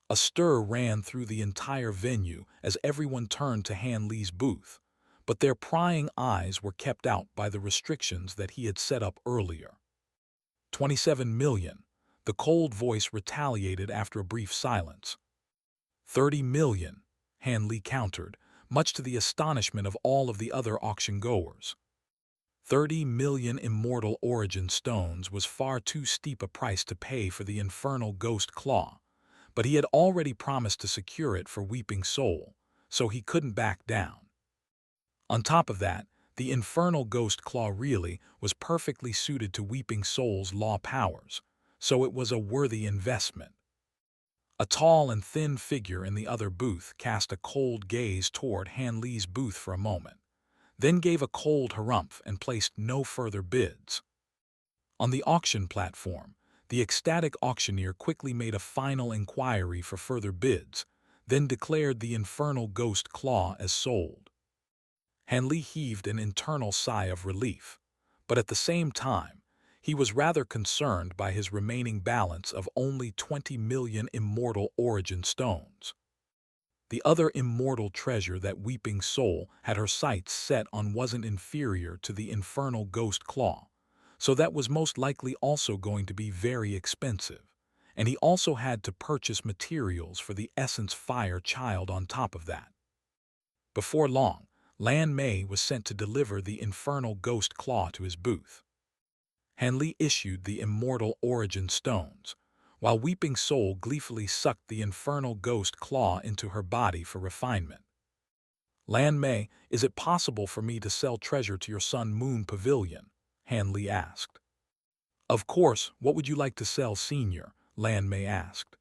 A stir ran through the entire venue as everyone turned to Han Li's booth, but their prying eyes were kept out by the restrictions that he had set up earlier. 27 million. The cold voice retaliated after a brief silence. 30 million, Han Li countered, much to the astonishment of all of the other auction-goers. 30 million Immortal Origin stones was far too steep a price to pay for the infernal ghost claw, but he had already promised to secure it for Weeping Soul, so he couldn't back down. On top of that, the infernal ghost claw really was perfectly suited to Weeping Soul's law powers, so it was a worthy investment. A tall and thin figure in the other booth cast a cold gaze toward Han Li's booth for a moment, then gave a cold harumph and placed no further bids. On the auction platform, the ecstatic auctioneer quickly made a final inquiry for further bids, then declared the infernal ghost claw as sold. Han Li heaved an internal sigh of relief, but at the same time, he was rather concerned by his remaining balance of only 20 million Immortal Origin stones. The other immortal treasure that Weeping Soul had her sights set on wasn't inferior to the infernal ghost claw, so that was most likely also going to be very expensive, and he also had to purchase materials for the Essence Fire Child on top of that. Before long, Lan Mei was sent to deliver the infernal ghost claw to his booth. Han Li issued the Immortal Origin stones, while Weeping Soul gleefully sucked the infernal ghost claw into her body for refinement. "Lan Mei, is it possible for me to sell treasure to your Sun Moon Pavilion?" Han Li asked. "Of course, what would you like to sell, Senior?" Lan Mei asked.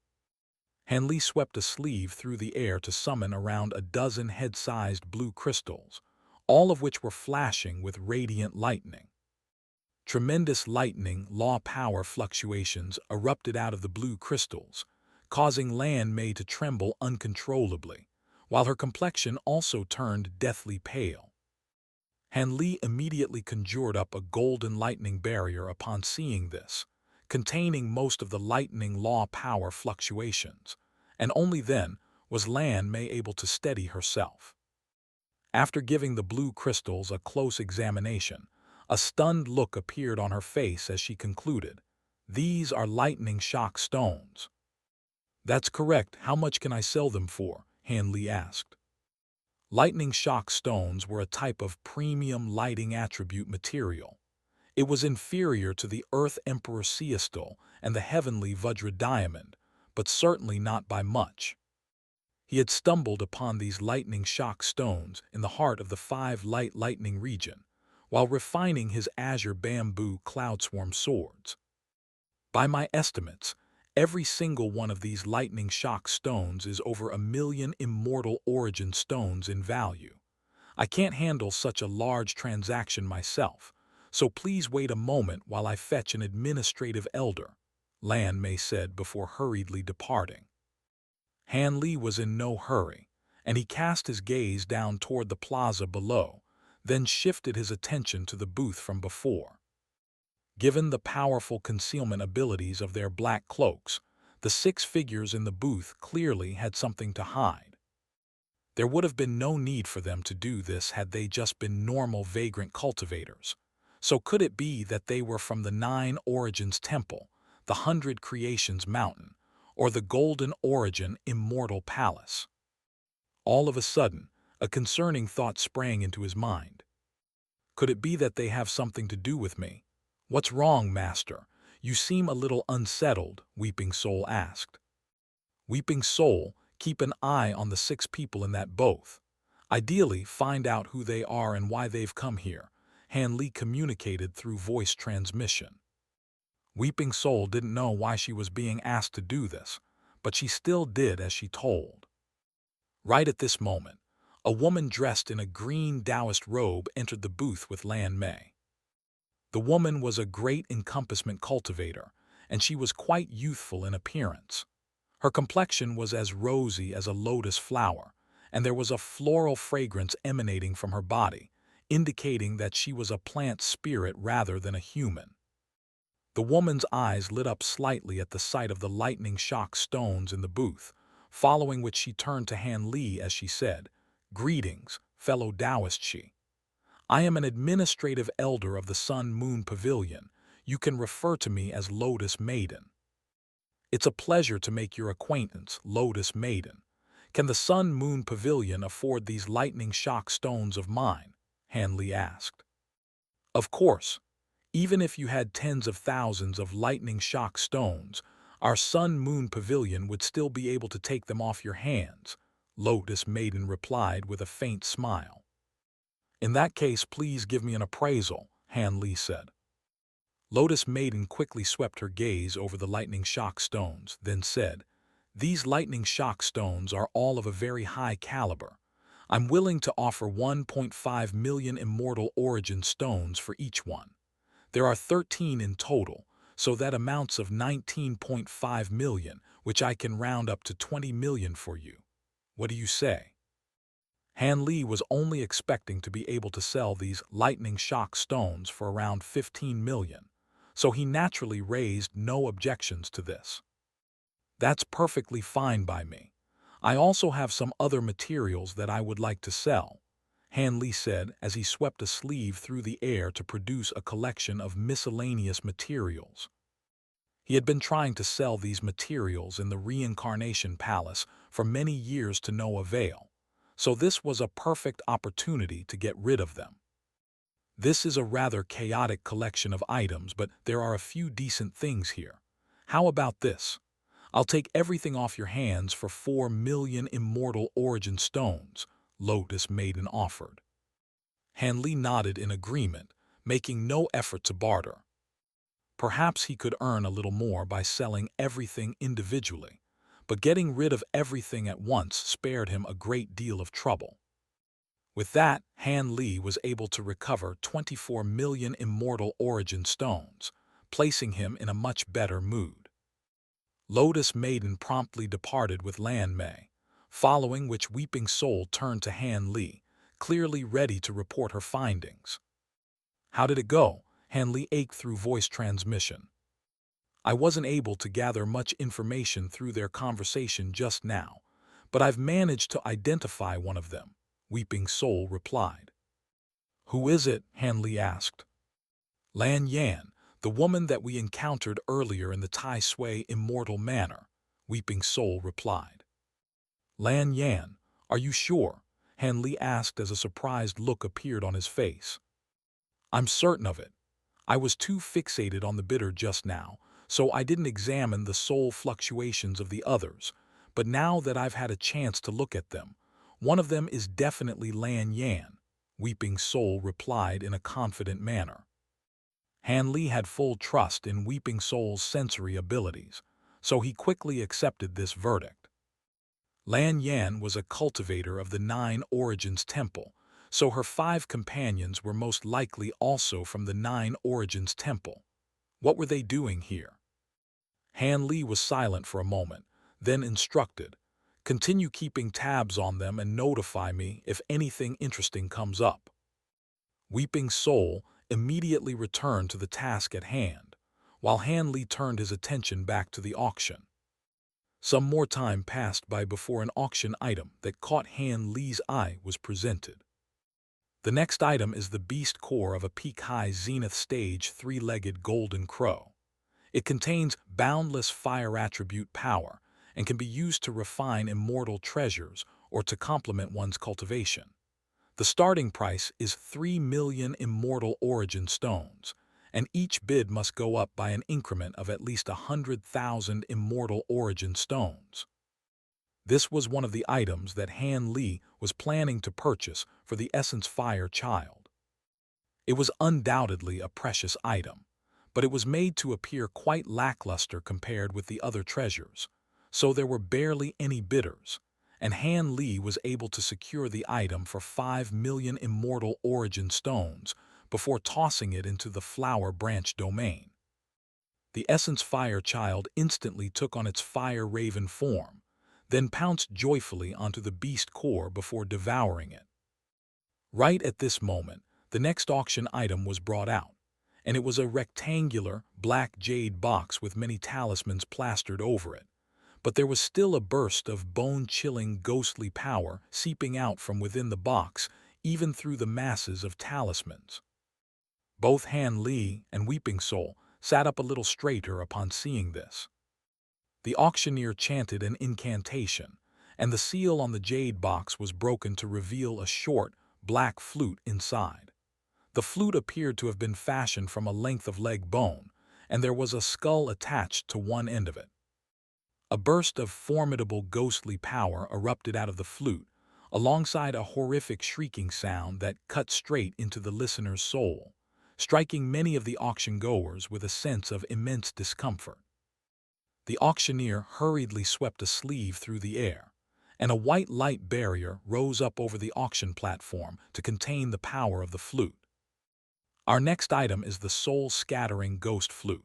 Han Li swept a sleeve through the air to summon around a dozen head-sized blue crystals, all of which were flashing with radiant lightning. Tremendous lightning law power fluctuations erupted out of the blue crystals, causing Lan Mei to tremble uncontrollably, while her complexion also turned deathly pale. Han Li immediately conjured up a golden lightning barrier upon seeing this, containing most of the lightning law power fluctuations, and only then was Lan Mei able to steady herself. After giving the blue crystals a close examination, a stunned look appeared on her face as she concluded, "These are lightning shock stones." "That's correct. How much can I sell them for?" Han Li asked. Lightning shock stones were a type of premium lighting attribute material. It was inferior to the Earth Emperor Ceastal and the Heavenly Vajra Diamond, but certainly not by much. He had stumbled upon these lightning shock stones in the heart of the 5-light lightning region, while refining his azure bamboo cloudswarm swords. By my estimates, every single one of these lightning shock stones is over 1 million Immortal Origin stones in value. I can't handle such a large transaction myself, so please wait a moment while I fetch an administrative elder," Lan Mei said before hurriedly departing. Han Li was in no hurry, and he cast his gaze down toward the plaza below, then shifted his attention to the booth from before. Given the powerful concealment abilities of their black cloaks, the 6 figures in the booth clearly had something to hide. There would have been no need for them to do this had they just been normal vagrant cultivators. So could it be that they were from the 9 Origins Temple, the 100 Creations Mountain, or the Golden Origin Immortal Palace? All of a sudden, a concerning thought sprang into his mind. Could it be that they have something to do with me? "What's wrong, Master? You seem a little unsettled," Weeping Soul asked. "Weeping Soul, keep an eye on the 6 people in that booth. Ideally, find out who they are and why they've come here," Han Li communicated through voice transmission. Weeping Soul didn't know why she was being asked to do this, but she still did as she told. Right at this moment, a woman dressed in a green Taoist robe entered the booth with Lan Mei. The woman was a great encompassment cultivator, and she was quite youthful in appearance. Her complexion was as rosy as a lotus flower, and there was a floral fragrance emanating from her body, indicating that she was a plant spirit rather than a human. The woman's eyes lit up slightly at the sight of the lightning shock stones in the booth, following which she turned to Han Li as she said, "Greetings, fellow Taoist Shi. I am an administrative elder of the Sun Moon Pavilion. You can refer to me as Lotus Maiden." "It's a pleasure to make your acquaintance, Lotus Maiden. Can the Sun Moon Pavilion afford these lightning shock stones of mine?" Han Li asked. "Of course. Even if you had tens of thousands of lightning shock stones, our Sun Moon Pavilion would still be able to take them off your hands," Lotus Maiden replied with a faint smile. "In that case, please give me an appraisal," Han Li said. Lotus Maiden quickly swept her gaze over the lightning shock stones, then said, "These lightning shock stones are all of a very high caliber. I'm willing to offer 1.5 million immortal origin stones for each one. There are 13 in total, so that amounts of 19.5 million, which I can round up to 20 million for you. What do you say?" Han Li was only expecting to be able to sell these lightning shock stones for around 15 million, so he naturally raised no objections to this. "That's perfectly fine by me. I also have some other materials that I would like to sell," Han Li said as he swept a sleeve through the air to produce a collection of miscellaneous materials. He had been trying to sell these materials in the Reincarnation Palace for many years to no avail, so this was a perfect opportunity to get rid of them. "This is a rather chaotic collection of items, but there are a few decent things here. How about this? I'll take everything off your hands for 4 million immortal origin stones," Lotus Maiden offered. Han Li nodded in agreement, making no effort to barter. Perhaps he could earn a little more by selling everything individually, but getting rid of everything at once spared him a great deal of trouble. With that, Han Li was able to recover 24 million immortal origin stones, placing him in a much better mood. Lotus Maiden promptly departed with Lan Mei, following which Weeping Soul turned to Han Li, clearly ready to report her findings. "How did it go?" Han Li ached through voice transmission. "I wasn't able to gather much information through their conversation just now, but I've managed to identify one of them," Weeping Soul replied. "Who is it?" Han Li asked. "Lan Yan, the woman that we encountered earlier in the Tai Sui Immortal Manor," Weeping Soul replied. "Lan Yan, are you sure?" Han Li asked as a surprised look appeared on his face. "I'm certain of it. I was too fixated on the bitter just now, so I didn't examine the soul fluctuations of the others, but now that I've had a chance to look at them, one of them is definitely Lan Yan," Weeping Soul replied in a confident manner. Han Li had full trust in Weeping Soul's sensory abilities, so he quickly accepted this verdict. Lan Yan was a cultivator of the Nine Origins Temple, so her 5 companions were most likely also from the Nine Origins Temple. What were they doing here? Han Li was silent for a moment, then instructed, "Continue keeping tabs on them and notify me if anything interesting comes up." Weeping Soul immediately returned to the task at hand, while Han Li turned his attention back to the auction. Some more time passed by before an auction item that caught Han Li's eye was presented. The next item is the beast core of a peak-high zenith stage 3-legged golden crow. It contains boundless fire attribute power and can be used to refine immortal treasures or to complement one's cultivation. The starting price is 3 million immortal origin stones, and each bid must go up by an increment of at least 100,000 immortal origin stones. This was one of the items that Han Li was planning to purchase for the Essence Fire Child. It was undoubtedly a precious item, but it was made to appear quite lackluster compared with the other treasures, so there were barely any bidders, and Han Li was able to secure the item for 5 million Immortal Origin Stones before tossing it into the Flower Branch domain. The Essence Fire Child instantly took on its Fire Raven form, then pounced joyfully onto the beast core before devouring it. Right at this moment, the next auction item was brought out, and it was a rectangular, black jade box with many talismans plastered over it. But there was still a burst of bone-chilling ghostly power seeping out from within the box, even through the masses of talismans. Both Han Li and Weeping Soul sat up a little straighter upon seeing this. The auctioneer chanted an incantation, and the seal on the jade box was broken to reveal a short, black flute inside. The flute appeared to have been fashioned from a length of leg bone, and there was a skull attached to one end of it. A burst of formidable ghostly power erupted out of the flute, alongside a horrific shrieking sound that cut straight into the listener's soul, striking many of the auction-goers with a sense of immense discomfort. The auctioneer hurriedly swept a sleeve through the air, and a white light barrier rose up over the auction platform to contain the power of the flute. Our next item is the soul-scattering ghost flute,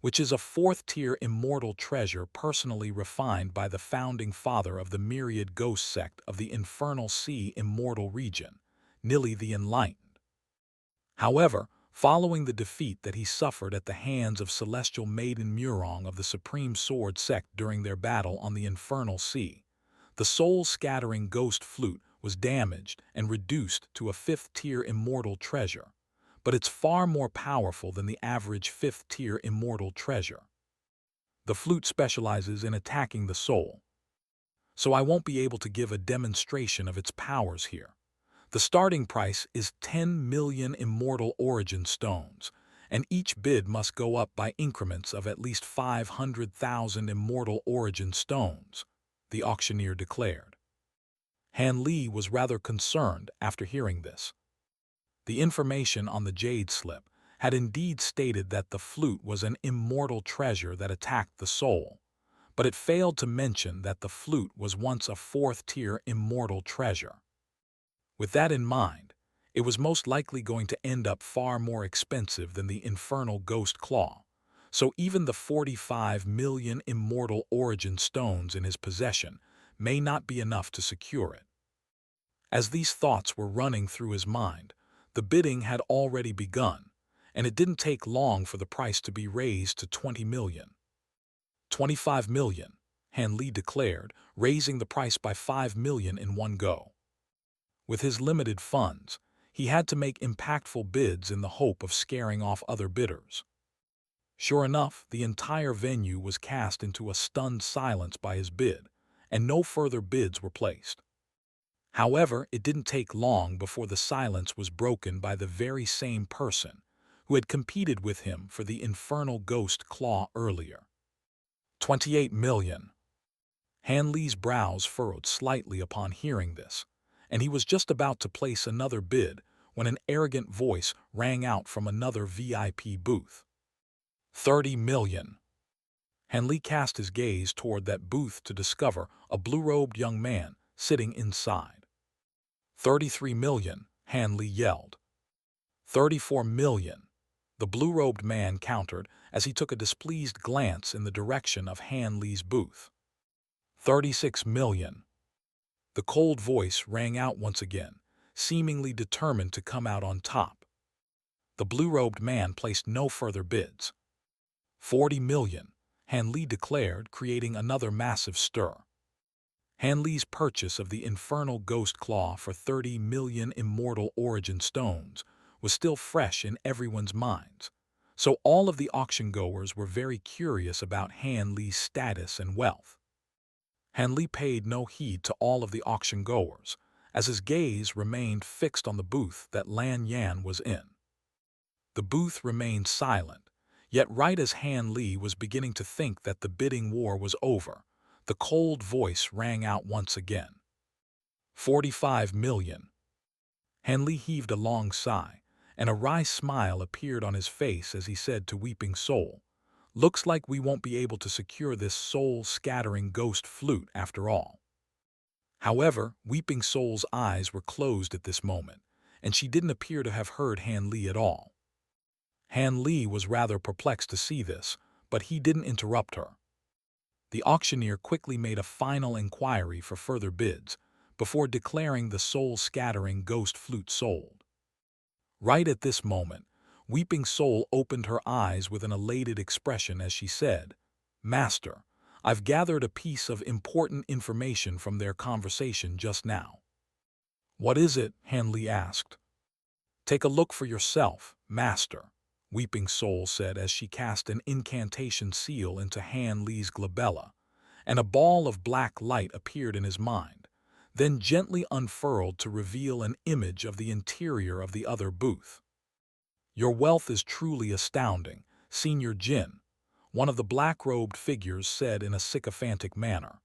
which is a fourth-tier immortal treasure personally refined by the founding father of the myriad ghost sect of the Infernal Sea Immortal region, Nili the Enlightened. However, following the defeat that he suffered at the hands of Celestial Maiden Murong of the Supreme Sword sect during their battle on the Infernal Sea, the soul-scattering ghost flute was damaged and reduced to a fifth-tier immortal treasure, but it's far more powerful than the average fifth-tier immortal treasure. The flute specializes in attacking the soul, so I won't be able to give a demonstration of its powers here. The starting price is 10 million Immortal Origin Stones, and each bid must go up by increments of at least 500,000 Immortal Origin Stones, the auctioneer declared. Han Li was rather concerned after hearing this. The information on the jade slip had indeed stated that the flute was an immortal treasure that attacked the soul, but it failed to mention that the flute was once a fourth-tier immortal treasure. With that in mind, it was most likely going to end up far more expensive than the infernal ghost claw, so even the 45 million Immortal Origin Stones in his possession may not be enough to secure it. As these thoughts were running through his mind, the bidding had already begun, and it didn't take long for the price to be raised to 20 million. 25 million, Han Li declared, raising the price by 5 million in one go. With his limited funds, he had to make impactful bids in the hope of scaring off other bidders. Sure enough, the entire venue was cast into a stunned silence by his bid, and no further bids were placed. However, it didn't take long before the silence was broken by the very same person who had competed with him for the infernal ghost claw earlier. 28 million. Han Li's brows furrowed slightly upon hearing this, and he was just about to place another bid when an arrogant voice rang out from another VIP booth. 30 million. Han Li cast his gaze toward that booth to discover a blue-robed young man sitting inside. 33 million, Han Li yelled. 34 million, the blue-robed man countered as he took a displeased glance in the direction of Han Li's booth. 36 million. The cold voice rang out once again, seemingly determined to come out on top. The blue-robed man placed no further bids. 40 million, Han Li declared, creating another massive stir. Han Li's purchase of the infernal ghost claw for 30 million Immortal Origin Stones was still fresh in everyone's minds, so all of the auction-goers were very curious about Han Li's status and wealth. Han Li paid no heed to all of the auction-goers, as his gaze remained fixed on the booth that Lan Yan was in. The booth remained silent, yet right as Han Li was beginning to think that the bidding war was over, the cold voice rang out once again. 45 million. Han Li heaved a long sigh, and a wry smile appeared on his face as he said to Weeping Soul, Looks like we won't be able to secure this soul-scattering ghost flute after all." However, Weeping Soul's eyes were closed at this moment, and she didn't appear to have heard Han Li at all. Han Li was rather perplexed to see this, but he didn't interrupt her. The auctioneer quickly made a final inquiry for further bids, before declaring the soul-scattering ghost flute sold. Right at this moment, Weeping Soul opened her eyes with an elated expression as she said, "Master, I've gathered a piece of important information from their conversation just now." "What is it?" Han Li asked. "Take a look for yourself, Master," Weeping Soul said as she cast an incantation seal into Han Li's glabella, and a ball of black light appeared in his mind, then gently unfurled to reveal an image of the interior of the other booth. "Your wealth is truly astounding, Senior Jin," one of the black-robed figures said in a sycophantic manner.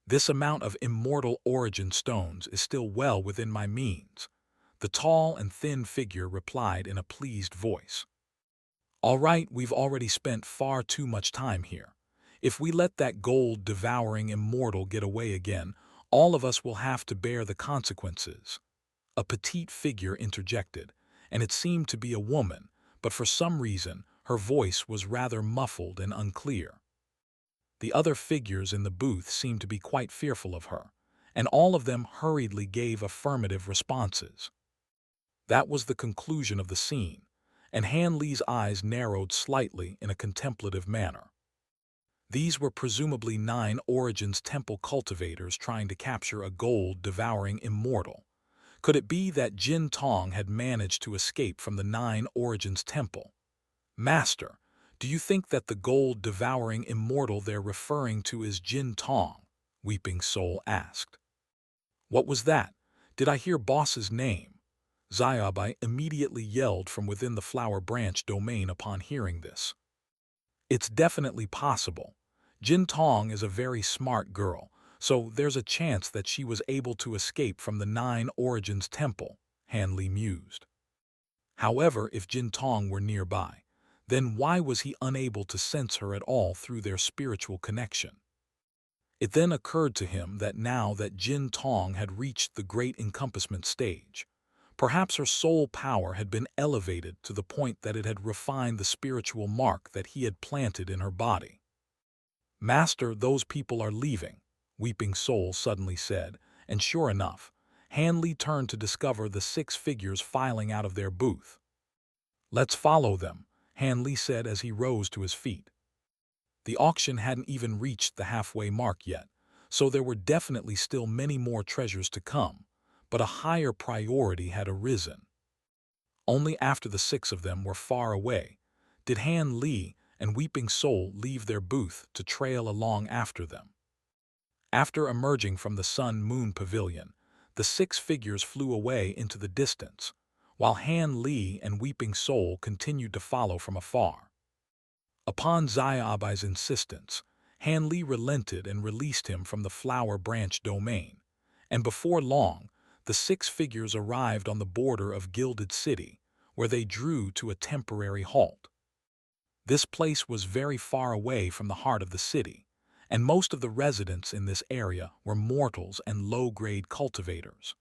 "This amount of immortal origin stones is still well within my means," the tall and thin figure replied in a pleased voice. "All right, we've already spent far too much time here. If we let that gold-devouring immortal get away again, all of us will have to bear the consequences." A petite figure interjected, and it seemed to be a woman, but for some reason her voice was rather muffled and unclear. The other figures in the booth seemed to be quite fearful of her, and all of them hurriedly gave affirmative responses. That was the conclusion of the scene, and Han Li's eyes narrowed slightly in a contemplative manner. These were presumably 9 Origins Temple cultivators trying to capture a gold-devouring immortal. Could it be that Jin Tong had managed to escape from the 9 Origins Temple? "Master, do you think that the gold-devouring immortal they're referring to is Jin Tong?" Weeping Soul asked. "What was that? Did I hear boss's name?" Xiaobai immediately yelled from within the flower branch domain upon hearing this. "It's definitely possible. Jin Tong is a very smart girl, so there's a chance that she was able to escape from the 9 Origins Temple," Han Li mused. However, if Jin Tong were nearby, then why was he unable to sense her at all through their spiritual connection? It then occurred to him that now that Jin Tong had reached the great encompassment stage, perhaps her soul power had been elevated to the point that it had refined the spiritual mark that he had planted in her body. "Master, those people are leaving," Weeping Soul suddenly said, and sure enough, Han Li turned to discover the 6 figures filing out of their booth. "Let's follow them," Han Li said as he rose to his feet. The auction hadn't even reached the halfway mark yet, so there were definitely still many more treasures to come, but a higher priority had arisen. Only after the 6 of them were far away did Han Li and Weeping Soul leave their booth to trail along after them. After emerging from the Sun-Moon Pavilion, the 6 figures flew away into the distance, while Han Li and Weeping Soul continued to follow from afar. Upon Xiaobai's insistence, Han Li relented and released him from the flower branch domain, and before long, the 6 figures arrived on the border of Gilded City, where they drew to a temporary halt. This place was very far away from the heart of the city, and most of the residents in this area were mortals and low-grade cultivators.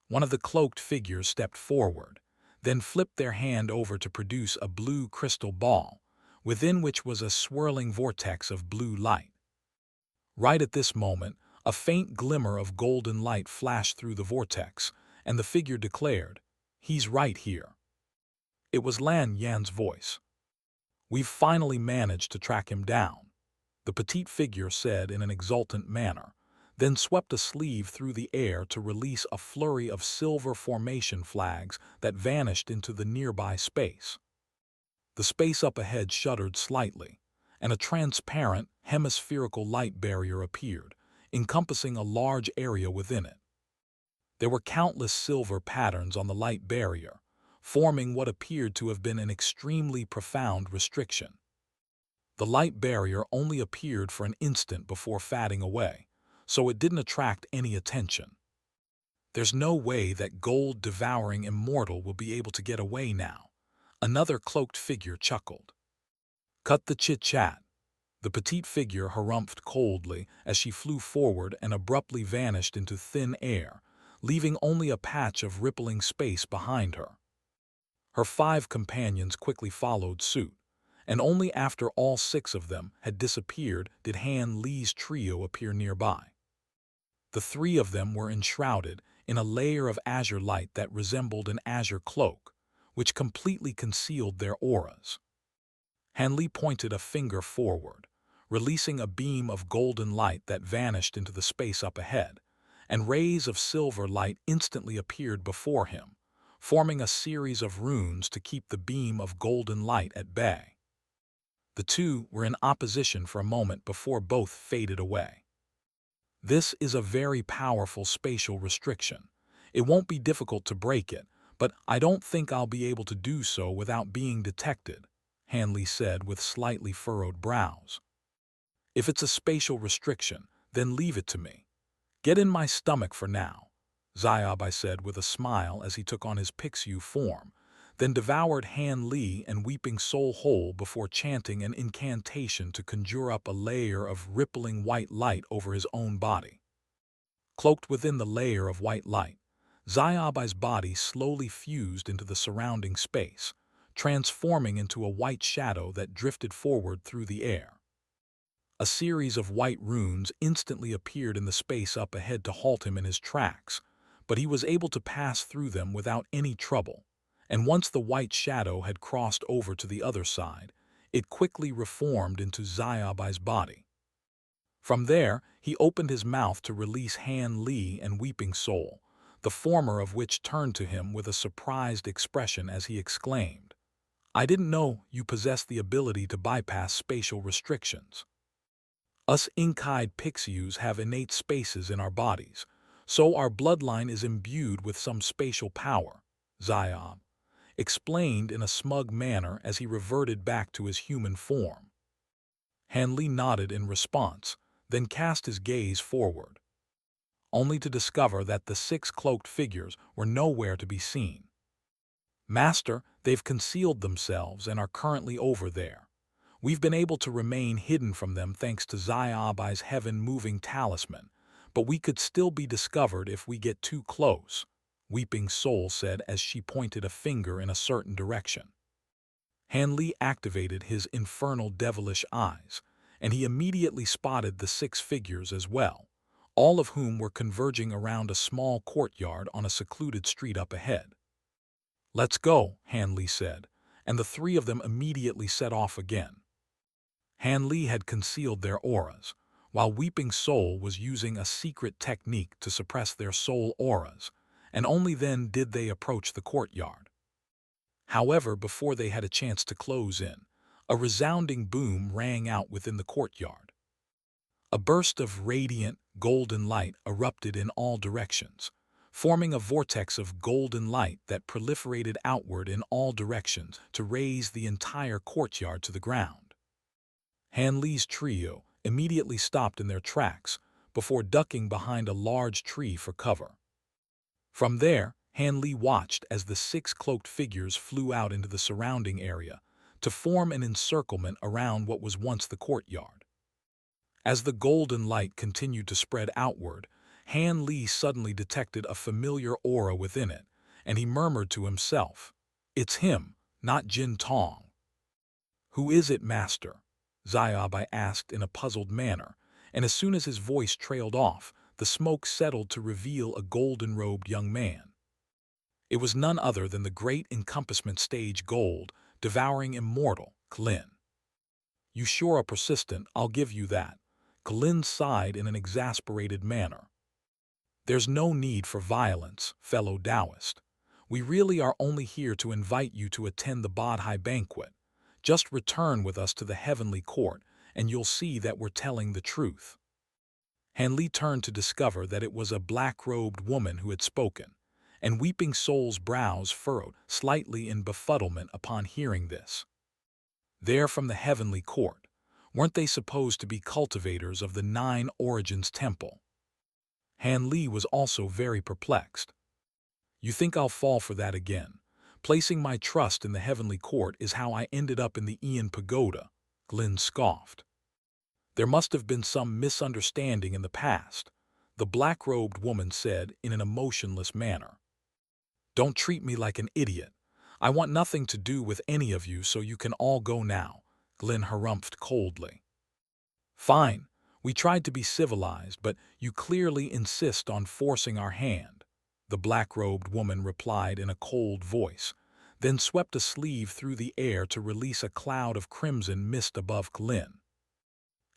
One of the cloaked figures stepped forward, then flipped their hand over to produce a blue crystal ball, within which was a swirling vortex of blue light. Right at this moment, a faint glimmer of golden light flashed through the vortex, and the figure declared, "He's right here." It was Lan Yan's voice. "We've finally managed to track him down," the petite figure said in an exultant manner, then swept a sleeve through the air to release a flurry of silver formation flags that vanished into the nearby space. The space up ahead shuddered slightly, and a transparent, hemispherical light barrier appeared, encompassing a large area within it. There were countless silver patterns on the light barrier, forming what appeared to have been an extremely profound restriction. The light barrier only appeared for an instant before fading away, so it didn't attract any attention. "There's no way that gold-devouring immortal will be able to get away now," another cloaked figure chuckled. Cut the chit-chat. The petite figure harumphed coldly as she flew forward and abruptly vanished into thin air, leaving only a patch of rippling space behind her. Her 5 companions quickly followed suit, and only after all 6 of them had disappeared did Han Li's trio appear nearby. The 3 of them were enshrouded in a layer of azure light that resembled an azure cloak, which completely concealed their auras. Han Li pointed a finger forward, releasing a beam of golden light that vanished into the space up ahead, and rays of silver light instantly appeared before him, forming a series of runes to keep the beam of golden light at bay. The two were in opposition for a moment before both faded away. This is a very powerful spatial restriction. It won't be difficult to break it, but I don't think I'll be able to do so without being detected, Han Li said with slightly furrowed brows. If it's a spatial restriction, then leave it to me. Get in my stomach for now, Xiaobai said with a smile as he took on his Pixiu form, then devoured Han Li and Weeping Soul whole before chanting an incantation to conjure up a layer of rippling white light over his own body. Cloaked within the layer of white light, Xiaobai's body slowly fused into the surrounding space, transforming into a white shadow that drifted forward through the air. A series of white runes instantly appeared in the space up ahead to halt him in his tracks, but he was able to pass through them without any trouble, and once the white shadow had crossed over to the other side, it quickly reformed into Xiaobai's body. From there, he opened his mouth to release Han Li and Weeping Soul, the former of which turned to him with a surprised expression as he exclaimed, "I didn't know you possessed the ability to bypass spatial restrictions. Us ink-eyed Pixius have innate spaces in our bodies, so our bloodline is imbued with some spatial power," Xiaob explained in a smug manner as he reverted back to his human form. Han Li nodded in response, then cast his gaze forward, only to discover that the 6 cloaked figures were nowhere to be seen. "Master, they've concealed themselves and are currently over there. We've been able to remain hidden from them thanks to Xiaobai's heaven-moving talisman, but we could still be discovered if we get too close," Weeping Soul said as she pointed a finger in a certain direction. Han Li activated his infernal devilish eyes, and he immediately spotted the 6 figures as well, all of whom were converging around a small courtyard on a secluded street up ahead. "Let's go," Han Li said, and the 3 of them immediately set off again. Han Li had concealed their auras, while Weeping Soul was using a secret technique to suppress their soul auras, and only then did they approach the courtyard. However, before they had a chance to close in, a resounding boom rang out within the courtyard. A burst of radiant, golden light erupted in all directions, forming a vortex of golden light that proliferated outward in all directions to raise the entire courtyard to the ground. Han Li's trio immediately stopped in their tracks before ducking behind a large tree for cover. From there, Han Li watched as the 6 cloaked figures flew out into the surrounding area to form an encirclement around what was once the courtyard. As the golden light continued to spread outward, Han Li suddenly detected a familiar aura within it, and he murmured to himself, "It's him, not Jin Tong." "Who is it, master?" Xiaobai asked in a puzzled manner, and as soon as his voice trailed off, the smoke settled to reveal a golden-robed young man. It was none other than the great Encompassment stage gold, devouring Immortal, Klin. "You sure are persistent, I'll give you that," Klin sighed in an exasperated manner. "There's no need for violence, fellow Taoist. We really are only here to invite you to attend the Bodhi banquet. Just return with us to the heavenly court, and you'll see that we're telling the truth." Han Li turned to discover that it was a black-robed woman who had spoken, and Weeping Soul's brows furrowed slightly in befuddlement upon hearing this. They're from the heavenly court. Weren't they supposed to be cultivators of the 9 Origins Temple? Han Li was also very perplexed. "You think I'll fall for that again? Placing my trust in the heavenly court is how I ended up in the Ian Pagoda," Glynn scoffed. There must have been some misunderstanding in the past, the black-robed woman said in an emotionless manner. Don't treat me like an idiot. I want nothing to do with any of you, so you can all go now, Glynn harumphed coldly. Fine, we tried to be civilized, but you clearly insist on forcing our hand, the black-robed woman replied in a cold voice, then swept a sleeve through the air to release a cloud of crimson mist above Glynn.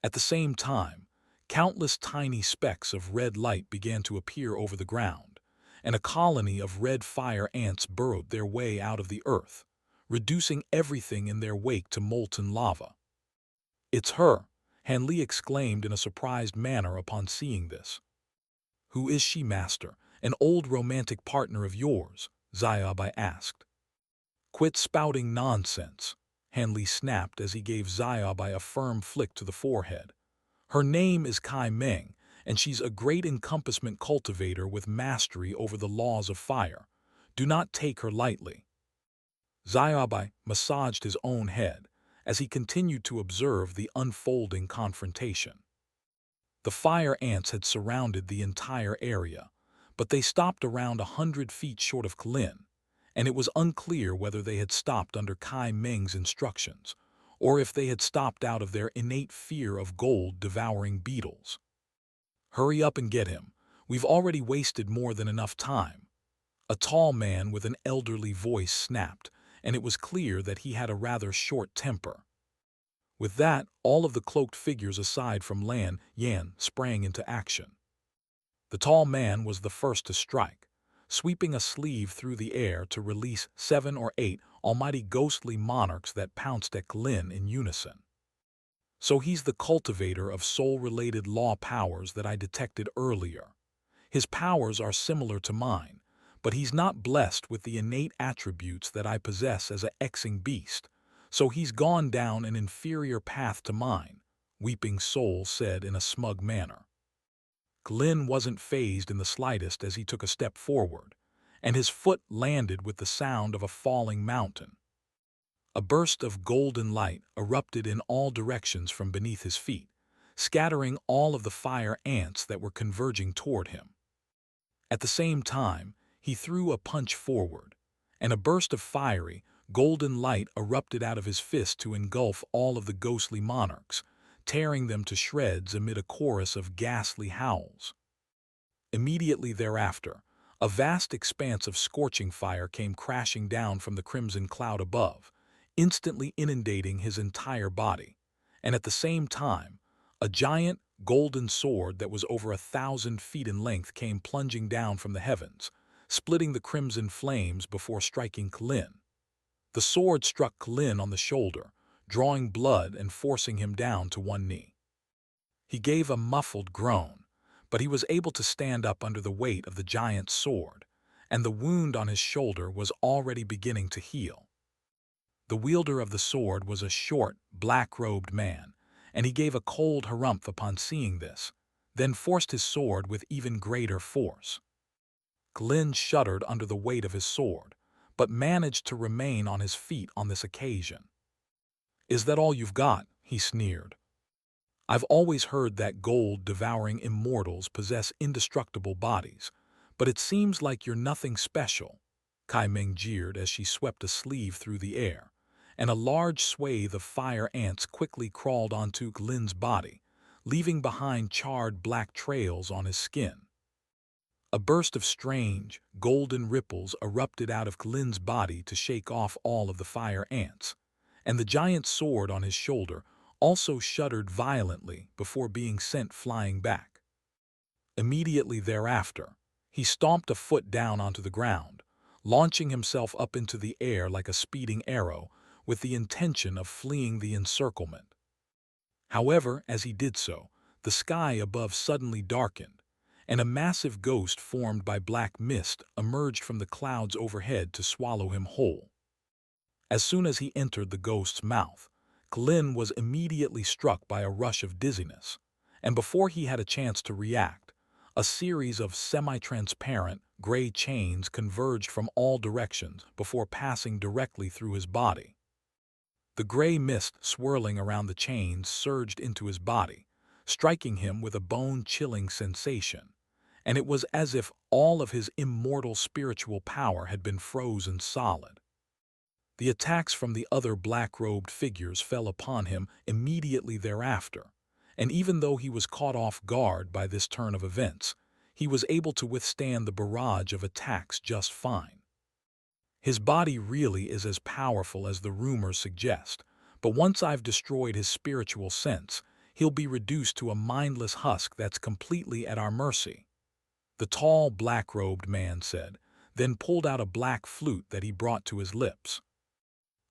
At the same time, countless tiny specks of red light began to appear over the ground, and a colony of red fire ants burrowed their way out of the earth, reducing everything in their wake to molten lava. It's her, Hanli exclaimed in a surprised manner upon seeing this. Who is she, master? An old romantic partner of yours? Xiaobai asked. Quit spouting nonsense, Hanli snapped as he gave Xiaobai a firm flick to the forehead. Her name is Kai Meng, and she's a great encompassment cultivator with mastery over the laws of fire. Do not take her lightly. Xiaobai massaged his own head as he continued to observe the unfolding confrontation. The fire ants had surrounded the entire area, but they stopped around 100 feet short of Glynn, and it was unclear whether they had stopped under Kai Meng's instructions, or if they had stopped out of their innate fear of gold-devouring beetles. Hurry up and get him. We've already wasted more than enough time. A tall man with an elderly voice snapped, and it was clear that he had a rather short temper. With that, all of the cloaked figures aside from Lan Yan sprang into action. The tall man was the first to strike, sweeping a sleeve through the air to release 7 or 8 almighty ghostly monarchs that pounced at Glynn in unison. So he's the cultivator of soul-related law powers that I detected earlier. His powers are similar to mine, but he's not blessed with the innate attributes that I possess as a Xing beast, so he's gone down an inferior path to mine, Weeping Soul said in a smug manner. Glynn wasn't fazed in the slightest as he took a step forward, and his foot landed with the sound of a falling mountain. A burst of golden light erupted in all directions from beneath his feet, scattering all of the fire ants that were converging toward him. At the same time, he threw a punch forward, and a burst of fiery, golden light erupted out of his fist to engulf all of the ghostly monarchs, tearing them to shreds amid a chorus of ghastly howls. Immediately thereafter, a vast expanse of scorching fire came crashing down from the crimson cloud above, instantly inundating his entire body, and at the same time, a giant, golden sword that was over 1,000 feet in length came plunging down from the heavens, splitting the crimson flames before striking Glynn. The sword struck Glynn on the shoulder, drawing blood and forcing him down to one knee. He gave a muffled groan, but he was able to stand up under the weight of the giant's sword, and the wound on his shoulder was already beginning to heal. The wielder of the sword was a short, black-robed man, and he gave a cold harumph upon seeing this, then forced his sword with even greater force. Glynn shuddered under the weight of his sword, but managed to remain on his feet on this occasion. Is that all you've got? He sneered. I've always heard that gold-devouring immortals possess indestructible bodies, but it seems like you're nothing special, Kai Meng jeered as she swept a sleeve through the air, and a large swathe of fire ants quickly crawled onto Glynn's body, leaving behind charred black trails on his skin. A burst of strange, golden ripples erupted out of Glynn's body to shake off all of the fire ants, and the giant sword on his shoulder also shuddered violently before being sent flying back. Immediately thereafter, he stomped a foot down onto the ground, launching himself up into the air like a speeding arrow with the intention of fleeing the encirclement. However, as he did so, the sky above suddenly darkened, and a massive ghost formed by black mist emerged from the clouds overhead to swallow him whole. As soon as he entered the ghost's mouth, Glynn was immediately struck by a rush of dizziness, and before he had a chance to react, a series of semi-transparent, gray chains converged from all directions before passing directly through his body. The gray mist swirling around the chains surged into his body, striking him with a bone-chilling sensation, and it was as if all of his immortal spiritual power had been frozen solid. The attacks from the other black-robed figures fell upon him immediately thereafter, and even though he was caught off guard by this turn of events, he was able to withstand the barrage of attacks just fine. His body really is as powerful as the rumors suggest, but once I've destroyed his spiritual sense, he'll be reduced to a mindless husk that's completely at our mercy, the tall, black-robed man said, then pulled out a black flute that he brought to his lips.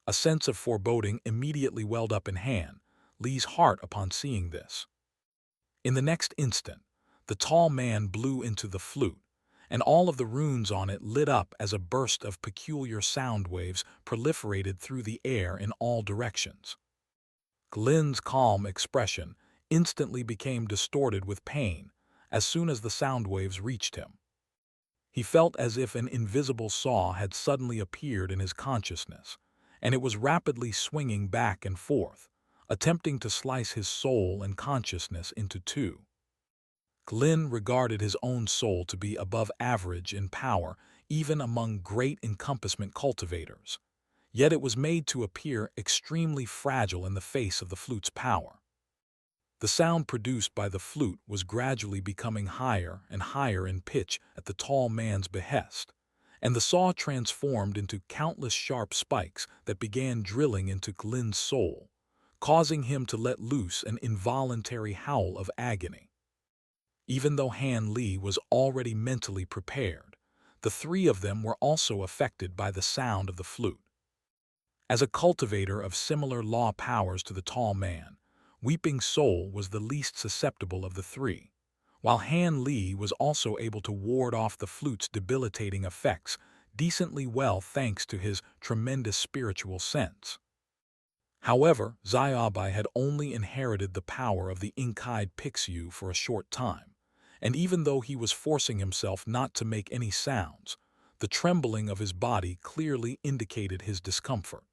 A sense of foreboding immediately welled up in Han Li's heart upon seeing this. In the next instant, the tall man blew into the flute, and all of the runes on it lit up as a burst of peculiar sound waves proliferated through the air in all directions. Glynn's calm expression instantly became distorted with pain as soon as the sound waves reached him. He felt as if an invisible saw had suddenly appeared in his consciousness, and it was rapidly swinging back and forth, attempting to slice his soul and consciousness into two. Glynn regarded his own soul to be above average in power even among great encompassment cultivators, yet it was made to appear extremely fragile in the face of the flute's power. The sound produced by the flute was gradually becoming higher and higher in pitch at the tall man's behest, and the saw transformed into countless sharp spikes that began drilling into Glynn's soul, causing him to let loose an involuntary howl of agony. Even though Han Li was already mentally prepared, the three of them were also affected by the sound of the flute. As a cultivator of similar law powers to the tall man, Weeping Soul was the least susceptible of the three, while Han Li was also able to ward off the flute's debilitating effects decently well thanks to his tremendous spiritual sense. However, Xiaobai had only inherited the power of the ink-eyed Pixiu for a short time, and even though he was forcing himself not to make any sounds, the trembling of his body clearly indicated his discomfort.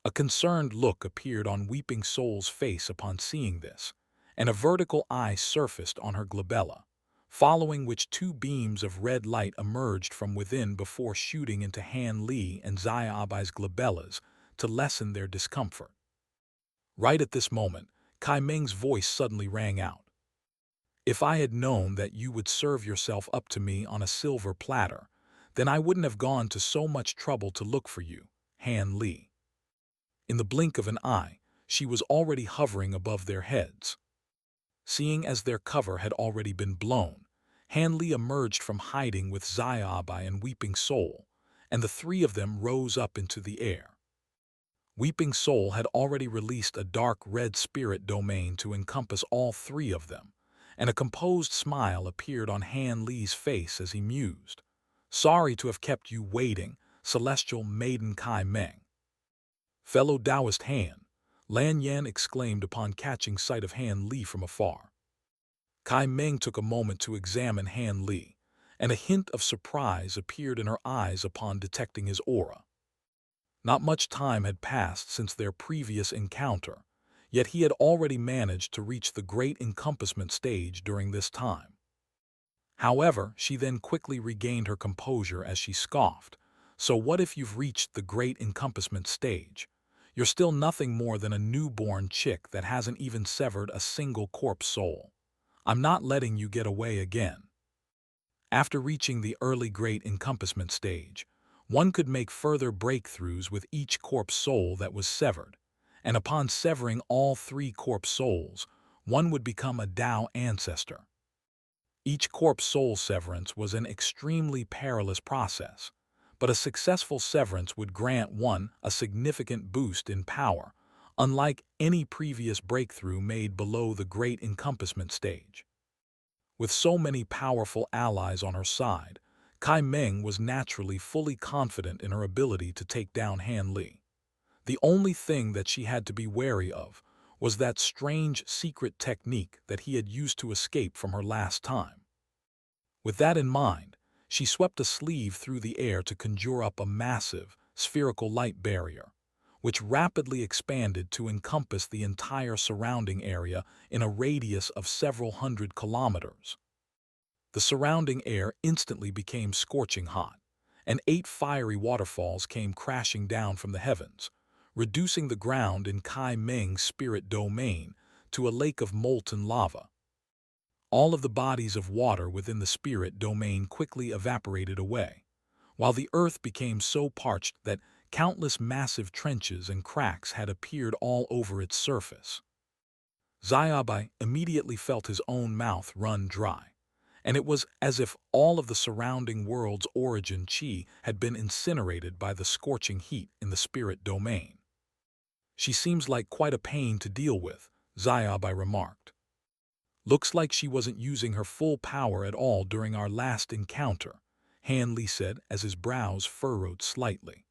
A concerned look appeared on Weeping Soul's face upon seeing this, and a vertical eye surfaced on her glabella, following which two beams of red light emerged from within before shooting into Han Li and Xiaobai's glabellas to lessen their discomfort. Right at this moment, Kai Meng's voice suddenly rang out. "If I had known that you would serve yourself up to me on a silver platter, then I wouldn't have gone to so much trouble to look for you, Han Li." In the blink of an eye, she was already hovering above their heads. Seeing as their cover had already been blown, Han Li emerged from hiding with Xiaobai and Weeping Soul, and the three of them rose up into the air. Weeping Soul had already released a dark red spirit domain to encompass all three of them, and a composed smile appeared on Han Li's face as he mused, "Sorry to have kept you waiting, celestial maiden Kai Meng." "Fellow Taoist Han," Lan Yan exclaimed upon catching sight of Han Li from afar. Kai Meng took a moment to examine Han Li, and a hint of surprise appeared in her eyes upon detecting his aura. Not much time had passed since their previous encounter, yet he had already managed to reach the great encompassment stage during this time. However, she then quickly regained her composure as she scoffed, "So what if you've reached the great encompassment stage? You're still nothing more than a newborn chick that hasn't even severed a single corpse soul. I'm not letting you get away again." After reaching the early great encompassment stage, one could make further breakthroughs with each corpse soul that was severed, and upon severing all three corpse souls, one would become a Tao ancestor. Each corpse soul severance was an extremely perilous process, but a successful severance would grant one a significant boost in power, unlike any previous breakthrough made below the great encompassment stage. With so many powerful allies on her side, Kai Meng was naturally fully confident in her ability to take down Han Li. The only thing that she had to be wary of was that strange secret technique that he had used to escape from her last time. With that in mind, she swept a sleeve through the air to conjure up a massive, spherical light barrier, which rapidly expanded to encompass the entire surrounding area in a radius of several hundred kilometers. The surrounding air instantly became scorching hot, and 8 fiery waterfalls came crashing down from the heavens, reducing the ground in Kai Meng's spirit domain to a lake of molten lava. All of the bodies of water within the spirit domain quickly evaporated away, while the earth became so parched that countless massive trenches and cracks had appeared all over its surface. Xiaobai immediately felt his own mouth run dry, and it was as if all of the surrounding world's origin chi had been incinerated by the scorching heat in the spirit domain. "She seems like quite a pain to deal with," Xiaobai remarked. "Looks like she wasn't using her full power at all during our last encounter," Han Li said as his brows furrowed slightly.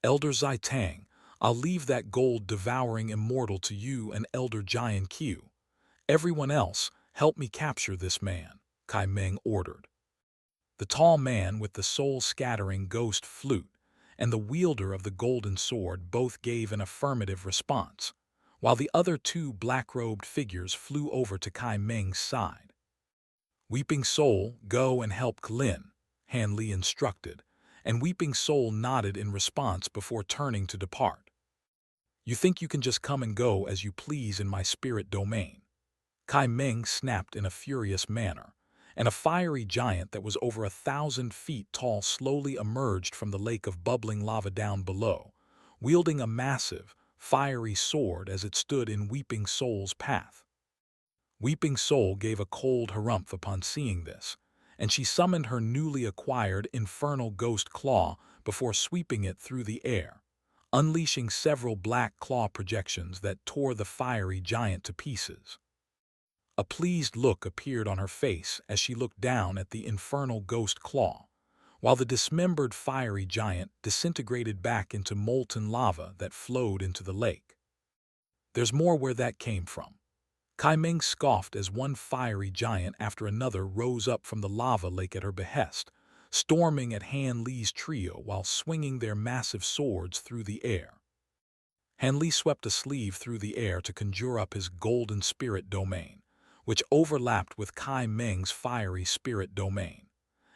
"Elder Zai Tang, I'll leave that gold-devouring immortal to you and Elder Giant Q. Everyone else, help me capture this man," Kai Meng ordered. The tall man with the soul-scattering ghost flute and the wielder of the golden sword both gave an affirmative response, while the other 2 black-robed figures flew over to Kai Meng's side. "Weeping Soul, go and help Klin," Han Li instructed, and Weeping Soul nodded in response before turning to depart. "You think you can just come and go as you please in my spirit domain?" Kai Meng snapped in a furious manner, and a fiery giant that was over 1,000 feet tall slowly emerged from the lake of bubbling lava down below, wielding a massive, fiery sword as it stood in Weeping Soul's path. Weeping Soul gave a cold harumph upon seeing this, and she summoned her newly acquired infernal ghost claw before sweeping it through the air, unleashing several black claw projections that tore the fiery giant to pieces. A pleased look appeared on her face as she looked down at the infernal ghost claw, while the dismembered fiery giant disintegrated back into molten lava that flowed into the lake. "There's more where that came from." Kai Meng scoffed as one fiery giant after another rose up from the lava lake at her behest, storming at Han Li's trio while swinging their massive swords through the air. Han Li swept a sleeve through the air to conjure up his golden spirit domain, which overlapped with Kai Meng's fiery spirit domain,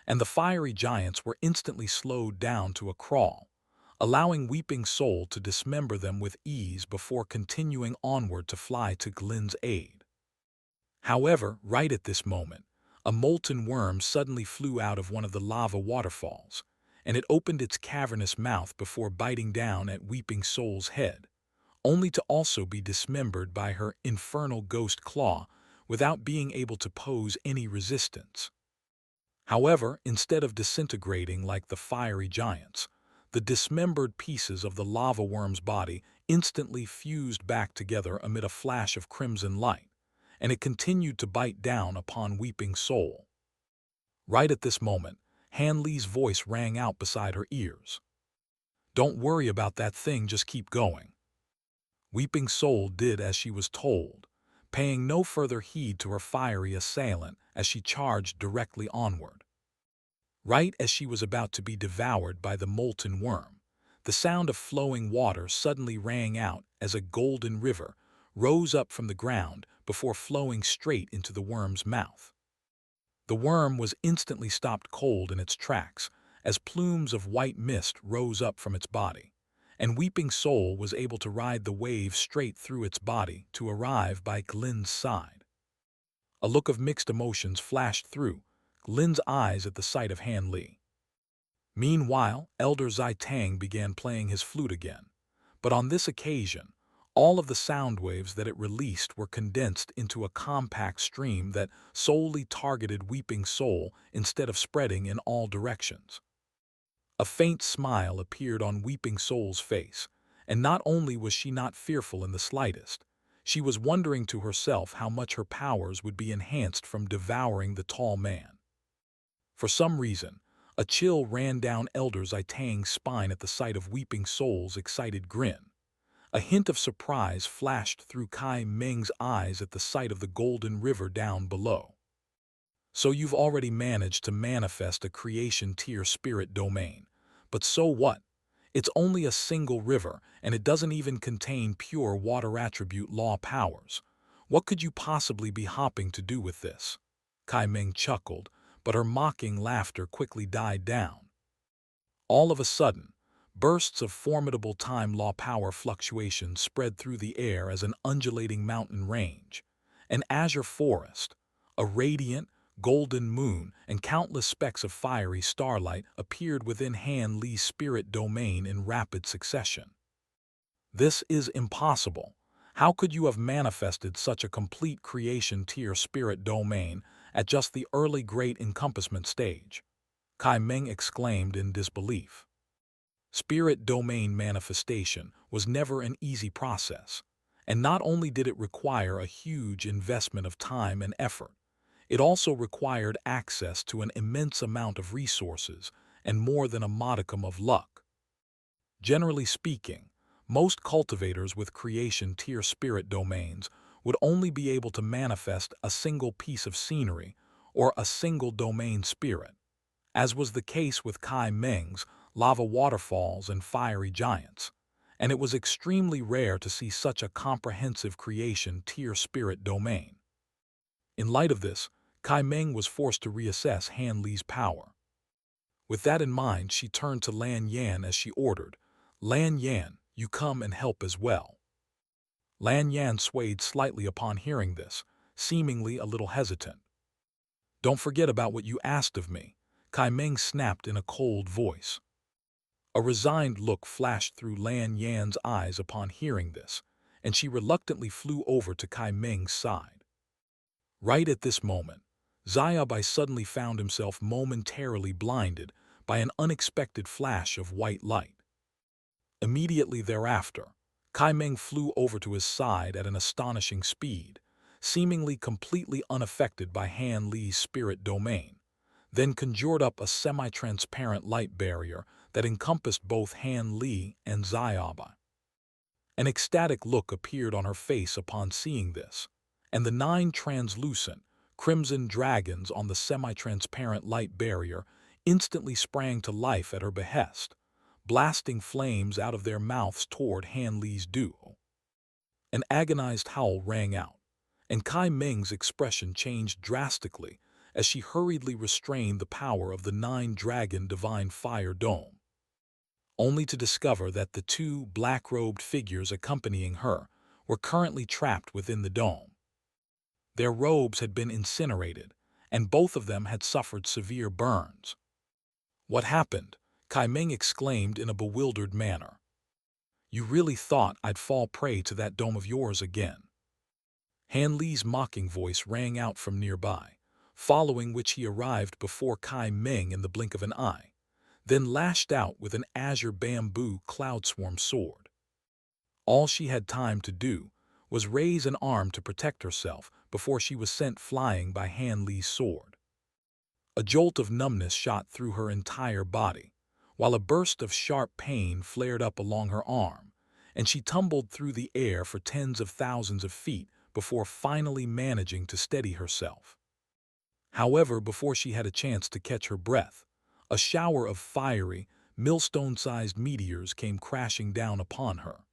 and the fiery giants were instantly slowed down to a crawl, allowing Weeping Soul to dismember them with ease before continuing onward to fly to Glin's aid. However, right at this moment, a molten worm suddenly flew out of one of the lava waterfalls, and it opened its cavernous mouth before biting down at Weeping Soul's head, only to also be dismembered by her infernal ghost claw without being able to pose any resistance. However, instead of disintegrating like the fiery giants, the dismembered pieces of the lava worm's body instantly fused back together amid a flash of crimson light, and it continued to bite down upon Weeping Soul. Right at this moment, Han Li's voice rang out beside her ears. "Don't worry about that thing, just keep going." Weeping Soul did as she was told, paying no further heed to her fiery assailant as she charged directly onward. Right as she was about to be devoured by the molten worm, the sound of flowing water suddenly rang out as a golden river rose up from the ground before flowing straight into the worm's mouth. The worm was instantly stopped cold in its tracks as plumes of white mist rose up from its body, and Weeping Soul was able to ride the wave straight through its body to arrive by Glin's side. A look of mixed emotions flashed through Glin's eyes at the sight of Han Li. Meanwhile, Elder Zai Tang began playing his flute again, but on this occasion, all of the sound waves that it released were condensed into a compact stream that solely targeted Weeping Soul instead of spreading in all directions. A faint smile appeared on Weeping Soul's face, and not only was she not fearful in the slightest, she was wondering to herself how much her powers would be enhanced from devouring the tall man. For some reason, a chill ran down Elder Zai Tang's spine at the sight of Weeping Soul's excited grin. A hint of surprise flashed through Kai Meng's eyes at the sight of the golden river down below. "So you've already managed to manifest a creation tier spirit domain. But so what? It's only a single river, and it doesn't even contain pure water attribute law powers. What could you possibly be hopping to do with this? Kai Ming chuckled, but her mocking laughter quickly died down. All of a sudden, bursts of formidable time law power fluctuations spread through the air as an undulating mountain range, an azure forest, a radiant, golden moon, and countless specks of fiery starlight appeared within Han Li's spirit domain in rapid succession. This is impossible. How could you have manifested such a complete creation to your spirit domain at just the early great encompassment stage? Kai Ming exclaimed in disbelief. Spirit domain manifestation was never an easy process, and not only did it require a huge investment of time and effort, it also required access to an immense amount of resources and more than a modicum of luck. Generally speaking, most cultivators with creation tier spirit domains would only be able to manifest a single piece of scenery or a single domain spirit, as was the case with Kai Ming's lava waterfalls and fiery giants, and it was extremely rare to see such a comprehensive creation tier spirit domain. In light of this, Kai Ming was forced to reassess Han Li's power. With that in mind, she turned to Lan Yan as she ordered, "Lan Yan, you come and help as well." Lan Yan swayed slightly upon hearing this, seemingly a little hesitant. "Don't forget about what you asked of me," Kai Ming snapped in a cold voice. A resigned look flashed through Lan Yan's eyes upon hearing this, and she reluctantly flew over to Kai Ming's side. Right at this moment, Xiaobai suddenly found himself momentarily blinded by an unexpected flash of white light. Immediately thereafter, Kai Ming flew over to his side at an astonishing speed, seemingly completely unaffected by Han Li's spirit domain, then conjured up a semi-transparent light barrier that encompassed both Han Li and Xiaobai. An ecstatic look appeared on her face upon seeing this, and the 9 translucent, crimson dragons on the semi-transparent light barrier instantly sprang to life at her behest, blasting flames out of their mouths toward Han Li's duo. An agonized howl rang out, and Kai Ming's expression changed drastically as she hurriedly restrained the power of the 9-dragon divine fire dome, only to discover that the 2 black-robed figures accompanying her were currently trapped within the dome. Their robes had been incinerated, and both of them had suffered severe burns. "What happened?" Kai Ming exclaimed in a bewildered manner. "You really thought I'd fall prey to that dome of yours again?" Han Li's mocking voice rang out from nearby, following which he arrived before Kai Ming in the blink of an eye, then lashed out with an azure bamboo cloudswarm sword. All she had time to do was raise an arm to protect herself before she was sent flying by Han Li's sword. A jolt of numbness shot through her entire body, while a burst of sharp pain flared up along her arm, and she tumbled through the air for tens of thousands of feet before finally managing to steady herself. However, before she had a chance to catch her breath, a shower of fiery, millstone-sized meteors came crashing down upon her.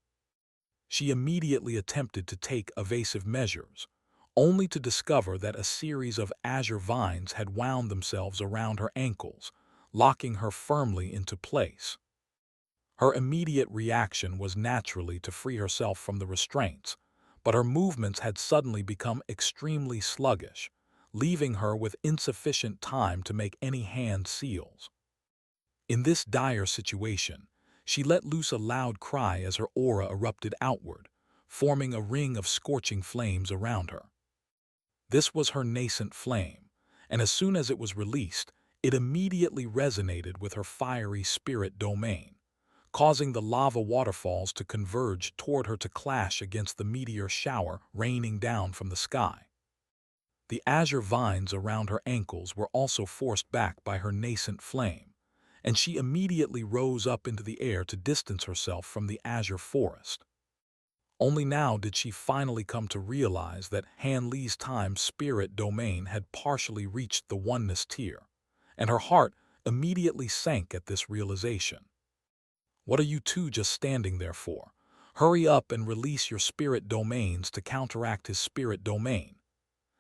She immediately attempted to take evasive measures, only to discover that a series of azure vines had wound themselves around her ankles, locking her firmly into place. Her immediate reaction was naturally to free herself from the restraints, but her movements had suddenly become extremely sluggish, leaving her with insufficient time to make any hand seals. In this dire situation, she let loose a loud cry as her aura erupted outward, forming a ring of scorching flames around her. This was her nascent flame, and as soon as it was released, it immediately resonated with her fiery spirit domain, causing the lava waterfalls to converge toward her to clash against the meteor shower raining down from the sky. The azure vines around her ankles were also forced back by her nascent flame, and she immediately rose up into the air to distance herself from the azure forest. Only now did she finally come to realize that Han Li's time spirit domain had partially reached the oneness tier, and her heart immediately sank at this realization. What are you two just standing there for? Hurry up and release your spirit domains to counteract his spirit domain."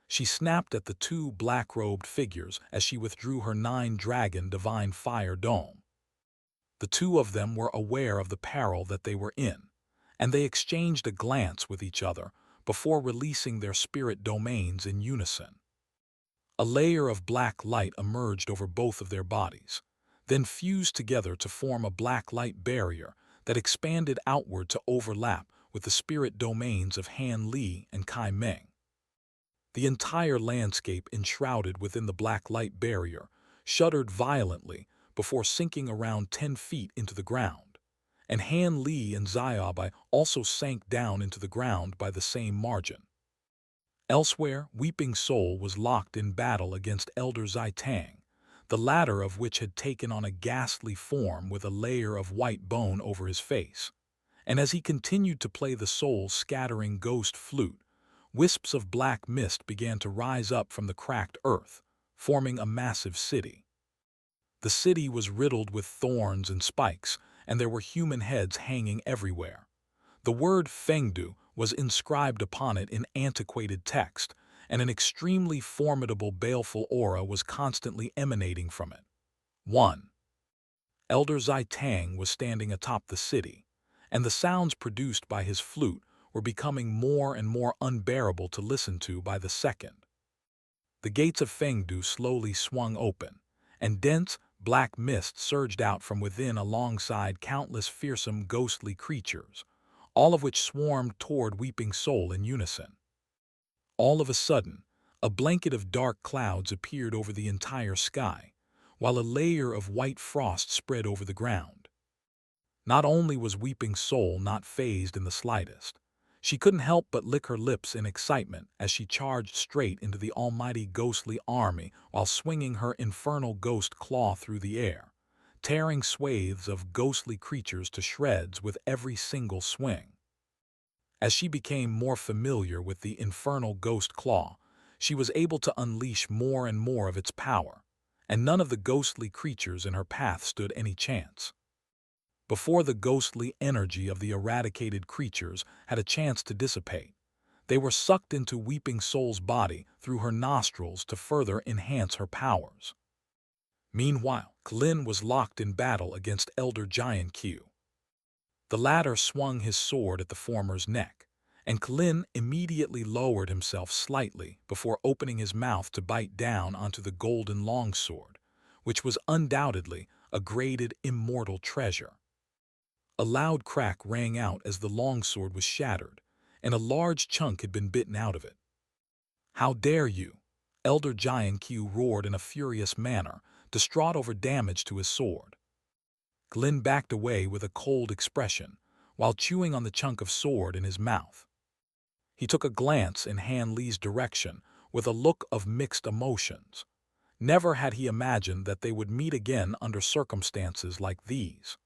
She snapped at the two black-robed figures as she withdrew her 9-dragon divine fire dome. The two of them were aware of the peril that they were in, and they exchanged a glance with each other before releasing their spirit domains in unison. A layer of black light emerged over both of their bodies, then fused together to form a black light barrier that expanded outward to overlap with the spirit domains of Han Li and Kai Meng. The entire landscape enshrouded within the black light barrier shuddered violently before sinking around 10 feet into the ground, and Han Li and Xiaobai also sank down into the ground by the same margin. Elsewhere, Weeping Soul was locked in battle against Elder Zitang, the latter of which had taken on a ghastly form with a layer of white bone over his face, and as he continued to play the soul-scattering ghost flute, wisps of black mist began to rise up from the cracked earth, forming a massive city. The city was riddled with thorns and spikes, and there were human heads hanging everywhere. The word Fengdu was inscribed upon it in antiquated text, and an extremely formidable baleful aura was constantly emanating from it. 1. Elder Zitang was standing atop the city, and the sounds produced by his flute were becoming more and more unbearable to listen to by the second. The gates of Fengdu slowly swung open, and dense, black mist surged out from within alongside countless fearsome ghostly creatures, all of which swarmed toward Weeping Soul in unison. All of a sudden, a blanket of dark clouds appeared over the entire sky, while a layer of white frost spread over the ground. Not only was Weeping Soul not fazed in the slightest, she couldn't help but lick her lips in excitement as she charged straight into the almighty ghostly army while swinging her infernal ghost claw through the air, tearing swathes of ghostly creatures to shreds with every single swing. As she became more familiar with the infernal ghost claw, she was able to unleash more and more of its power, and none of the ghostly creatures in her path stood any chance. Before the ghostly energy of the eradicated creatures had a chance to dissipate, they were sucked into Weeping Soul's body through her nostrils to further enhance her powers. Meanwhile, Klin was locked in battle against Elder Giant Q. The latter swung his sword at the former's neck, and Klin immediately lowered himself slightly before opening his mouth to bite down onto the golden longsword, which was undoubtedly a graded immortal treasure. A loud crack rang out as the longsword was shattered, and a large chunk had been bitten out of it. "How dare you?" Elder Giant Q roared in a furious manner, distraught over damage to his sword. Glyn backed away with a cold expression, while chewing on the chunk of sword in his mouth. He took a glance in Han Li's direction with a look of mixed emotions. Never had he imagined that they would meet again under circumstances like these.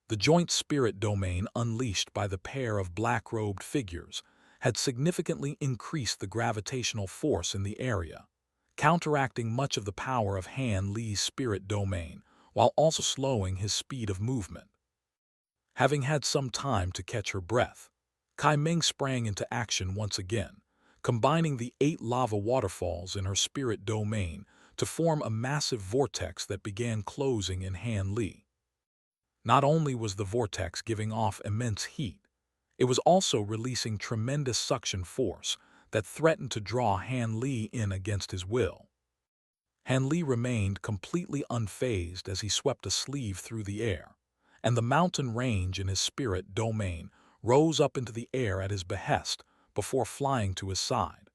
The joint spirit domain unleashed by the pair of black-robed figures had significantly increased the gravitational force in the area, counteracting much of the power of Han Li's spirit domain, while also slowing his speed of movement. Having had some time to catch her breath, Kai Ming sprang into action once again, combining the 8 lava waterfalls in her spirit domain to form a massive vortex that began closing in Han Li. Not only was the vortex giving off immense heat, it was also releasing tremendous suction force that threatened to draw Han Li in against his will. Han Li remained completely unfazed as he swept a sleeve through the air, and the mountain range in his spirit domain rose up into the air at his behest before flying to his side.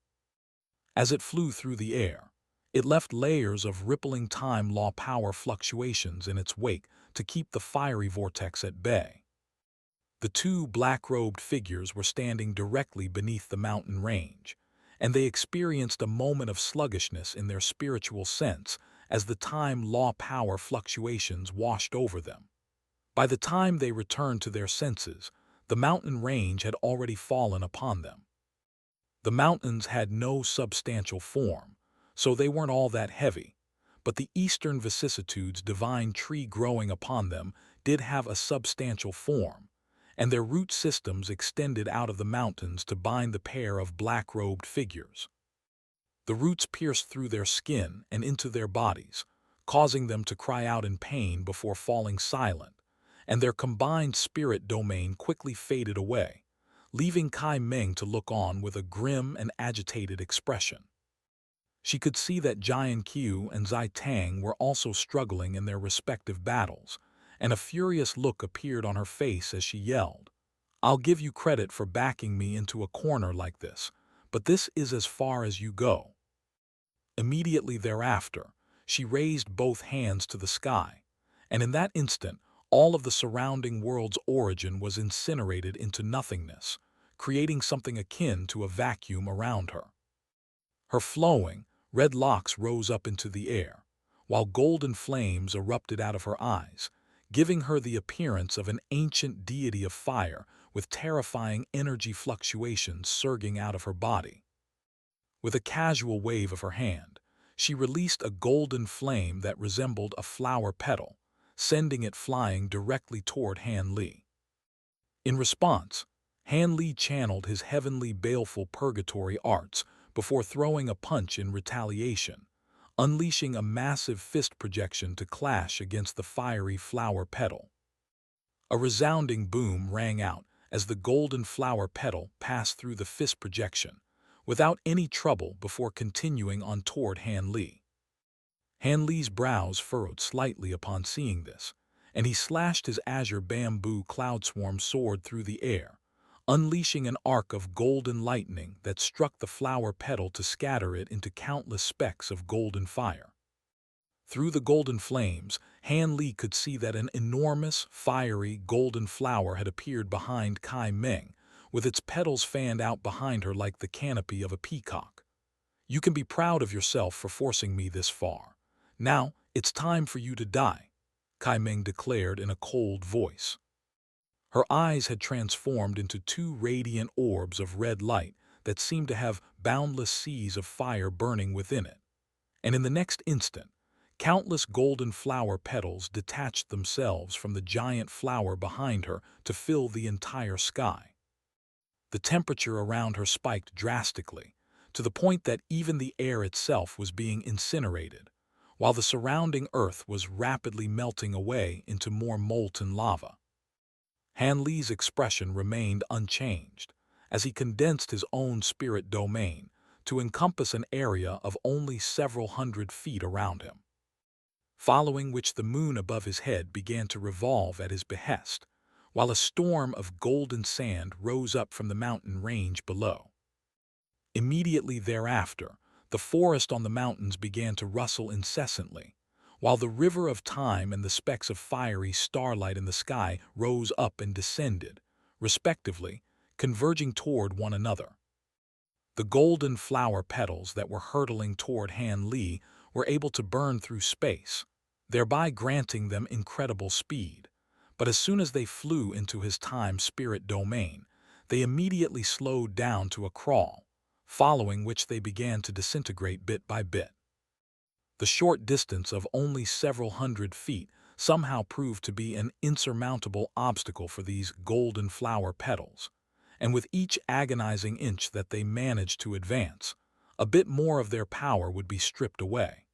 As it flew through the air, it left layers of rippling time law power fluctuations in its wake to keep the fiery vortex at bay. The 2 black-robed figures were standing directly beneath the mountain range, and they experienced a moment of sluggishness in their spiritual sense as the time law power fluctuations washed over them. By the time they returned to their senses, the mountain range had already fallen upon them. The mountains had no substantial form, so they weren't all that heavy, but the eastern vicissitudes divine tree growing upon them did have a substantial form, and their root systems extended out of the mountains to bind the pair of black-robed figures. The roots pierced through their skin and into their bodies, causing them to cry out in pain before falling silent, and their combined spirit domain quickly faded away, leaving Kai Meng to look on with a grim and agitated expression. She could see that Jian Qiu and Zai Tang were also struggling in their respective battles, and a furious look appeared on her face as she yelled, "I'll give you credit for backing me into a corner like this, but this is as far as you go." Immediately thereafter, she raised both hands to the sky, and in that instant, all of the surrounding world's origin was incinerated into nothingness, creating something akin to a vacuum around her. Her flowing, red locks rose up into the air, while golden flames erupted out of her eyes, giving her the appearance of an ancient deity of fire with terrifying energy fluctuations surging out of her body. With a casual wave of her hand, she released a golden flame that resembled a flower petal, sending it flying directly toward Han Li. In response, Han Li channeled his heavenly baleful purgatory arts before throwing a punch in retaliation, unleashing a massive fist projection to clash against the fiery flower petal. A resounding boom rang out as the golden flower petal passed through the fist projection, without any trouble before continuing on toward Han Li. Han Li's brows furrowed slightly upon seeing this, and he slashed his azure bamboo cloud swarm sword through the air, unleashing an arc of golden lightning that struck the flower petal to scatter it into countless specks of golden fire. Through the golden flames, Han Li could see that an enormous, fiery, golden flower had appeared behind Kai Meng, with its petals fanned out behind her like the canopy of a peacock. "You can be proud of yourself for forcing me this far. Now, it's time for you to die," Kai Meng declared in a cold voice. Her eyes had transformed into two radiant orbs of red light that seemed to have boundless seas of fire burning within it. And in the next instant, countless golden flower petals detached themselves from the giant flower behind her to fill the entire sky. The temperature around her spiked drastically, to the point that even the air itself was being incinerated, while the surrounding earth was rapidly melting away into more molten lava. Han Li's expression remained unchanged, as he condensed his own spirit domain to encompass an area of only several hundred feet around him. Following which the moon above his head began to revolve at his behest, while a storm of golden sand rose up from the mountain range below. Immediately thereafter, the forest on the mountains began to rustle incessantly, while the river of time and the specks of fiery starlight in the sky rose up and descended, respectively, converging toward one another. The golden flower petals that were hurtling toward Han Li were able to burn through space, thereby granting them incredible speed. But as soon as they flew into his time-spirit domain, they immediately slowed down to a crawl, following which they began to disintegrate bit by bit. The short distance of only several hundred feet somehow proved to be an insurmountable obstacle for these golden flower petals, and with each agonizing inch that they managed to advance, a bit more of their power would be stripped away.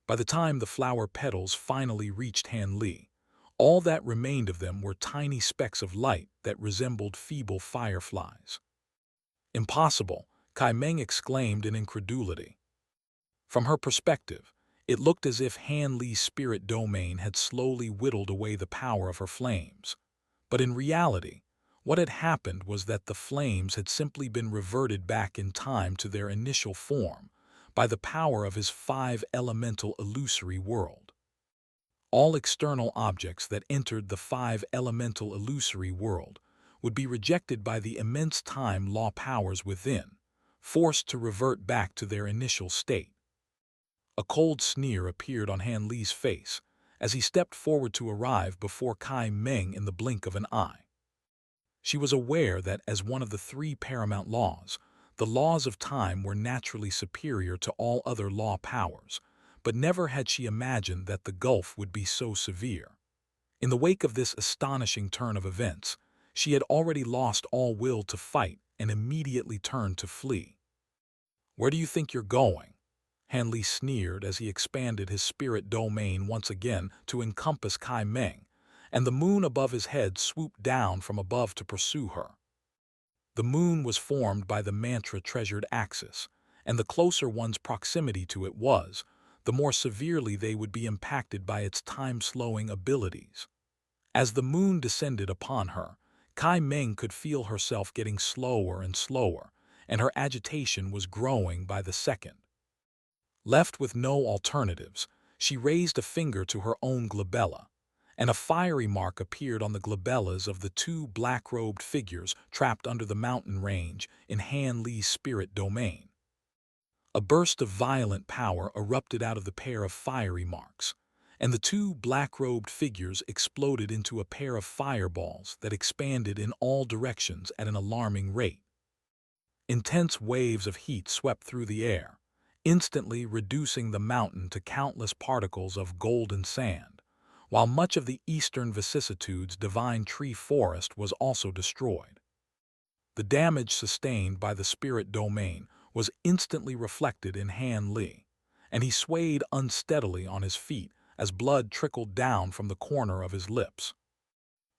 By the time the flower petals finally reached Han Li, all that remained of them were tiny specks of light that resembled feeble fireflies. "Impossible," Kai Meng exclaimed in incredulity. From her perspective, it looked as if Han Li's spirit domain had slowly whittled away the power of her flames. But in reality, what had happened was that the flames had simply been reverted back in time to their initial form by the power of his five-elemental illusory world. All external objects that entered the five-elemental illusory world would be rejected by the immense time law powers within, forced to revert back to their initial state. A cold sneer appeared on Han Li's face as he stepped forward to arrive before Kai Meng in the blink of an eye. She was aware that as one of the three paramount laws, the laws of time were naturally superior to all other law powers, but never had she imagined that the gulf would be so severe. In the wake of this astonishing turn of events, she had already lost all will to fight and immediately turned to flee. "Where do you think you're going?" Hanli sneered as he expanded his spirit domain once again to encompass Kai Meng, and the moon above his head swooped down from above to pursue her. The moon was formed by the mantra-treasured axis, and the closer one's proximity to it was, the more severely they would be impacted by its time-slowing abilities. As the moon descended upon her, Kai Meng could feel herself getting slower and slower, and her agitation was growing by the second. Left with no alternatives, she raised a finger to her own glabella, and a fiery mark appeared on the glabellas of the two black-robed figures trapped under the mountain range in Han Li's spirit domain. A burst of violent power erupted out of the pair of fiery marks, and the two black-robed figures exploded into a pair of fireballs that expanded in all directions at an alarming rate. Intense waves of heat swept through the air, instantly reducing the mountain to countless particles of golden sand, while much of the eastern vicissitudes' divine tree forest was also destroyed. The damage sustained by the spirit domain was instantly reflected in Han Li, and he swayed unsteadily on his feet as blood trickled down from the corner of his lips.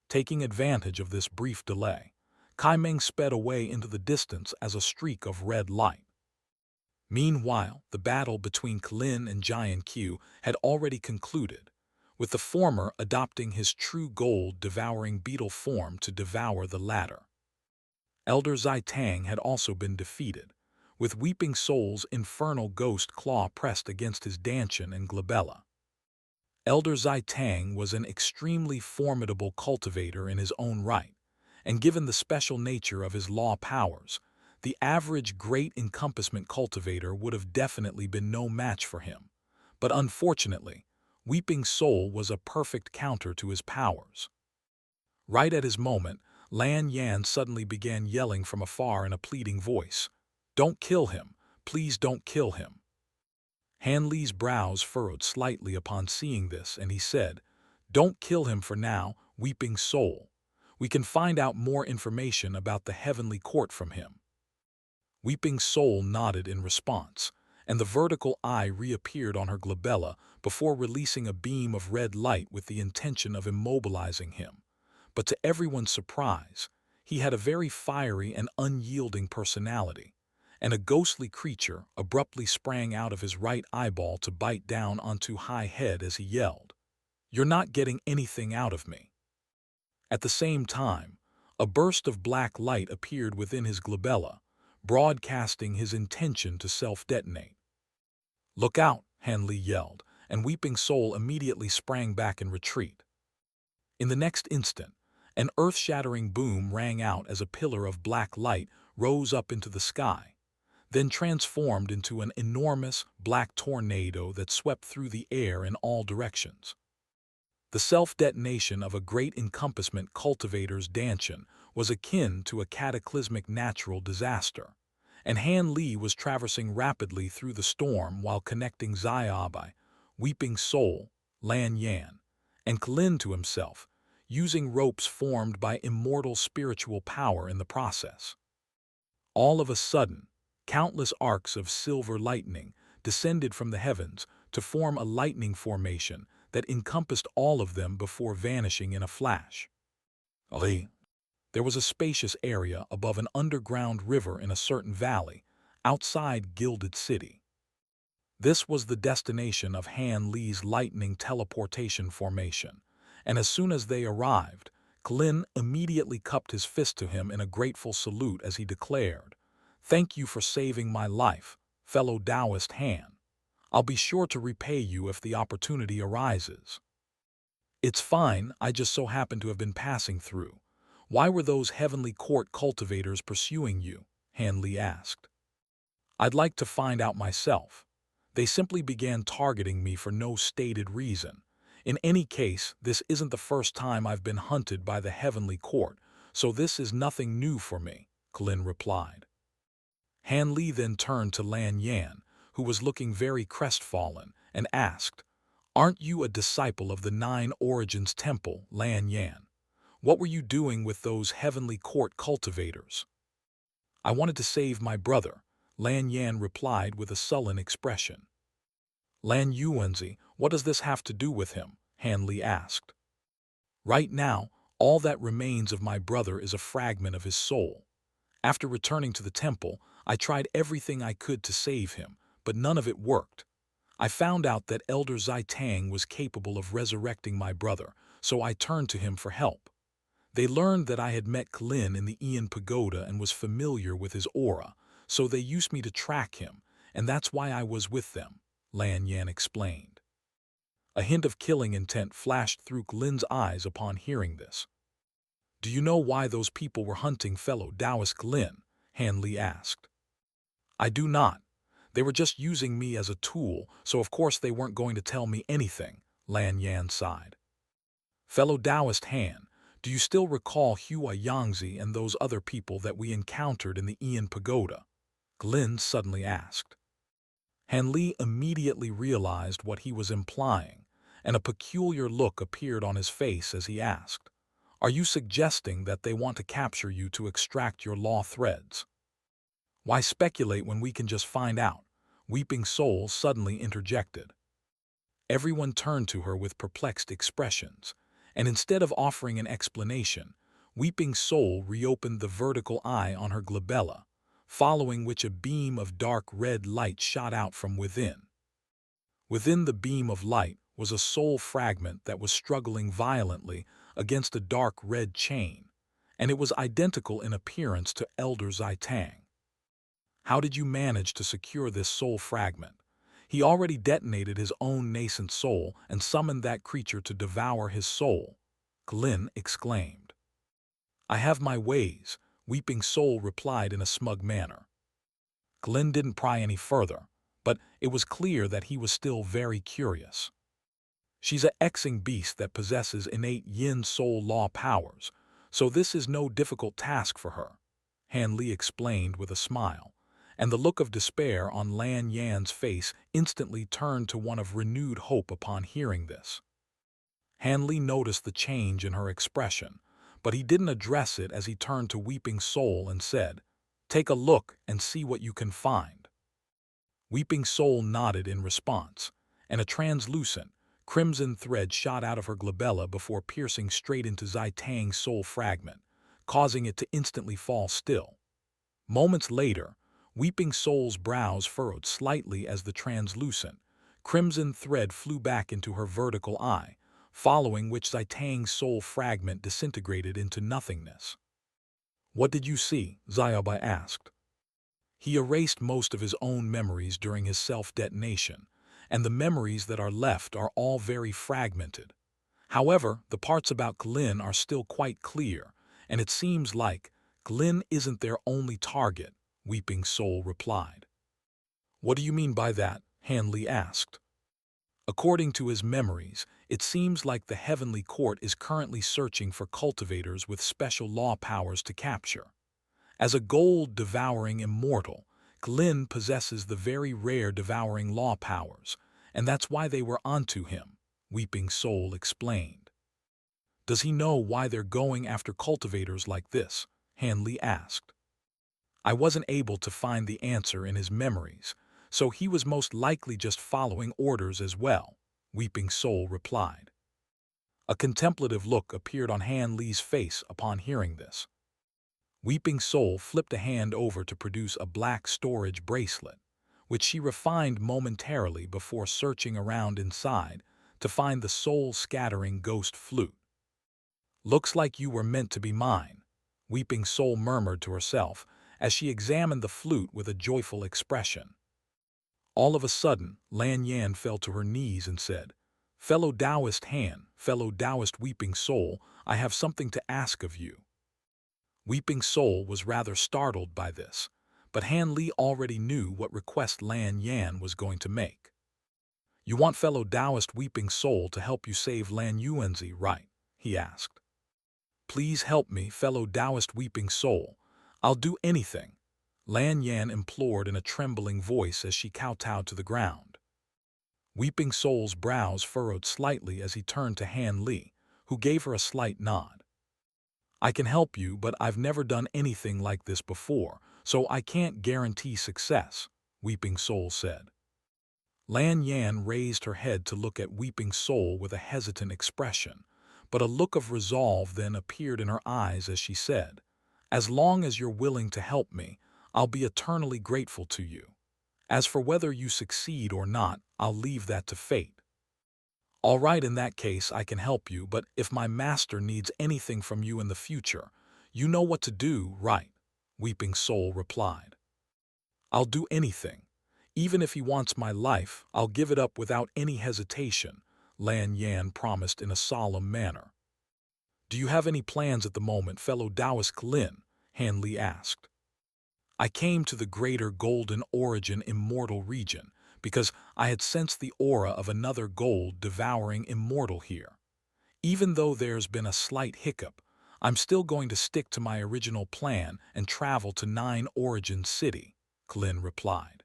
Taking advantage of this brief delay, Kai Meng sped away into the distance as a streak of red light. Meanwhile, the battle between Klin and Giant Q had already concluded, with the former adopting his true gold-devouring beetle form to devour the latter. Elder Zai Tang had also been defeated, with Weeping Soul's infernal ghost claw pressed against his Dantian and glabella. Elder Zai Tang was an extremely formidable cultivator in his own right, and given the special nature of his law powers, the average great encompassment cultivator would have definitely been no match for him. But unfortunately, Weeping Soul was a perfect counter to his powers. Right at his moment, Lan Yan suddenly began yelling from afar in a pleading voice, "Don't kill him! Please don't kill him!" Han Li's brows furrowed slightly upon seeing this, and he said, "Don't kill him for now, Weeping Soul. We can find out more information about the heavenly court from him." Weeping Soul nodded in response, and the vertical eye reappeared on her glabella before releasing a beam of red light with the intention of immobilizing him. But to everyone's surprise, he had a very fiery and unyielding personality, and a ghostly creature abruptly sprang out of his right eyeball to bite down onto High Head as he yelled, "You're not getting anything out of me." At the same time, a burst of black light appeared within his glabella, broadcasting his intention to self-detonate. "Look out!" Han Li yelled, and Weeping Soul immediately sprang back in retreat. In the next instant, an earth-shattering boom rang out as a pillar of black light rose up into the sky, then transformed into an enormous black tornado that swept through the air in all directions. The self-detonation of a great encompassment cultivator's Dantian was akin to a cataclysmic natural disaster, and Han Li was traversing rapidly through the storm while connecting Xiaobai, Weeping Soul, Lan Yan, and Klin to himself, using ropes formed by immortal spiritual power in the process. All of a sudden, countless arcs of silver lightning descended from the heavens to form a lightning formation that encompassed all of them before vanishing in a flash. There was a spacious area above an underground river in a certain valley, outside Gilded City. This was the destination of Han Li's lightning teleportation formation, and as soon as they arrived, Klin immediately cupped his fist to him in a grateful salute as he declared, "Thank you for saving my life, fellow Taoist Han. I'll be sure to repay you if the opportunity arises." "It's fine, I just so happened to have been passing through. Why were those heavenly court cultivators pursuing you?" Han Li asked. "I'd like to find out myself. They simply began targeting me for no stated reason. In any case, this isn't the first time I've been hunted by the heavenly court, so this is nothing new for me," Klin replied. Han Li then turned to Lan Yan, who was looking very crestfallen, and asked, Aren't you a disciple of the Nine Origins Temple, Lan Yan? What were you doing with those heavenly court cultivators? I wanted to save my brother, Lan Yan replied with a sullen expression. Lan Yuanzi, what does this have to do with him? Han Li asked. Right now, all that remains of my brother is a fragment of his soul. After returning to the temple, I tried everything I could to save him, but none of it worked. I found out that Elder Zai Tang was capable of resurrecting my brother, so I turned to him for help. They learned that I had met Klin in the Ian Pagoda and was familiar with his aura, so they used me to track him, and that's why I was with them, Lan Yan explained. A hint of killing intent flashed through Klin's eyes upon hearing this. Do you know why those people were hunting fellow Taoist Klin? Han Li asked. I do not. They were just using me as a tool, so of course they weren't going to tell me anything, Lan Yan sighed. Fellow Taoist Han, do you still recall Hua Yangzi and those other people that we encountered in the Ian Pagoda? Glyn suddenly asked. Han Li immediately realized what he was implying, and a peculiar look appeared on his face as he asked, Are you suggesting that they want to capture you to extract your law threads? Why speculate when we can just find out? Weeping Soul suddenly interjected. Everyone turned to her with perplexed expressions, and instead of offering an explanation, Weeping Soul reopened the vertical eye on her glabella, following which a beam of dark red light shot out from within. Within the beam of light was a soul fragment that was struggling violently against a dark red chain, and it was identical in appearance to Elder Zai Tang. How did you manage to secure this soul fragment? He already detonated his own nascent soul and summoned that creature to devour his soul, Glyn exclaimed. I have my ways, Weeping Soul replied in a smug manner. Glyn didn't pry any further, but it was clear that he was still very curious. She's a Xing beast that possesses innate yin soul law powers, so this is no difficult task for her, Han Li explained with a smile, and the look of despair on Lan Yan's face instantly turned to one of renewed hope upon hearing this. Han Li noticed the change in her expression, but he didn't address it as he turned to Weeping Soul and said, Take a look and see what you can find. Weeping Soul nodded in response, and a translucent, crimson thread shot out of her glabella before piercing straight into Zai Tang's soul fragment, causing it to instantly fall still. Moments later, Weeping Soul's brows furrowed slightly as the translucent, crimson thread flew back into her vertical eye, following which Zai Tang's soul fragment disintegrated into nothingness. What did you see? Xiaobai asked. He erased most of his own memories during his self-detonation, and the memories that are left are all very fragmented. However, the parts about Glyn are still quite clear, and it seems like Glyn isn't their only target, Weeping Soul replied. What do you mean by that? Han Li asked. According to his memories, it seems like the Heavenly Court is currently searching for cultivators with special law powers to capture. As a gold-devouring immortal, Glyn possesses the very rare devouring law powers, and that's why they were onto him, Weeping Soul explained. Does he know why they're going after cultivators like this? Han Li asked. I wasn't able to find the answer in his memories, so he was most likely just following orders as well, Weeping Soul replied. A contemplative look appeared on Han Li's face upon hearing this. Weeping Soul flipped a hand over to produce a black storage bracelet, which she refined momentarily before searching around inside to find the soul-scattering ghost flute. Looks like you were meant to be mine, Weeping Soul murmured to herself as she examined the flute with a joyful expression. All of a sudden, Lan Yan fell to her knees and said, Fellow Taoist Han, fellow Taoist Weeping Soul, I have something to ask of you. Weeping Soul was rather startled by this, but Han Li already knew what request Lan Yan was going to make. You want fellow Taoist Weeping Soul to help you save Lan Yuanzi, right? He asked. Please help me, fellow Taoist Weeping Soul. I'll do anything, Lan Yan implored in a trembling voice as she kowtowed to the ground. Weeping Soul's brows furrowed slightly as he turned to Han Li, who gave her a slight nod. I can help you, but I've never done anything like this before, so I can't guarantee success, Weeping Soul said. Lan Yan raised her head to look at Weeping Soul with a hesitant expression, but a look of resolve then appeared in her eyes as she said, "As long as you're willing to help me, I'll be eternally grateful to you. As for whether you succeed or not, I'll leave that to fate." "All right, in that case I can help you, but if my master needs anything from you in the future, you know what to do, right?" Weeping Soul replied. "I'll do anything. Even if he wants my life, I'll give it up without any hesitation," Lan Yan promised in a solemn manner. "Do you have any plans at the moment, fellow Taoist Lin?" Han Li asked. "I came to the greater golden origin immortal region because I had sensed the aura of another gold devouring immortal here. Even though there's been a slight hiccup, I'm still going to stick to my original plan and travel to Nine Origin City," Lin replied.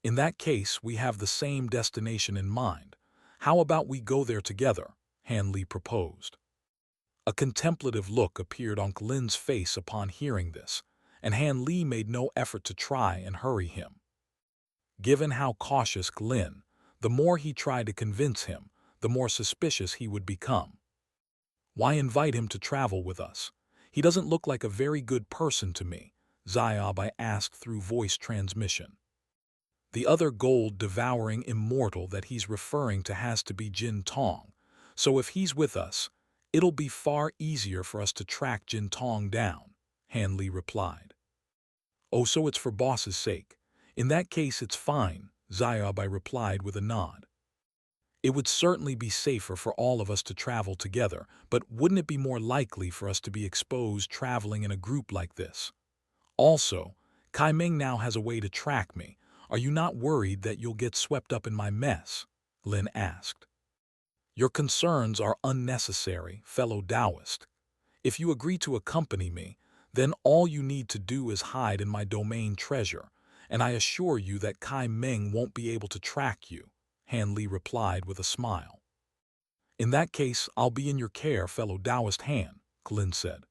"In that case, we have the same destination in mind. How about we go there together?" Han Li proposed. A contemplative look appeared on Lin's face upon hearing this, and Han Li made no effort to try and hurry him. Given how cautious Lin, the more he tried to convince him, the more suspicious he would become. "Why invite him to travel with us? He doesn't look like a very good person to me," Xiaobai asked through voice transmission. "The other gold-devouring immortal that he's referring to has to be Jin Tong, so if he's with us, it'll be far easier for us to track Jin Tong down," Han Li replied. "Oh, so it's for boss's sake. In that case it's fine," Xiaobai replied with a nod. "It would certainly be safer for all of us to travel together, but wouldn't it be more likely for us to be exposed traveling in a group like this? Also, Kai Ming now has a way to track me. Are you not worried that you'll get swept up in my mess?" Lin asked. "Your concerns are unnecessary, fellow Taoist. If you agree to accompany me, then all you need to do is hide in my domain treasure, and I assure you that Kai Ming won't be able to track you," Han Li replied with a smile. "In that case, I'll be in your care, fellow Taoist Han," Lin said.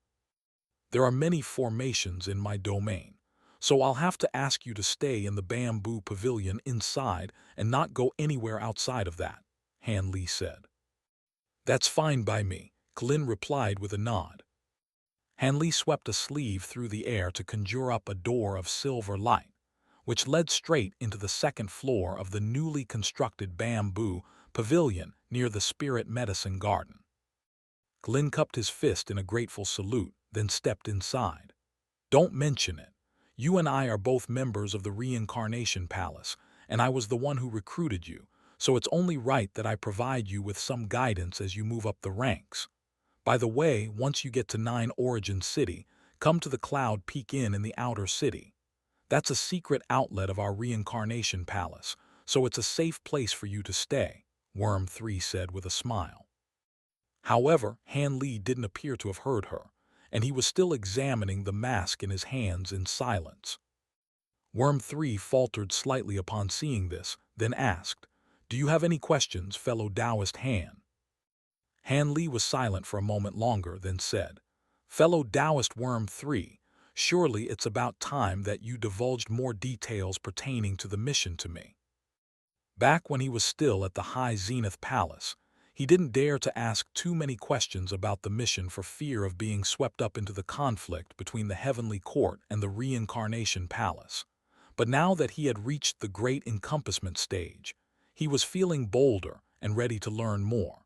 "There are many formations in my domain, so I'll have to ask you to stay in the bamboo pavilion inside and not go anywhere outside of that," Han Li said. "That's fine by me," Lin replied with a nod. Han Li swept a sleeve through the air to conjure up a door of silver light, which led straight into the second floor of the newly constructed bamboo pavilion near the spirit medicine garden. Lin cupped his fist in a grateful salute, then stepped inside. "Don't mention it. You and I are both members of the Reincarnation Palace, and I was the one who recruited you, so it's only right that I provide you with some guidance as you move up the ranks. By the way, once you get to Nine Origin City, come to the Cloud Peak Inn in the outer city. That's a secret outlet of our Reincarnation Palace, so it's a safe place for you to stay," Worm 3 said with a smile. However, Han Li didn't appear to have heard her, and he was still examining the mask in his hands in silence. Worm 3 faltered slightly upon seeing this, then asked, "Do you have any questions, fellow Taoist Han?" Han Li was silent for a moment longer, then said, "Fellow Taoist Worm 3, surely it's about time that you divulged more details pertaining to the mission to me." Back when he was still at the High Zenith Palace, he didn't dare to ask too many questions about the mission for fear of being swept up into the conflict between the Heavenly Court and the Reincarnation Palace. But now that he had reached the great encompassment stage, he was feeling bolder and ready to learn more.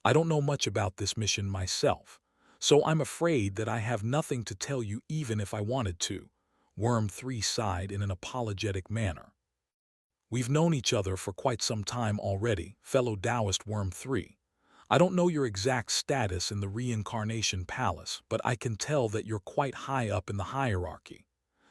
"I don't know much about this mission myself, so I'm afraid that I have nothing to tell you even if I wanted to," Worm 3 sighed in an apologetic manner. "We've known each other for quite some time already, fellow Taoist Worm 3. I don't know your exact status in the Reincarnation Palace, but I can tell that you're quite high up in the hierarchy.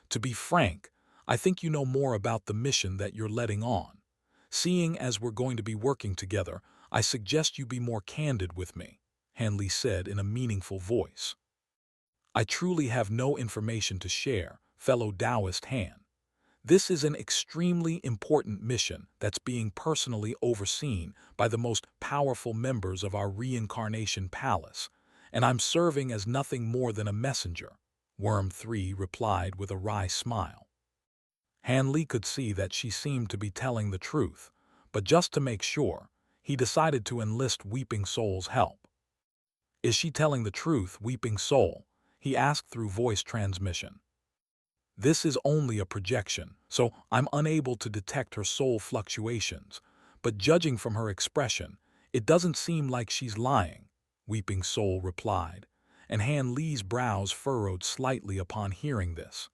To be frank, I think you know more about the mission that you're letting on. Seeing as we're going to be working together, I suggest you be more candid with me," Han Li said in a meaningful voice. "I truly have no information to share, fellow Taoist Han. This is an extremely important mission that's being personally overseen by the most powerful members of our reincarnation palace, and I'm serving as nothing more than a messenger, Worm 3 replied with a wry smile. Han Li could see that she seemed to be telling the truth, but just to make sure, he decided to enlist Weeping Soul's help. Is she telling the truth, Weeping Soul? He asked through voice transmission. This is only a projection, so I'm unable to detect her soul fluctuations, but judging from her expression, it doesn't seem like she's lying, Weeping Soul replied, and Han Li's brows furrowed slightly upon hearing this.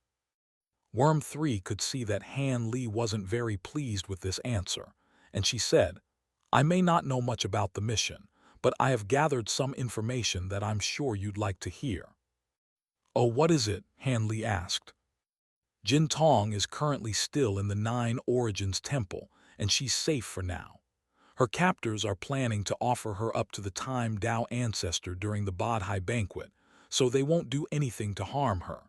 Worm 3 could see that Han Li wasn't very pleased with this answer, and she said, I may not know much about the mission, but I have gathered some information that I'm sure you'd like to hear. Oh, what is it? Han Li asked. Jin Tong is currently still in the Nine Origins Temple, and she's safe for now. Her captors are planning to offer her up to the Time Dao ancestor during the Badhai banquet, so they won't do anything to harm her.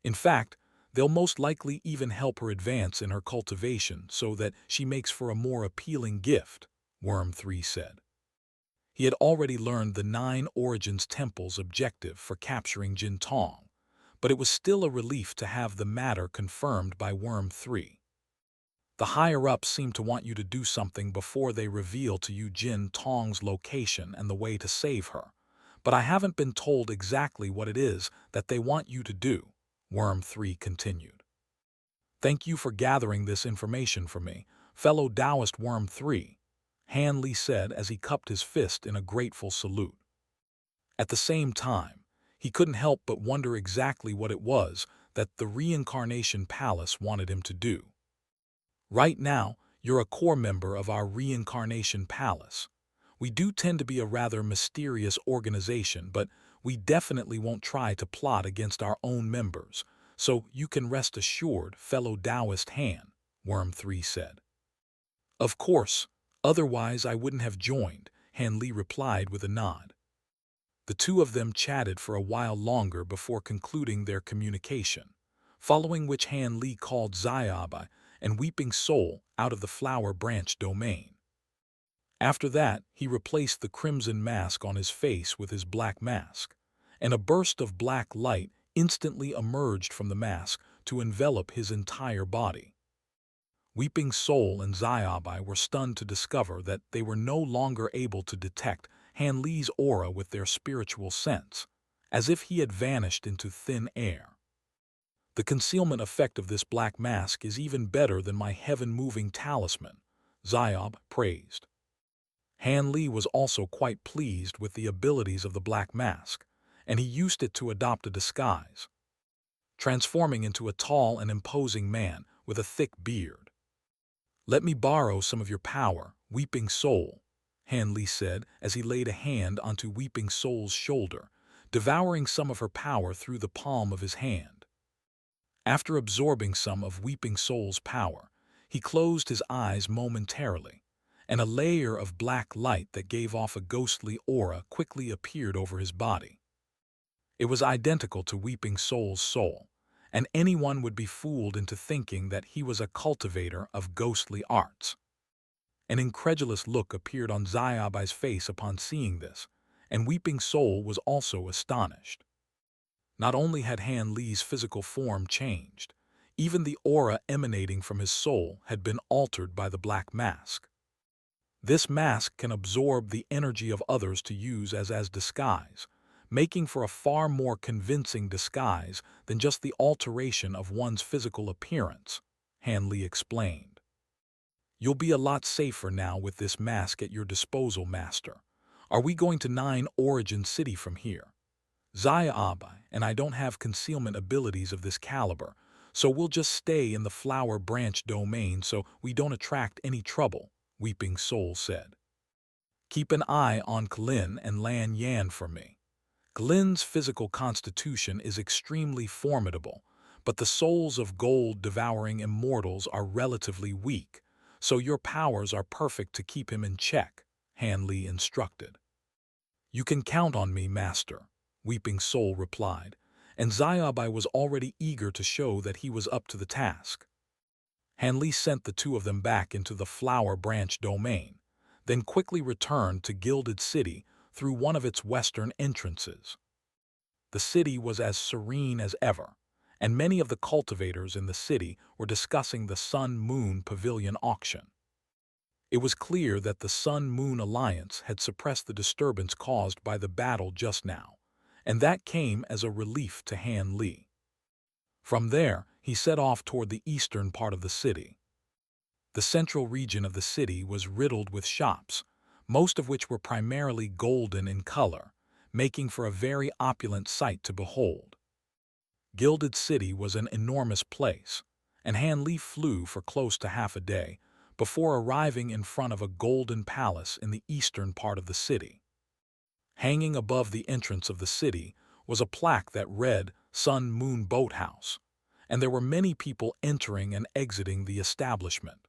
In fact, they'll most likely even help her advance in her cultivation so that she makes for a more appealing gift, Worm 3 said. He had already learned the Nine Origins Temple's objective for capturing Jin Tong, but it was still a relief to have the matter confirmed by Worm 3. The higher-ups seem to want you to do something before they reveal to you Jin Tong's location and the way to save her, but I haven't been told exactly what it is that they want you to do, Worm 3 continued. Thank you for gathering this information for me, fellow Taoist Worm 3, Han Li said as he cupped his fist in a grateful salute. At the same time, he couldn't help but wonder exactly what it was that the Reincarnation Palace wanted him to do. Right now, you're a core member of our Reincarnation Palace. We do tend to be a rather mysterious organization, but we definitely won't try to plot against our own members, so you can rest assured, fellow Taoist Han, Worm 3 said. Of course, otherwise I wouldn't have joined, Han Li replied with a nod. The two of them chatted for a while longer before concluding their communication, following which Han Li called Xiaobai and Weeping Soul out of the Flower Branch domain. After that, he replaced the crimson mask on his face with his black mask, and a burst of black light instantly emerged from the mask to envelop his entire body. Weeping Soul and Xiaobai were stunned to discover that they were no longer able to detect Han Li's aura with their spiritual sense, as if he had vanished into thin air. The concealment effect of this black mask is even better than my heaven-moving talisman, Xiaob praised. Han Li was also quite pleased with the abilities of the black mask, and he used it to adopt a disguise, transforming into a tall and imposing man with a thick beard. Let me borrow some of your power, Weeping Soul, Han Li said as he laid a hand onto Weeping Soul's shoulder, devouring some of her power through the palm of his hand. After absorbing some of Weeping Soul's power, he closed his eyes momentarily, and a layer of black light that gave off a ghostly aura quickly appeared over his body. It was identical to Weeping Soul's soul, and anyone would be fooled into thinking that he was a cultivator of ghostly arts. An incredulous look appeared on Xiaobai's face upon seeing this, and Weeping Soul was also astonished. Not only had Han Li's physical form changed, even the aura emanating from his soul had been altered by the black mask. This mask can absorb the energy of others to use as disguise, making for a far more convincing disguise than just the alteration of one's physical appearance, Han Li explained. You'll be a lot safer now with this mask at your disposal, Master. Are we going to Nine Origin City from here? Xiaobai and I don't have concealment abilities of this caliber, so we'll just stay in the Flower Branch domain so we don't attract any trouble, Weeping Soul said. Keep an eye on Glin and Lan Yan for me. Glin's physical constitution is extremely formidable, but the souls of gold-devouring immortals are relatively weak, so your powers are perfect to keep him in check, Han Li instructed. You can count on me, Master, Weeping Soul replied, and Xiaobai was already eager to show that he was up to the task. Han Li sent the two of them back into the Flower Branch domain, then quickly returned to Gilded City through one of its western entrances. The city was as serene as ever, and many of the cultivators in the city were discussing the Sun-Moon Pavilion auction. It was clear that the Sun-Moon Alliance had suppressed the disturbance caused by the battle just now, and that came as a relief to Han Li. From there, he set off toward the eastern part of the city. The central region of the city was riddled with shops, most of which were primarily golden in color, making for a very opulent sight to behold. Gilded City was an enormous place, and Han Li flew for close to half a day before arriving in front of a golden palace in the eastern part of the city. Hanging above the entrance of the city was a plaque that read Sun Moon Boathouse, and there were many people entering and exiting the establishment.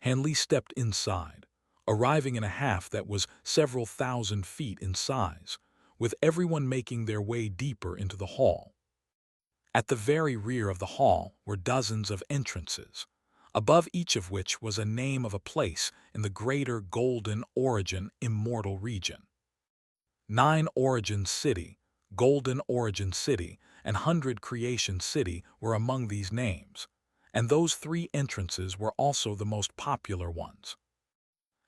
Han Li stepped inside, arriving in a half that was several thousand feet in size, with everyone making their way deeper into the hall. At the very rear of the hall were dozens of entrances, above each of which was a name of a place in the greater Golden Origin Immortal region. 9 Origin City, Golden Origin City, and 100 Creation City were among these names, and those 3 entrances were also the most popular ones.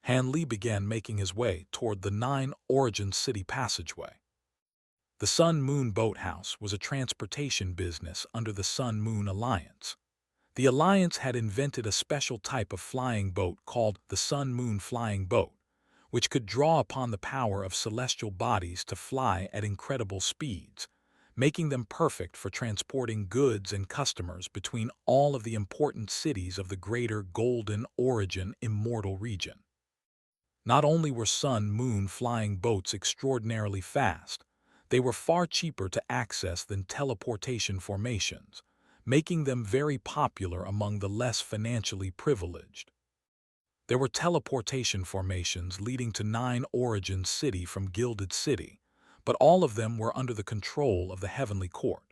Han Li began making his way toward the 9 Origin City passageway. The Sun-Moon Boathouse was a transportation business under the Sun-Moon Alliance. The Alliance had invented a special type of flying boat called the Sun-Moon Flying Boat, which could draw upon the power of celestial bodies to fly at incredible speeds, making them perfect for transporting goods and customers between all of the important cities of the greater Golden Origin Immortal region. Not only were Sun-Moon flying boats extraordinarily fast, they were far cheaper to access than teleportation formations, making them very popular among the less financially privileged. There were teleportation formations leading to 9 Origin City from Gilded City, but all of them were under the control of the Heavenly Court.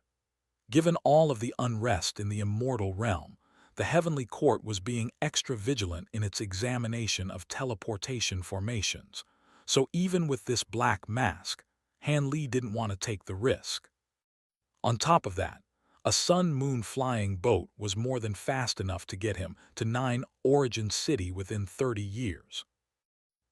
Given all of the unrest in the immortal realm, the Heavenly Court was being extra vigilant in its examination of teleportation formations, so even with this black mask, Han Li didn't want to take the risk. On top of that, a Sun-Moon flying boat was more than fast enough to get him to 9 Origin City within 30 years.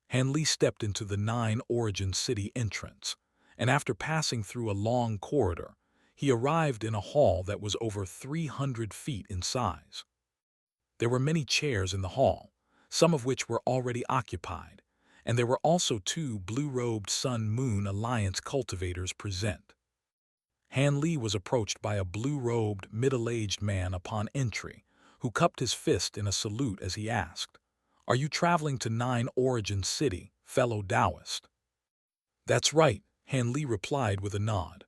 Han Li stepped into the 9 Origin City entrance, and after passing through a long corridor, he arrived in a hall that was over 300 feet in size. There were many chairs in the hall, some of which were already occupied, and there were also 2 blue-robed Sun-Moon Alliance cultivators present. Han Li was approached by a blue-robed, middle-aged man upon entry, who cupped his fist in a salute as he asked, "Are you traveling to 9 Origin City, fellow Taoist?" "That's right," Han Li replied with a nod.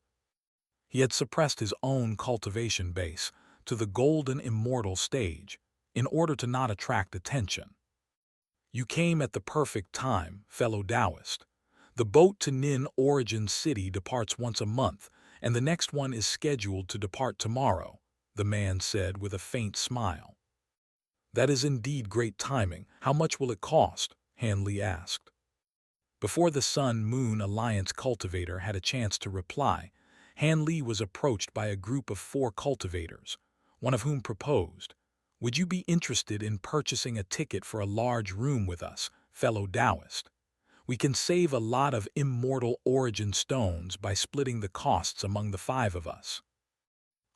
He had suppressed his own cultivation base to the Golden Immortal stage in order to not attract attention. "You came at the perfect time, fellow Taoist. The boat to Nin Origin City departs once a month, and the next one is scheduled to depart tomorrow," the man said with a faint smile. "That is indeed great timing. How much will it cost?" Han Li asked. Before the Sun-Moon Alliance cultivator had a chance to reply, Han Li was approached by a group of 4 cultivators, one of whom proposed, "Would you be interested in purchasing a ticket for a large room with us, fellow Taoist? We can save a lot of immortal origin stones by splitting the costs among the 5 of us."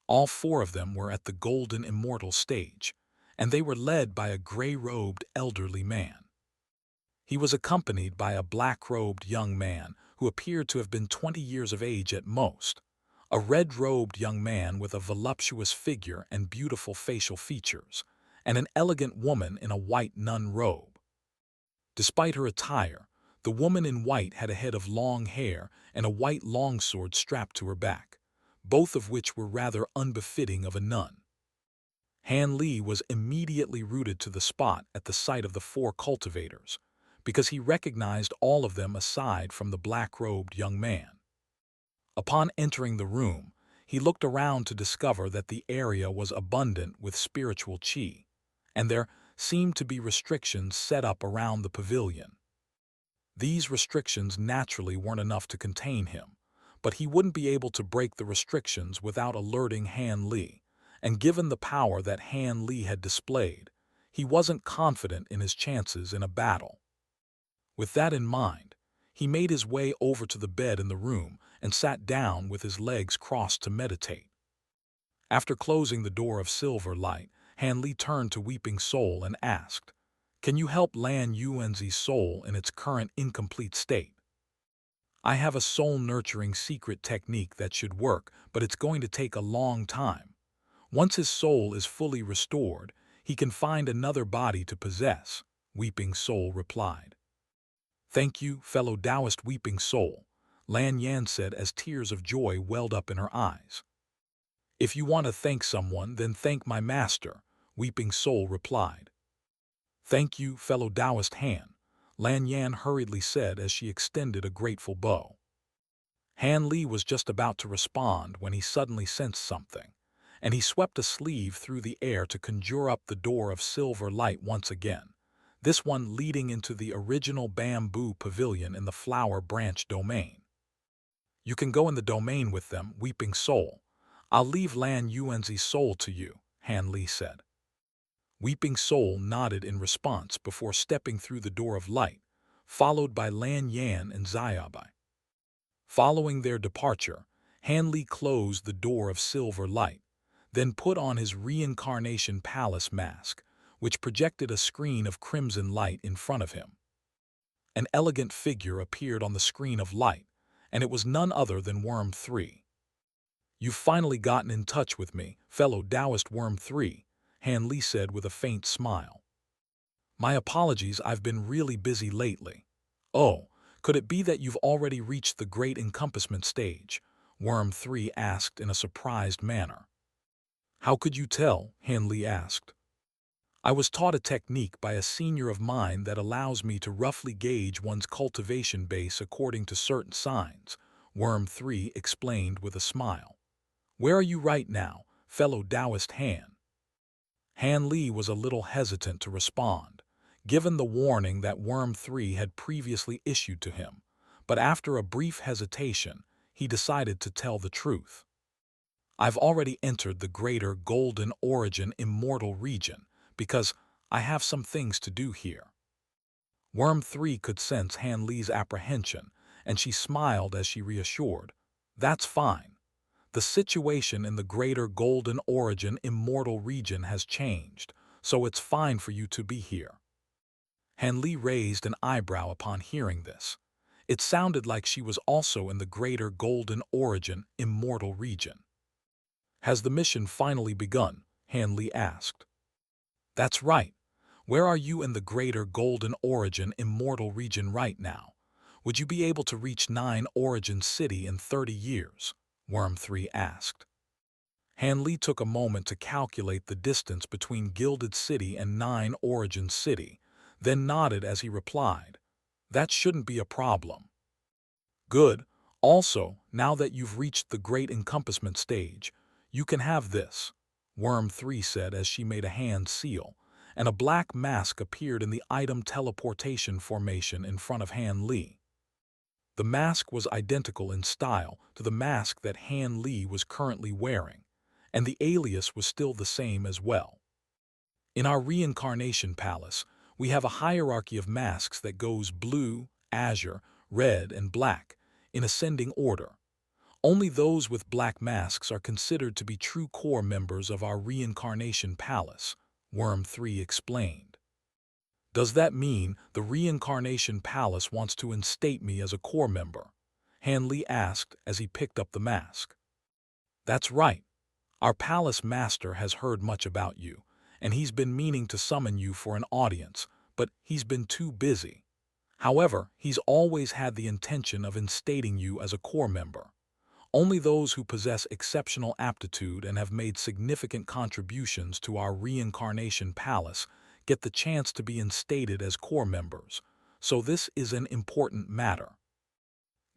All 4 of them were at the Golden Immortal stage, and they were led by a gray-robed elderly man. He was accompanied by a black-robed young man who appeared to have been 20 years of age at most, a red-robed young man with a voluptuous figure and beautiful facial features, and an elegant woman in a white nun robe. Despite her attire, the woman in white had a head of long hair and a white longsword strapped to her back, both of which were rather unbefitting of a nun. Han Li was immediately rooted to the spot at the sight of the 4 cultivators, because he recognized all of them aside from the black-robed young man. Upon entering the room, he looked around to discover that the area was abundant with spiritual qi, and there seemed to be restrictions set up around the pavilion. These restrictions naturally weren't enough to contain him, but he wouldn't be able to break the restrictions without alerting Han Li, and given the power that Han Li had displayed, he wasn't confident in his chances in a battle. With that in mind, he made his way over to the bed in the room and sat down with his legs crossed to meditate. After closing the door of silver light, Han Li turned to Weeping Soul and asked, "Can you help Lan Yuanzi's soul in its current incomplete state?" "I have a soul-nurturing secret technique that should work, but it's going to take a long time. Once his soul is fully restored, he can find another body to possess," Weeping Soul replied. "Thank you, fellow Taoist Weeping Soul," Lan Yan said as tears of joy welled up in her eyes. "If you want to thank someone, then thank my master," Weeping Soul replied. "Thank you, fellow Taoist Han," Lan Yan hurriedly said as she extended a grateful bow. Han Li was just about to respond when he suddenly sensed something, and he swept a sleeve through the air to conjure up the door of silver light once again, this one leading into the original bamboo pavilion in the flower branch domain. "You can go in the domain with them, Weeping Soul. I'll leave Lan Yuanzi's soul to you," Han Li said. Weeping Soul nodded in response before stepping through the door of light, followed by Lan Yan and Xiaobai. Following their departure, Han Li closed the door of silver light, then put on his reincarnation palace mask, which projected a screen of crimson light in front of him. An elegant figure appeared on the screen of light, and it was none other than Worm 3. "You've finally gotten in touch with me, fellow Taoist Worm 3, Han Li said with a faint smile. "My apologies, I've been really busy lately." "Oh, could it be that you've already reached the great encompassment stage?" Worm 3 asked in a surprised manner. "How could you tell?" Han Li asked. "I was taught a technique by a senior of mine that allows me to roughly gauge one's cultivation base according to certain signs," Worm 3 explained with a smile. "Where are you right now, fellow Taoist Han?" Han Li was a little hesitant to respond, given the warning that Worm 3 had previously issued to him, but after a brief hesitation, he decided to tell the truth. "I've already entered the greater Golden Origin Immortal region, because I have some things to do here." Worm 3 could sense Han Li's apprehension, and she smiled as she reassured, "That's fine. The situation in the greater Golden Origin Immortal region has changed, so it's fine for you to be here." Han Li raised an eyebrow upon hearing this. It sounded like she was also in the greater Golden Origin Immortal region. "Has the mission finally begun?" Han Li asked. "That's right. Where are you in the greater Golden Origin Immortal region right now? Would you be able to reach 9 Origin City in 30 years? Worm 3 asked. Han Li took a moment to calculate the distance between Gilded City and 9 Origin City, then nodded as he replied, "That shouldn't be a problem." "Good. Also, now that you've reached the Great Encompassment stage, you can have this," Worm 3 said as she made a hand seal, and a black mask appeared in the item teleportation formation in front of Han Li. The mask was identical in style to the mask that Han Li was currently wearing, and the alias was still the same as well. "In our reincarnation palace, we have a hierarchy of masks that goes blue, azure, red, and black, in ascending order. Only those with black masks are considered to be true core members of our reincarnation palace," Worm 3 explained. "Does that mean the reincarnation palace wants to instate me as a core member?" Han Li asked as he picked up the mask. "That's right. Our palace master has heard much about you, and he's been meaning to summon you for an audience, but he's been too busy. However, he's always had the intention of instating you as a core member. Only those who possess exceptional aptitude and have made significant contributions to our reincarnation palace get the chance to be instated as core members, so this is an important matter.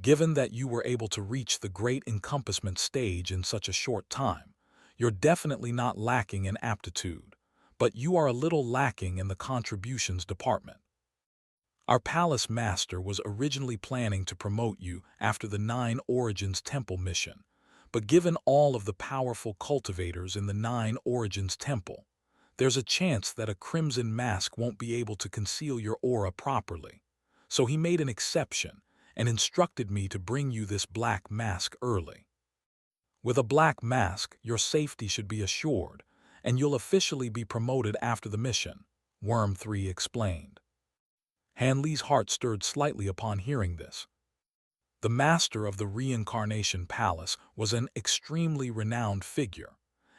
Given that you were able to reach the Great Encompassment stage in such a short time, you're definitely not lacking in aptitude, but you are a little lacking in the contributions department. Our palace master was originally planning to promote you after the 9 Origins Temple mission, but given all of the powerful cultivators in the 9 Origins Temple, there's a chance that a crimson mask won't be able to conceal your aura properly. So he made an exception and instructed me to bring you this black mask early. With a black mask, your safety should be assured, and you'll officially be promoted after the mission, Worm 3 explained. Han Li's heart stirred slightly upon hearing this. The master of the Reincarnation Palace was an extremely renowned figure,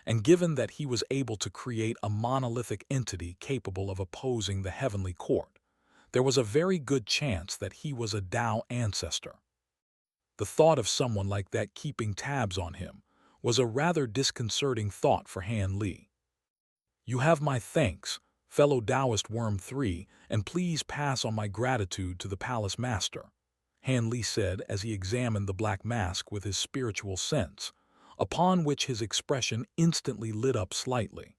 and given that he was able to create a monolithic entity capable of opposing the Heavenly Court, there was a very good chance that he was a Tao ancestor. The thought of someone like that keeping tabs on him was a rather disconcerting thought for Han Li. You have my thanks, fellow Taoist Worm 3, and please pass on my gratitude to the palace master, Han Li said as he examined the black mask with his spiritual sense, upon which his expression instantly lit up slightly.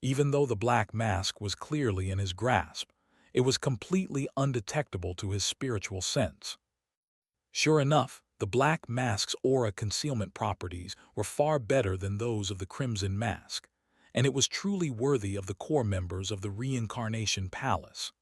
Even though the black mask was clearly in his grasp, it was completely undetectable to his spiritual sense. Sure enough, the black mask's aura concealment properties were far better than those of the crimson mask, and it was truly worthy of the core members of the Reincarnation Palace.